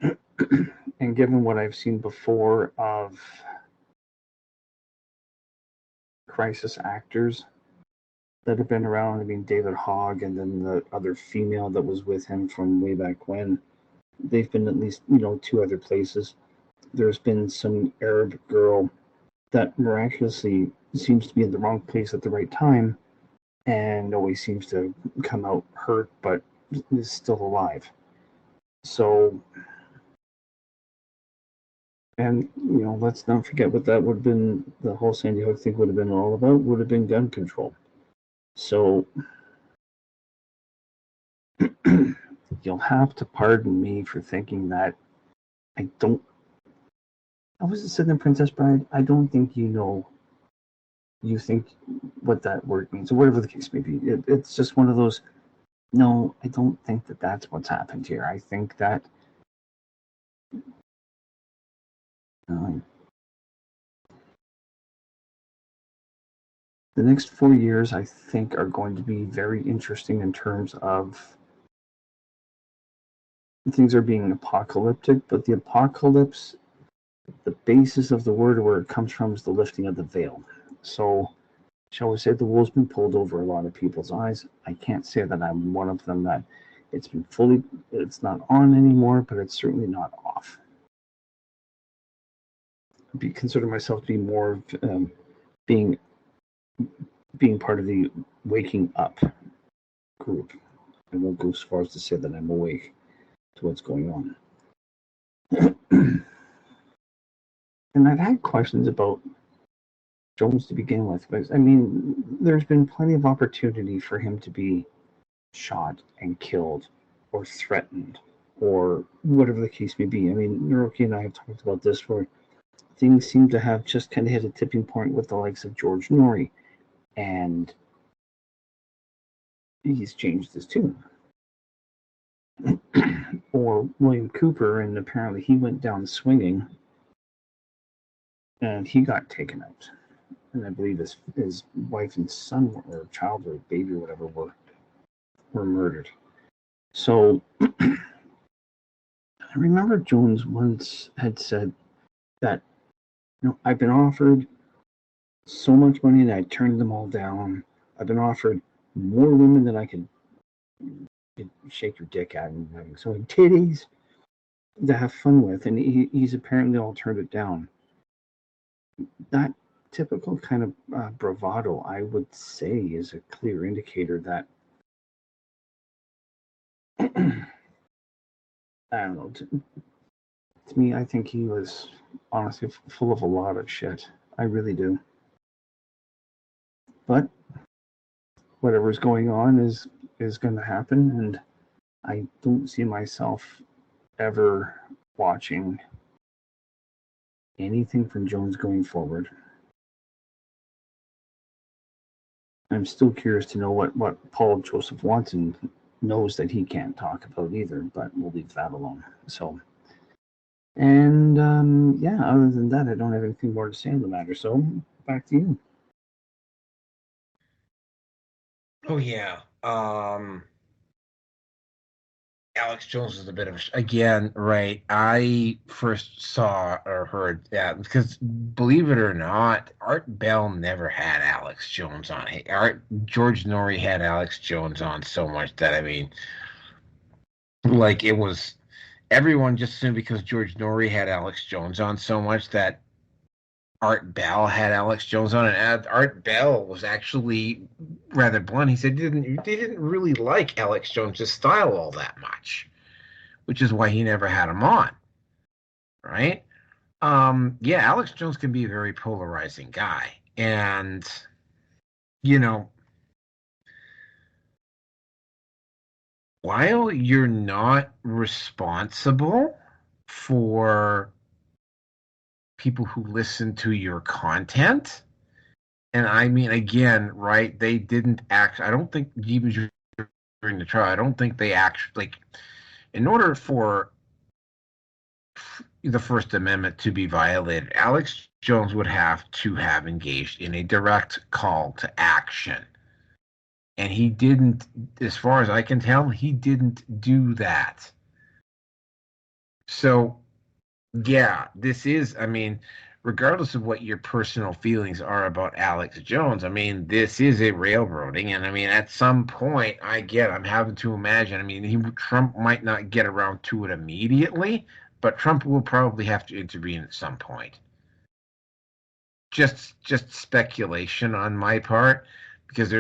and given what I've seen before of crisis actors that have been around, I mean, David Hogg and then the other female that was with him from way back when, they've been at least, 2 other places. There's been some Arab girl that miraculously seems to be in the wrong place at the right time and always seems to come out hurt, but is still alive. So, and let's not forget what that would have been. The whole Sandy Hook thing would have been all about. Would have been gun control. So you'll have to pardon me for thinking that I was a Southern Princess Bride. I don't think you think what that word means, or whatever the case may be. It's just one of those. No, I don't think that that's what's happened here. I think that the next 4 years, I think, are going to be very interesting in terms of things are being apocalyptic, but the apocalypse, the basis of the word, where it comes from, is the lifting of the veil. So, shall we say, the wool's been pulled over a lot of people's eyes. I can't say that I'm one of them, that it's not on anymore, but it's certainly not off. I consider myself to be more of being part of the waking up group. I won't go as far as to say that I'm awake to what's going on. And I've had questions about Jones to begin with, but I mean, there's been plenty of opportunity for him to be shot and killed or threatened or whatever the case may be. I mean, Naroki and I have talked about this, where things seem to have just kind of hit a tipping point with the likes of George Norrie, and he's changed his tune. Or William Cooper, and apparently he went down swinging and he got taken out. And I believe his wife and son, or child, or baby, or whatever, were murdered. So I remember Jones once had said that, I've been offered so much money and I turned them all down. I've been offered more women than I could shake your dick at, and having so many titties to have fun with, and he's apparently all turned it down. That typical kind of bravado, I would say, is a clear indicator that I don't know. To me, I think he was honestly full of a lot of shit. I really do. But whatever's going on is going to happen, and I don't see myself ever watching anything from Jones going forward. I'm still curious to know what Paul Joseph Watson knows that he can't talk about either, but we'll leave that alone. So, and other than that, I don't have anything more to say on the matter. So, back to you. Oh yeah. Alex Jones is a bit of again, right? I first saw or heard that because, believe it or not, Art Bell never had Alex Jones on. George Norrie had Alex Jones on so much that, I mean, like, it was everyone just assumed because George Norrie had Alex Jones on so much that Art Bell had Alex Jones on, and Art Bell was actually rather blunt. He said they didn't really like Alex Jones' style all that much, which is why he never had him on, right? Alex Jones can be a very polarizing guy, and while you're not responsible for people who listen to your content, and I mean, again, right, they didn't act, I don't think, even during the trial, I don't think they actually, like, in order for the First Amendment to be violated, Alex Jones would have to have engaged in a direct call to action. And he didn't, as far as I can tell, he didn't do that. So, yeah, this is, I mean, regardless of what your personal feelings are about Alex Jones, I mean, this is a railroading. And I mean, at some point, I'm having to imagine, I mean, Trump might not get around to it immediately, but Trump will probably have to intervene at some point. Just speculation on my part, because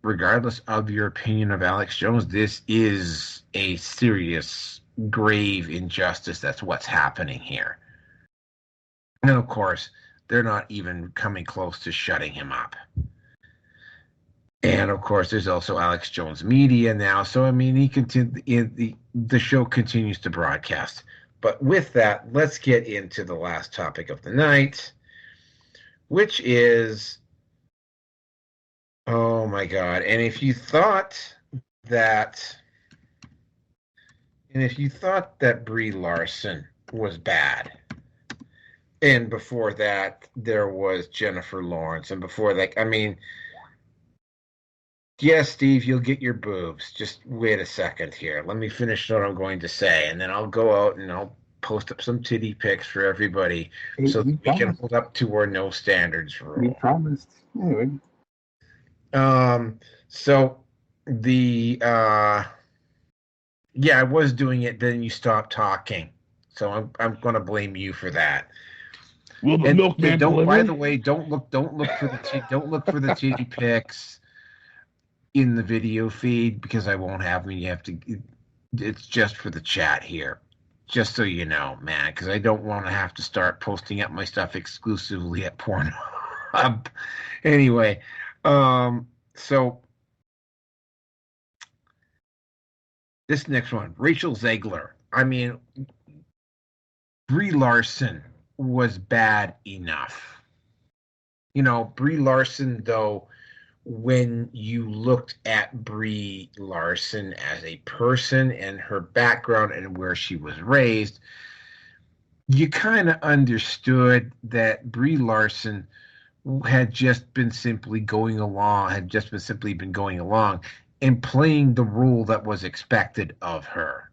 regardless of your opinion of Alex Jones, this is a serious grave injustice that's what's happening here. And of course, they're not even coming close to shutting him up. And of course, there's also Alex Jones Media now. So I mean, the show continues to broadcast. But with that, let's get into the last topic of the night, which is, oh my God! And if you thought that Brie Larson was bad, and before that there was Jennifer Lawrence, and before that, I mean. Yes, Steve, you'll get your boobs. Just wait a second here. Let me finish what I'm going to say, and then I'll go out and I'll post up some titty pics for everybody so that we can hold up to our no standards rule. We promised. Anyway. So the yeah, I was doing it. Then you stopped talking, so I'm going to blame you for that. Will the milkman don't. deliver? By the way, don't look for the titty pics in the video feed because I won't have them. You have to. It's just for the chat here, just so you know, man. Because I don't want to have to start posting up my stuff exclusively at Pornhub. Anyway, so this next one, Rachel Zegler. I mean, Brie Larson was bad enough. You know, Brie Larson, though, when you looked at Brie Larson as a person and her background and where she was raised, you kind of understood that Brie Larson had just been simply going along and playing the role that was expected of her.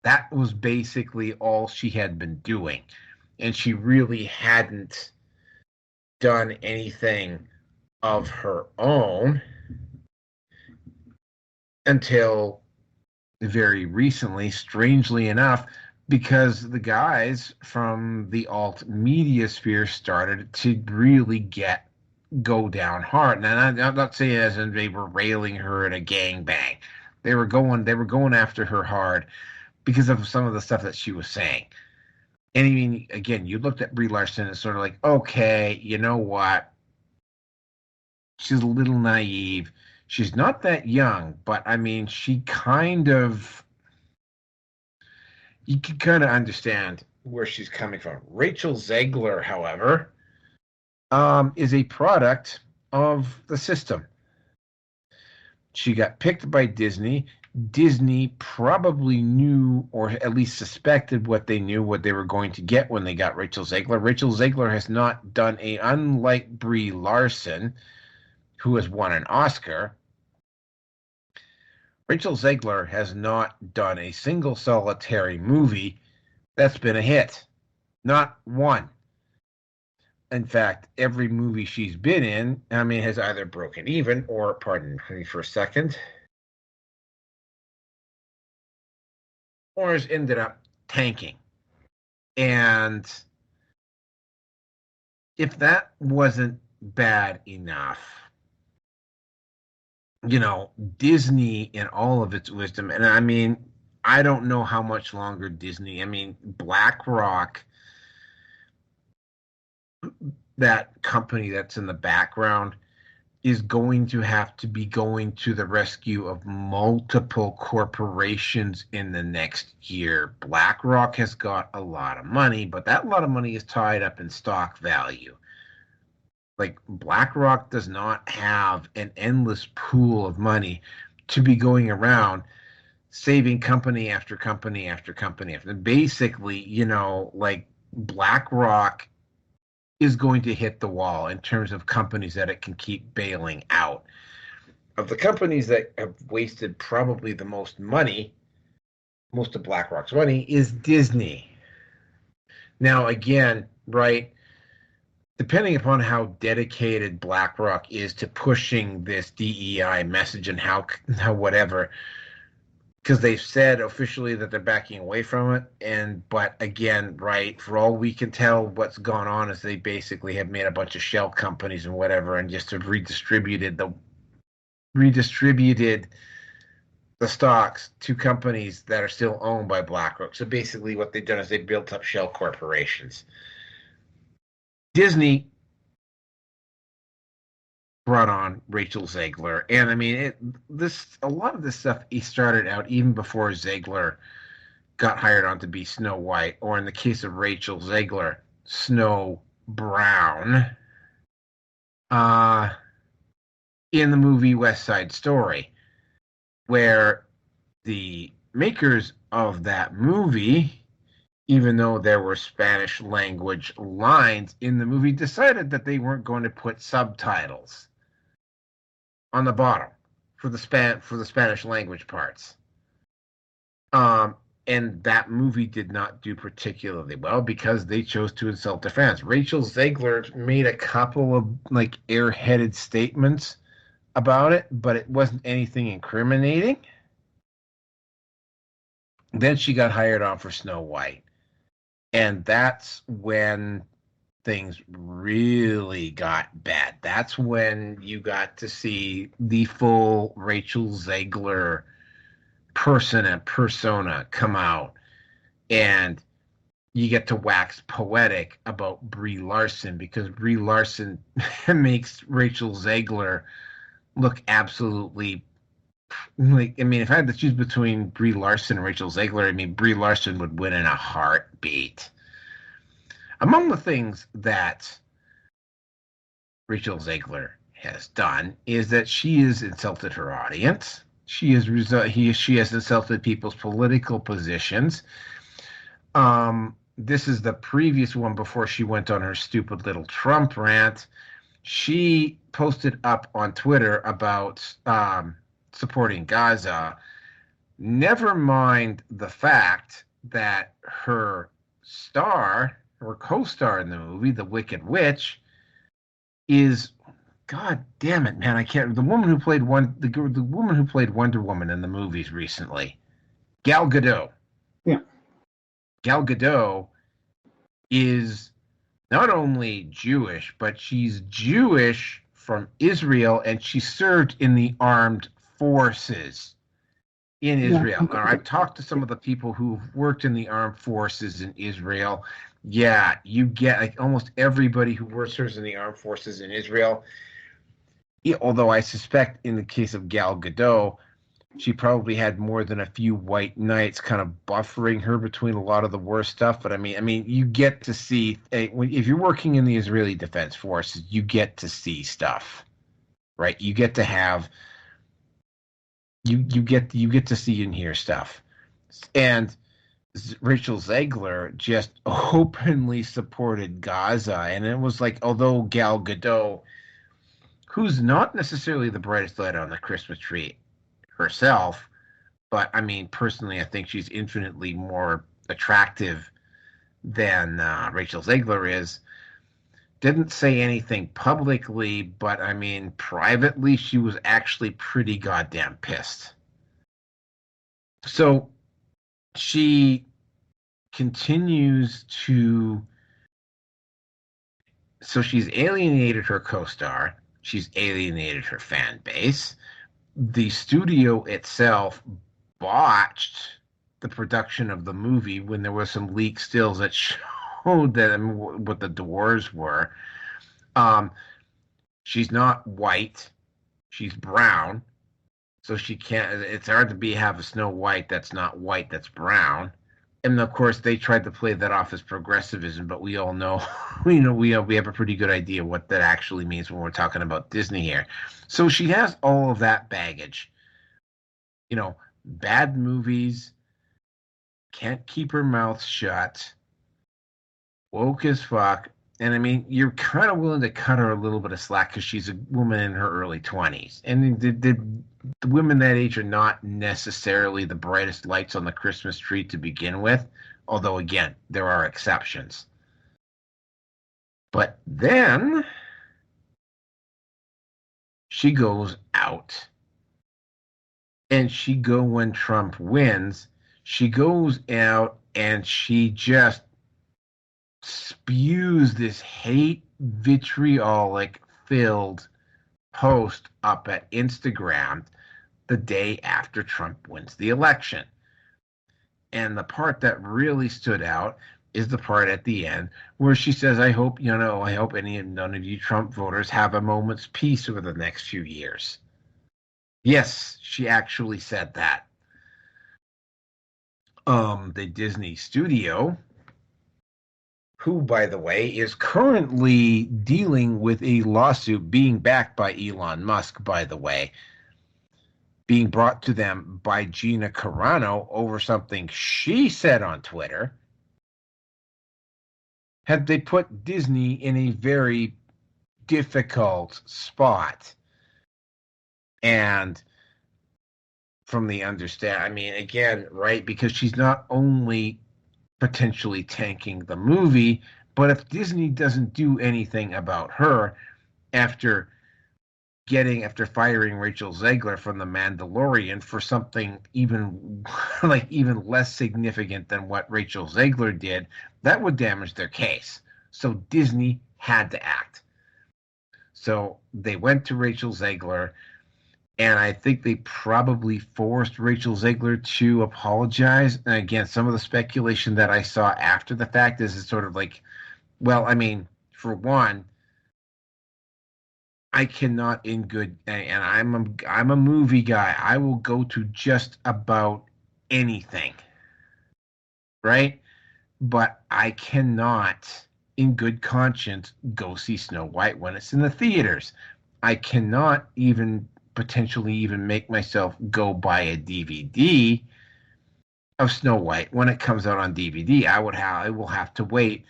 That was basically all she had been doing. And she really hadn't done anything of her own until very recently, strangely enough, because the guys from the alt media sphere started to really go down hard. And I'm not saying as in they were railing her in a gangbang. They were going after her hard because of some of the stuff that she was saying. And I mean, again, you looked at Brie Larson and sort of like, okay, you know what? She's a little naive. She's not that young, but I mean, you can kind of understand where she's coming from. Rachel Zegler, however, is a product of the system. She got picked by Disney. Disney probably knew, or at least suspected what they were going to get when they got Rachel Zegler. Rachel Zegler has not done unlike Brie Larson, who has won an Oscar. Rachel Zegler has not done a single solitary movie that's been a hit. Not one. In fact, every movie she's been in, I mean, has either broken even or, pardon me for a second, or has ended up tanking. And if that wasn't bad enough, you know, Disney in all of its wisdom, and I mean, I don't know how much longer Disney, I mean, BlackRock, that company that's in the background, is going to have to be going to the rescue of multiple corporations in the next year. BlackRock has got a lot of money, but that lot of money is tied up in stock value. Like, BlackRock does not have an endless pool of money to be going around saving company after company after company. Basically, you know, like, BlackRock is going to hit the wall in terms of companies that it can keep bailing out. Of the companies that have wasted probably the most money, most of BlackRock's money, is Disney. Now, again, right, depending upon how dedicated BlackRock is to pushing this DEI message and how whatever, because they've said officially that they're backing away from it, but again, right, for all we can tell, what's gone on is they basically have made a bunch of shell companies and whatever, and just have redistributed the stocks to companies that are still owned by BlackRock. So basically what they've done is they built up shell corporations. Disney brought on Rachel Zegler. And I mean, a lot of this stuff, he started out even before Zegler got hired on to be Snow White, or in the case of Rachel Zegler, Snow Brown, in the movie West Side Story, where the makers of that movie, even though there were Spanish language lines in the movie, decided that they weren't going to put subtitles on the bottom for the Spanish language parts. And that movie did not do particularly well because they chose to insult their fans. Rachel Zegler made a couple of like airheaded statements about it, but it wasn't anything incriminating. Then she got hired on for Snow White. And that's when things really got bad. That's when you got to see the full Rachel Zegler person and persona come out, and you get to wax poetic about Brie Larson because Brie Larson makes Rachel Zegler look absolutely like, I mean, if I had to choose between Brie Larson and Rachel Zegler, I mean, Brie Larson would win in a heartbeat. Among the things that Rachel Zegler has done is that she has insulted her audience. She has insulted people's political positions. This is the previous one before she went on her stupid little Trump rant. She posted up on Twitter about supporting Gaza. Never mind the fact that her co-star in the movie, the Wicked Witch, is, God damn it, man, I can't. The woman who played Wonder Woman in the movies recently, Gal Gadot. Yeah. Gal Gadot is not only Jewish, but she's Jewish from Israel, and she served in the armed forces in Israel. Yeah. I've talked to some of the people who've worked in the armed forces in Israel. Yeah, you get like almost everybody who serves in the armed forces in Israel. Yeah, although I suspect in the case of Gal Gadot, she probably had more than a few white knights kind of buffering her between a lot of the worst stuff. But I mean, you get to see if you're working in the Israeli Defense Forces, you get to see stuff, right? You get to have you get to see and hear stuff, and Rachel Zegler just openly supported Gaza, and it was like, although Gal Gadot, who's not necessarily the brightest light on the Christmas tree herself, but I mean, personally, I think she's infinitely more attractive than Rachel Zegler is. Didn't say anything publicly, but I mean, privately, she was actually pretty goddamn pissed. So she continues to. So she's alienated her co-star. She's alienated her fan base. The studio itself botched the production of the movie when there were some leaked stills that showed that what the doors were. She's not white. She's brown. So she can't. It's hard to have a Snow White that's not white, that's brown. And of course, they tried to play that off as progressivism, but we all know, we have a pretty good idea what that actually means when we're talking about Disney here. So she has all of that baggage. Bad movies, can't keep her mouth shut, woke as fuck. And I mean, you're kind of willing to cut her a little bit of slack because she's a woman in her early 20s. And the women that age are not necessarily the brightest lights on the Christmas tree to begin with. Although, again, there are exceptions. But then she goes out. And when Trump wins, she goes out and she just spews this hate vitriolic filled post up at Instagram the day after Trump wins the election. And the part that really stood out is the part at the end where she says, I hope none of you Trump voters have a moment's peace over the next few years. Yes, she actually said that. The Disney studio, who, by the way, is currently dealing with a lawsuit being backed by Elon Musk, by the way, being brought to them by Gina Carano over something she said on Twitter, had they put Disney in a very difficult spot. And from the understand, I mean, again, right, because she's not only potentially tanking the movie, but if Disney doesn't do anything about her after firing Rachel Zegler from The Mandalorian for something even less significant than what Rachel Zegler did, that would damage their case. So Disney had to act. So they went to Rachel Zegler, and I think they probably forced Rachel Zegler to apologize. And again, some of the speculation that I saw after the fact is it's sort of like, well, I mean, for one, I cannot in good, and I'm a movie guy. I will go to just about anything, right? But I cannot, in good conscience, go see Snow White when it's in the theaters. I cannot even potentially even make myself go buy a DVD of Snow White when it comes out on DVD. I will have to wait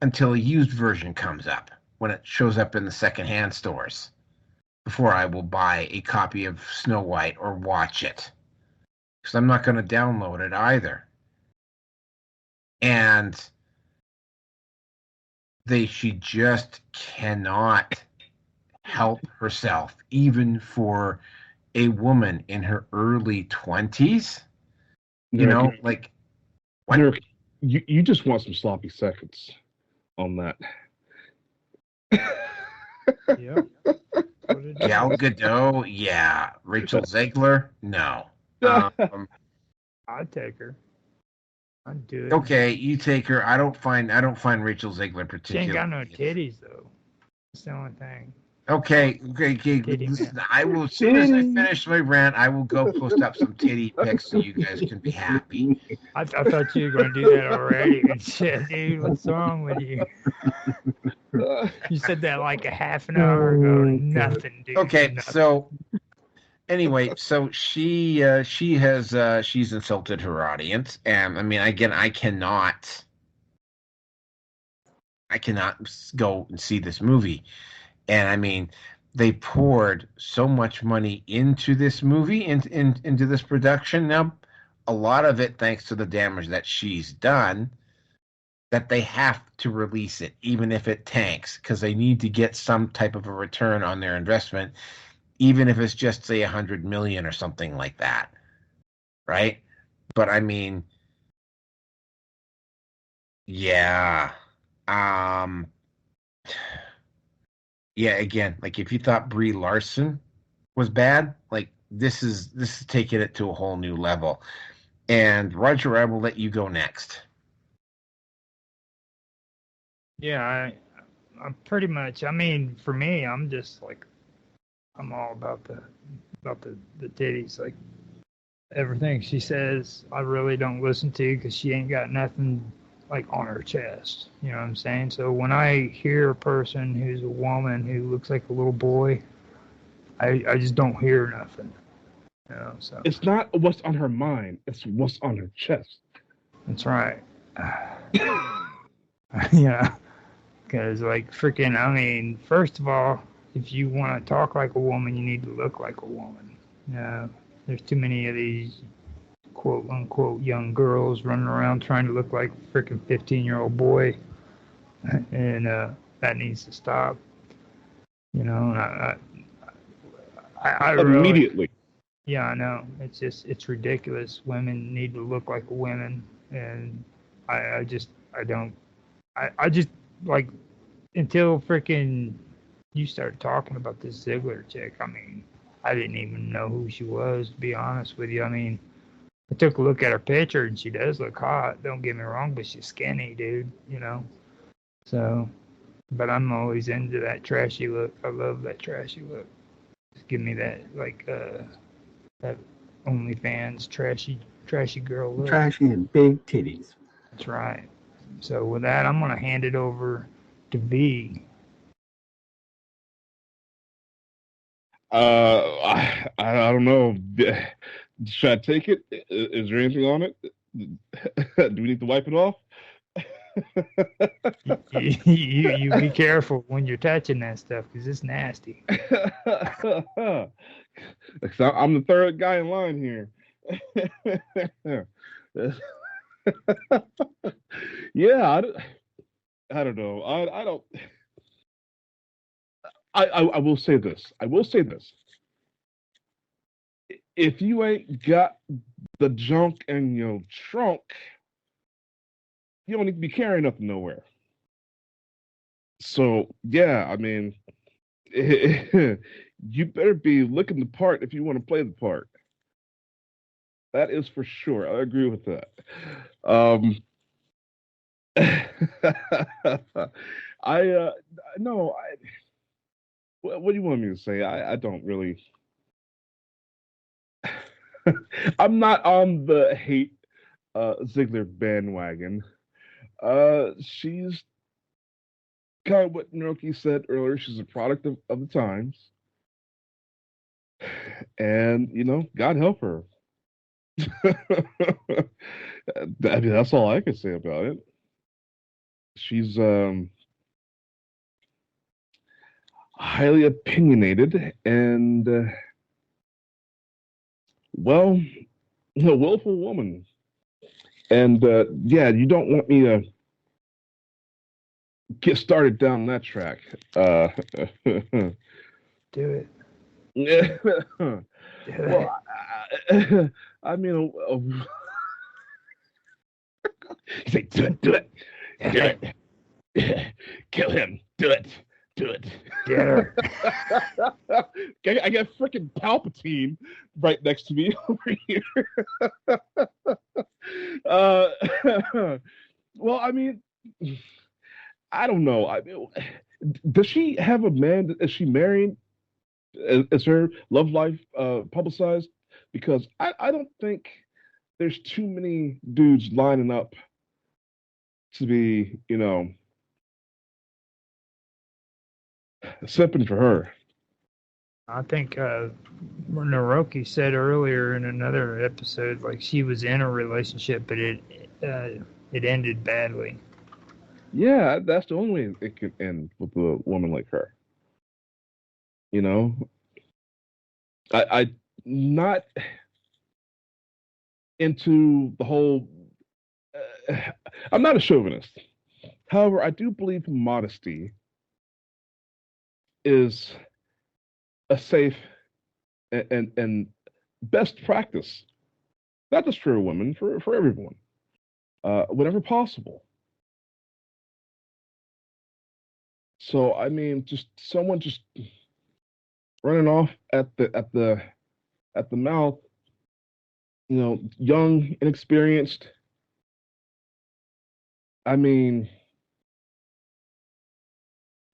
until a used version comes up, when it shows up in the secondhand stores, before I will buy a copy of Snow White or watch it. Because I'm not going to download it either. And she just cannot help herself, even for a woman in her early 20s. You know, like, what? You just want some sloppy seconds on that. Yep. Gal Gadot, yeah. Rachel Zegler, no. I'd take her. I'd do it. Okay, you take her. I don't find Rachel Zegler She particularly. ain't got no titties though. That's the only thing. Okay. I will, as soon as I finish my rant, I will go post up some titty pics so you guys can be happy. I thought you were going to do that already. And shit, dude, what's wrong with you? You said that like a half an hour ago. Nothing, dude. Okay, nothing. so anyway, so she's insulted her audience, and I mean, again, I cannot go and see this movie. And I mean, they poured so much money into this movie, into this production. Now, a lot of it thanks to the damage that she's done, that they have to release it, even if it tanks, because they need to get some type of a return on their investment, even if it's just, say, $100 million or something like that, right? But I mean, yeah. Yeah, again, like if you thought Brie Larson was bad, like this is taking it to a whole new level. And Roger, I will let you go next. Yeah, I'm pretty much. I mean, for me, I'm just like, I'm all about the titties. Like everything she says, I really don't listen to because she ain't got nothing like on her chest. You know what I'm saying? So when I hear a person who's a woman who looks like a little boy, I just don't hear nothing. You know, so it's not what's on her mind, it's what's on her chest. That's right. Yeah. Because, like, freaking, I mean, first of all, if you want to talk like a woman, you need to look like a woman. There's too many of these quote-unquote young girls running around trying to look like a freaking 15-year-old boy. And that needs to stop. You know, and I immediately. Really, yeah, I know. It's ridiculous. Women need to look like women. And I just like, until freaking you start talking about this Ziegler chick, I mean, I didn't even know who she was, to be honest with you. I mean, I took a look at her picture and she does look hot. Don't get me wrong, but she's skinny, dude. So, but I'm always into that trashy look. I love that trashy look. Just give me that that OnlyFans trashy girl look. Trashy and big titties. That's right. So with that, I'm gonna hand it over to V. I don't know. Should I take it? Is there anything on it? Do we need to wipe it off? You be careful when you're touching that stuff because it's nasty. I'm the third guy in line here. Yeah, I don't know. I don't. I will say this. I will say this. If you ain't got the junk in your trunk, you don't need to be carrying nothing nowhere. So yeah, I mean, you better be looking the part if you want to play the part. That is for sure. I agree with that. I no, what do you want me to say? I don't really. I'm not on the hate Ziggler bandwagon. She's kind of what Naoki said earlier. She's a product of the times, and God help her. I mean, that's all I can say about it. She's highly opinionated and well, a willful woman. And yeah, you don't want me to get started down that track. Do it. Yeah. Do Well, it. I mean, you say, do it, kill him, do it. Get her. I got freaking Palpatine right next to me over here. Well, I mean, I don't know. I mean, does she have a man? Is she married? Is her love life publicized? Because I don't think there's too many dudes lining up to be, sipping for her. I think Naoki said earlier in another episode, like she was in a relationship, but it ended badly. Yeah, that's the only way it can end with a woman like her. I not into the whole. I'm not a chauvinist. However, I do believe modesty is a safe and best practice, not just for a woman, for everyone, whenever possible. So I mean, just someone just running off at the mouth, young, inexperienced. I mean,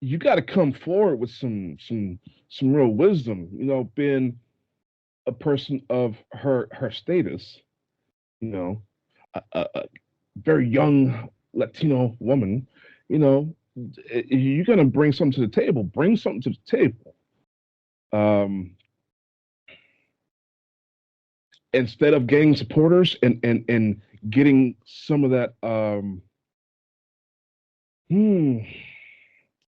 you got to come forward with some real wisdom. Being a person of her status, a very young Latino woman, you're gonna bring something to the table. Bring something to the table. Instead of getting supporters and getting some of that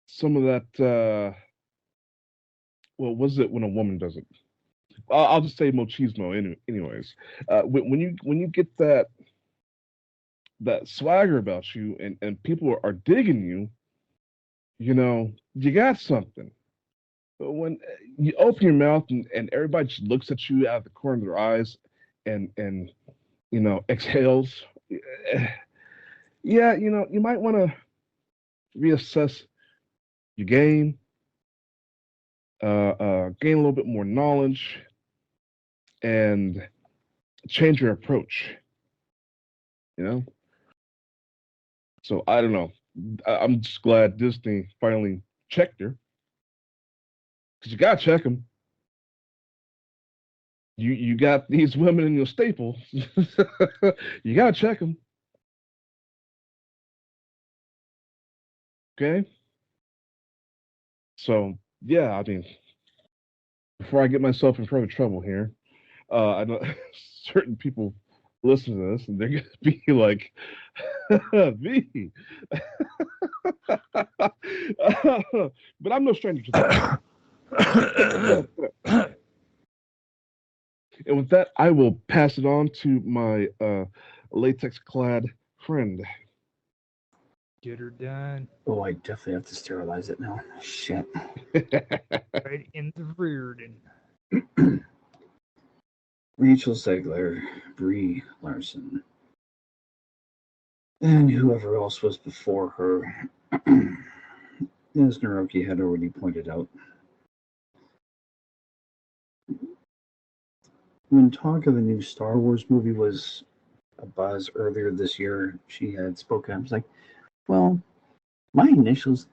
some of that well, what is it when a woman does it? I'll just say machismo anyways. When you get that swagger about you and people are digging you, you got something. But when you open your mouth and everybody just looks at you out of the corner of their eyes and exhales, yeah, you might want to reassess your game, gain a little bit more knowledge, and change your approach. You know. So I don't know. I'm just glad Disney finally checked her, because you gotta check them. You got these women in your staple. You gotta check them. Okay. So yeah, I mean, before I get myself in further trouble here, I know certain people listen to this and they're gonna be like, "V," but I'm no stranger to that. And with that, I will pass it on to my latex-clad friend. Get her done. Oh, I definitely have to sterilize it now. Shit. Right in the rear. Rachel Zegler, Brie Larson, and whoever else was before her. As Naroki had already pointed out, when talk of a new Star Wars movie was a buzz earlier this year, she had spoken. I was like, well, my initials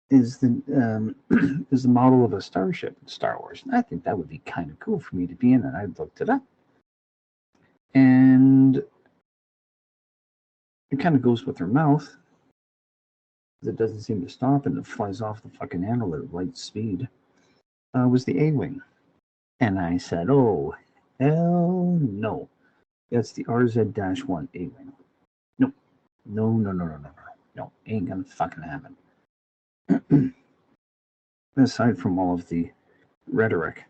is the is the model of a starship in Star Wars. And I think that would be kind of cool for me to be in. And I looked it up, and it kind of goes with her mouth. It doesn't seem to stop, and it flies off the fucking handle at light speed. Was the A-wing, and I said, "Oh, hell no, that's the RZ-1 A-wing. No, no, no, no, no, no, no, ain't gonna fucking happen." Aside from all of the rhetoric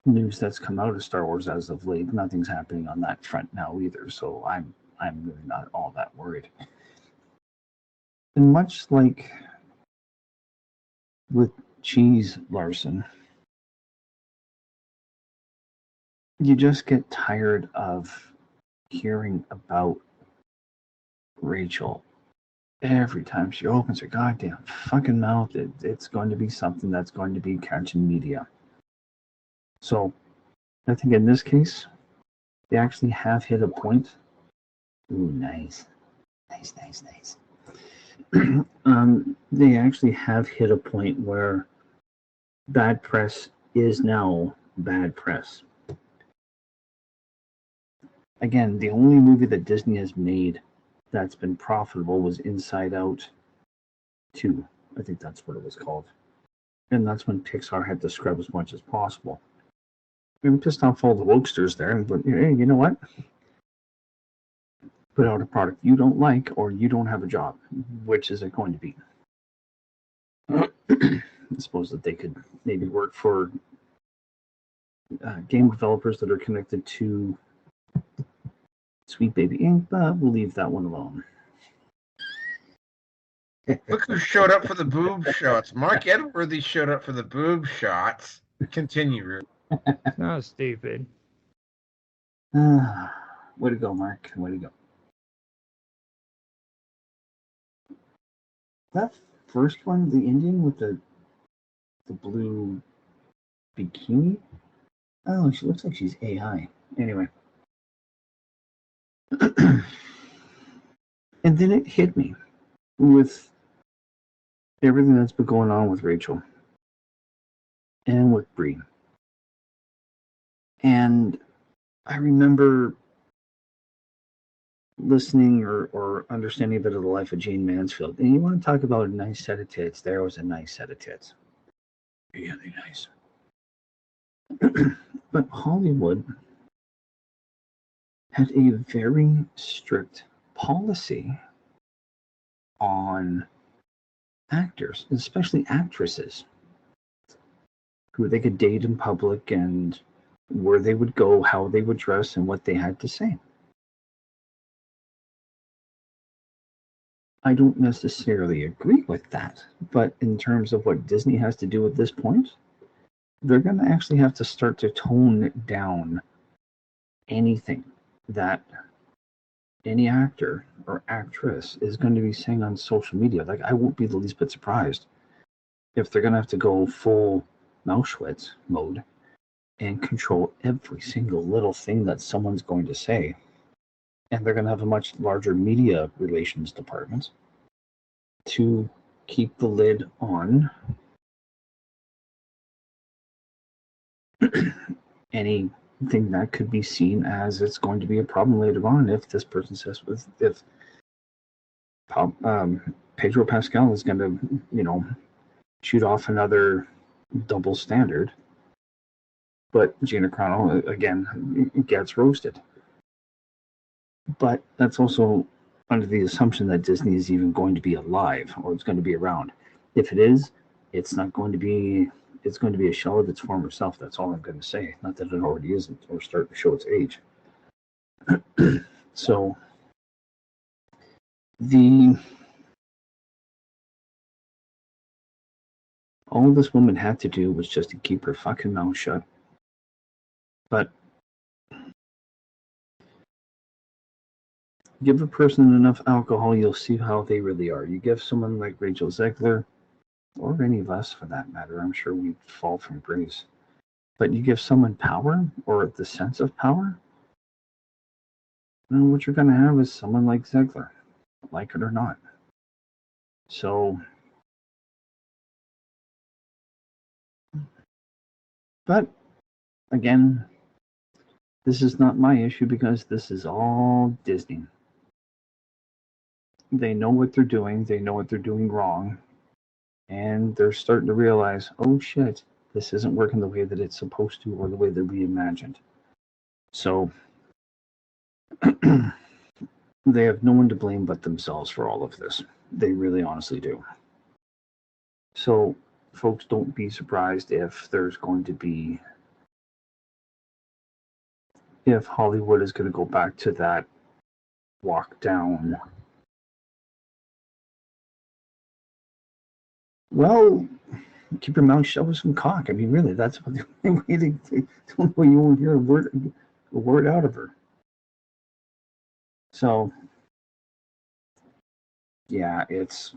news that's come out of Star Wars as of late, nothing's happening on that front now either. So I'm really not all that worried. And much like with Cheese Larson, you just get tired of hearing about Rachel every time she opens her goddamn fucking mouth. It's going to be something that's going to be catching media. So I think in this case, they actually have hit a point. Ooh, nice. Nice. They actually have hit a point where bad press is now bad press. Again, the only movie that Disney has made that's been profitable was Inside Out 2. I think that's what it was called. And that's when Pixar had to scrub as much as possible. I'm pissed off all the wokesters there, but hey, you know what? Put out a product you don't like, or you don't have a job. Which is it going to be? I suppose that they could maybe work for game developers that are connected to Sweet Baby Inc., but we'll leave that one alone. Look who showed up for the boob shots. Mark Edworthy showed up for the boob shots. Continue, Ruth. No, stupid. Way to go, Mark. Way to go. That first one, the Indian with the blue bikini. Oh, she looks like she's AI. Anyway. And then it hit me with everything that's been going on with Rachel and with Brie. And I remember listening or understanding a bit of the life of Jane Mansfield. And you want to talk about a nice set of tits. There was a nice set of tits. Really nice. But Hollywood had a very strict policy on actors, especially actresses, who they could date in public and where they would go, how they would dress, and what they had to say. I don't necessarily agree with that, but in terms of what Disney has to do at this point, they're going to actually have to start to tone down anything that any actor or actress is going to be saying on social media. Like, I won't be the least bit surprised if they're going to have to go full Mauschwitz mode and control every single little thing that someone's going to say, and they're going to have a much larger media relations department to keep the lid on anything that could be seen as it's going to be a problem later on if this person says if Pedro Pascal is going to shoot off another double standard, but Gina Carano again gets roasted. But that's also under the assumption that Disney is even going to be alive or it's going to be around. If it is, it's not going to be. It's going to be a shell of its former self. That's all I'm going to say. Not that it already isn't, or start to show its age. So all this woman had to do was just to keep her fucking mouth shut. But give a person enough alcohol, you'll see how they really are. You give someone like Rachel Zegler, or any of us for that matter, I'm sure we'd fall from grace. But you give someone power, or the sense of power, well, what you're going to have is someone like Zegler, like it or not. So, but again, this is not my issue because this is all Disney. They know what they're doing. They know what they're doing wrong. And they're starting to realize, oh shit, this isn't working the way that it's supposed to or the way that we imagined. So they have no one to blame but themselves for all of this. They really honestly do. So folks, don't be surprised if there's going to be, if Hollywood is going to go back to that walk down. Well, keep your mouth shut with some cock. I mean, really, that's what the only way you won't hear a word out of her. So, yeah, it's.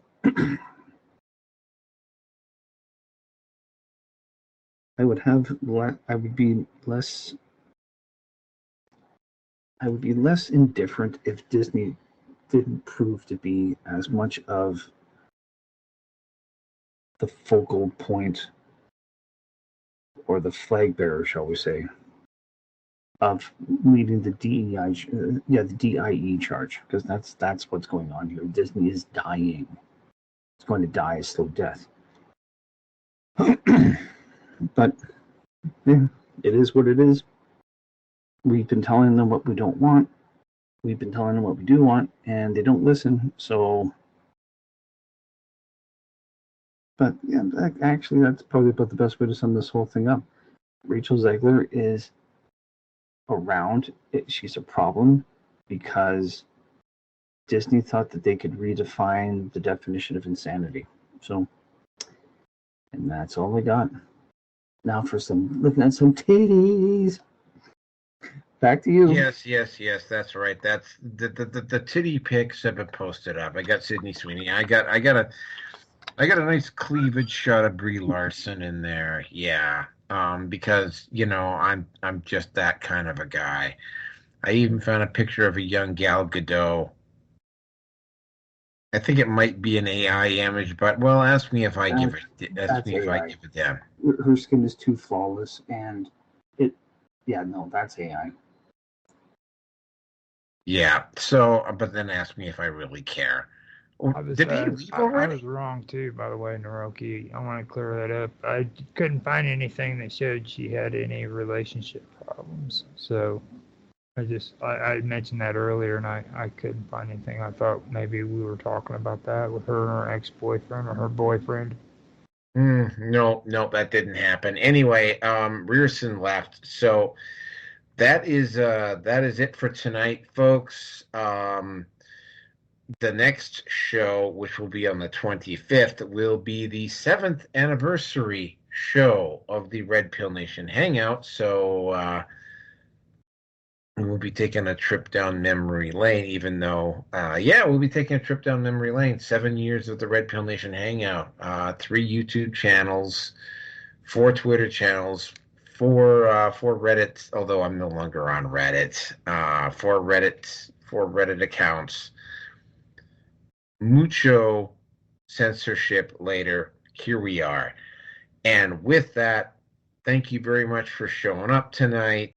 I would be less indifferent if Disney didn't prove to be as much of the focal point or the flag bearer, shall we say, of leading the DIE charge, because that's what's going on here. Disney is dying. It's going to die a slow death. But yeah, it is what it is. We've been telling them what we don't want. We've been telling them what we do want, and they don't listen. So, but yeah, actually, that's probably about the best way to sum this whole thing up. Rachel Zegler is around. She's a problem because Disney thought that they could redefine the definition of insanity. So, and that's all I got. Now for looking at some titties. Back to you. Yes, that's right. That's the titty pics have been posted up. I got Sydney Sweeney. I got a nice cleavage shot of Brie Larson in there. Yeah. Because I'm just that kind of a guy. I even found a picture of a young Gal Gadot. I think it might be an AI image, but well, ask me if I give it. Ask me if I give it them. Her skin is too flawless, and that's AI. Yeah. So, but then ask me if I really care. I was wrong too, by the way, Naroki. I want to clear that up. I couldn't find anything that showed she had any relationship problems. So I mentioned that earlier, and I couldn't find anything. I thought maybe we were talking about that with her and her ex-boyfriend or her boyfriend. No, that didn't happen. Anyway, Rearson left. So that is it for tonight, folks. The next show, which will be on the 25th, will be the 7th anniversary show of the Red Pill Nation Hangout. So we'll be taking a trip down memory lane, even though, we'll be taking a trip down memory lane. 7 years of the Red Pill Nation Hangout, 3 YouTube channels, 4 Twitter channels, 4 Reddit, although I'm no longer on Reddit, 4 Reddit accounts, mucho censorship later. Here we are. And with that, thank you very much for showing up tonight.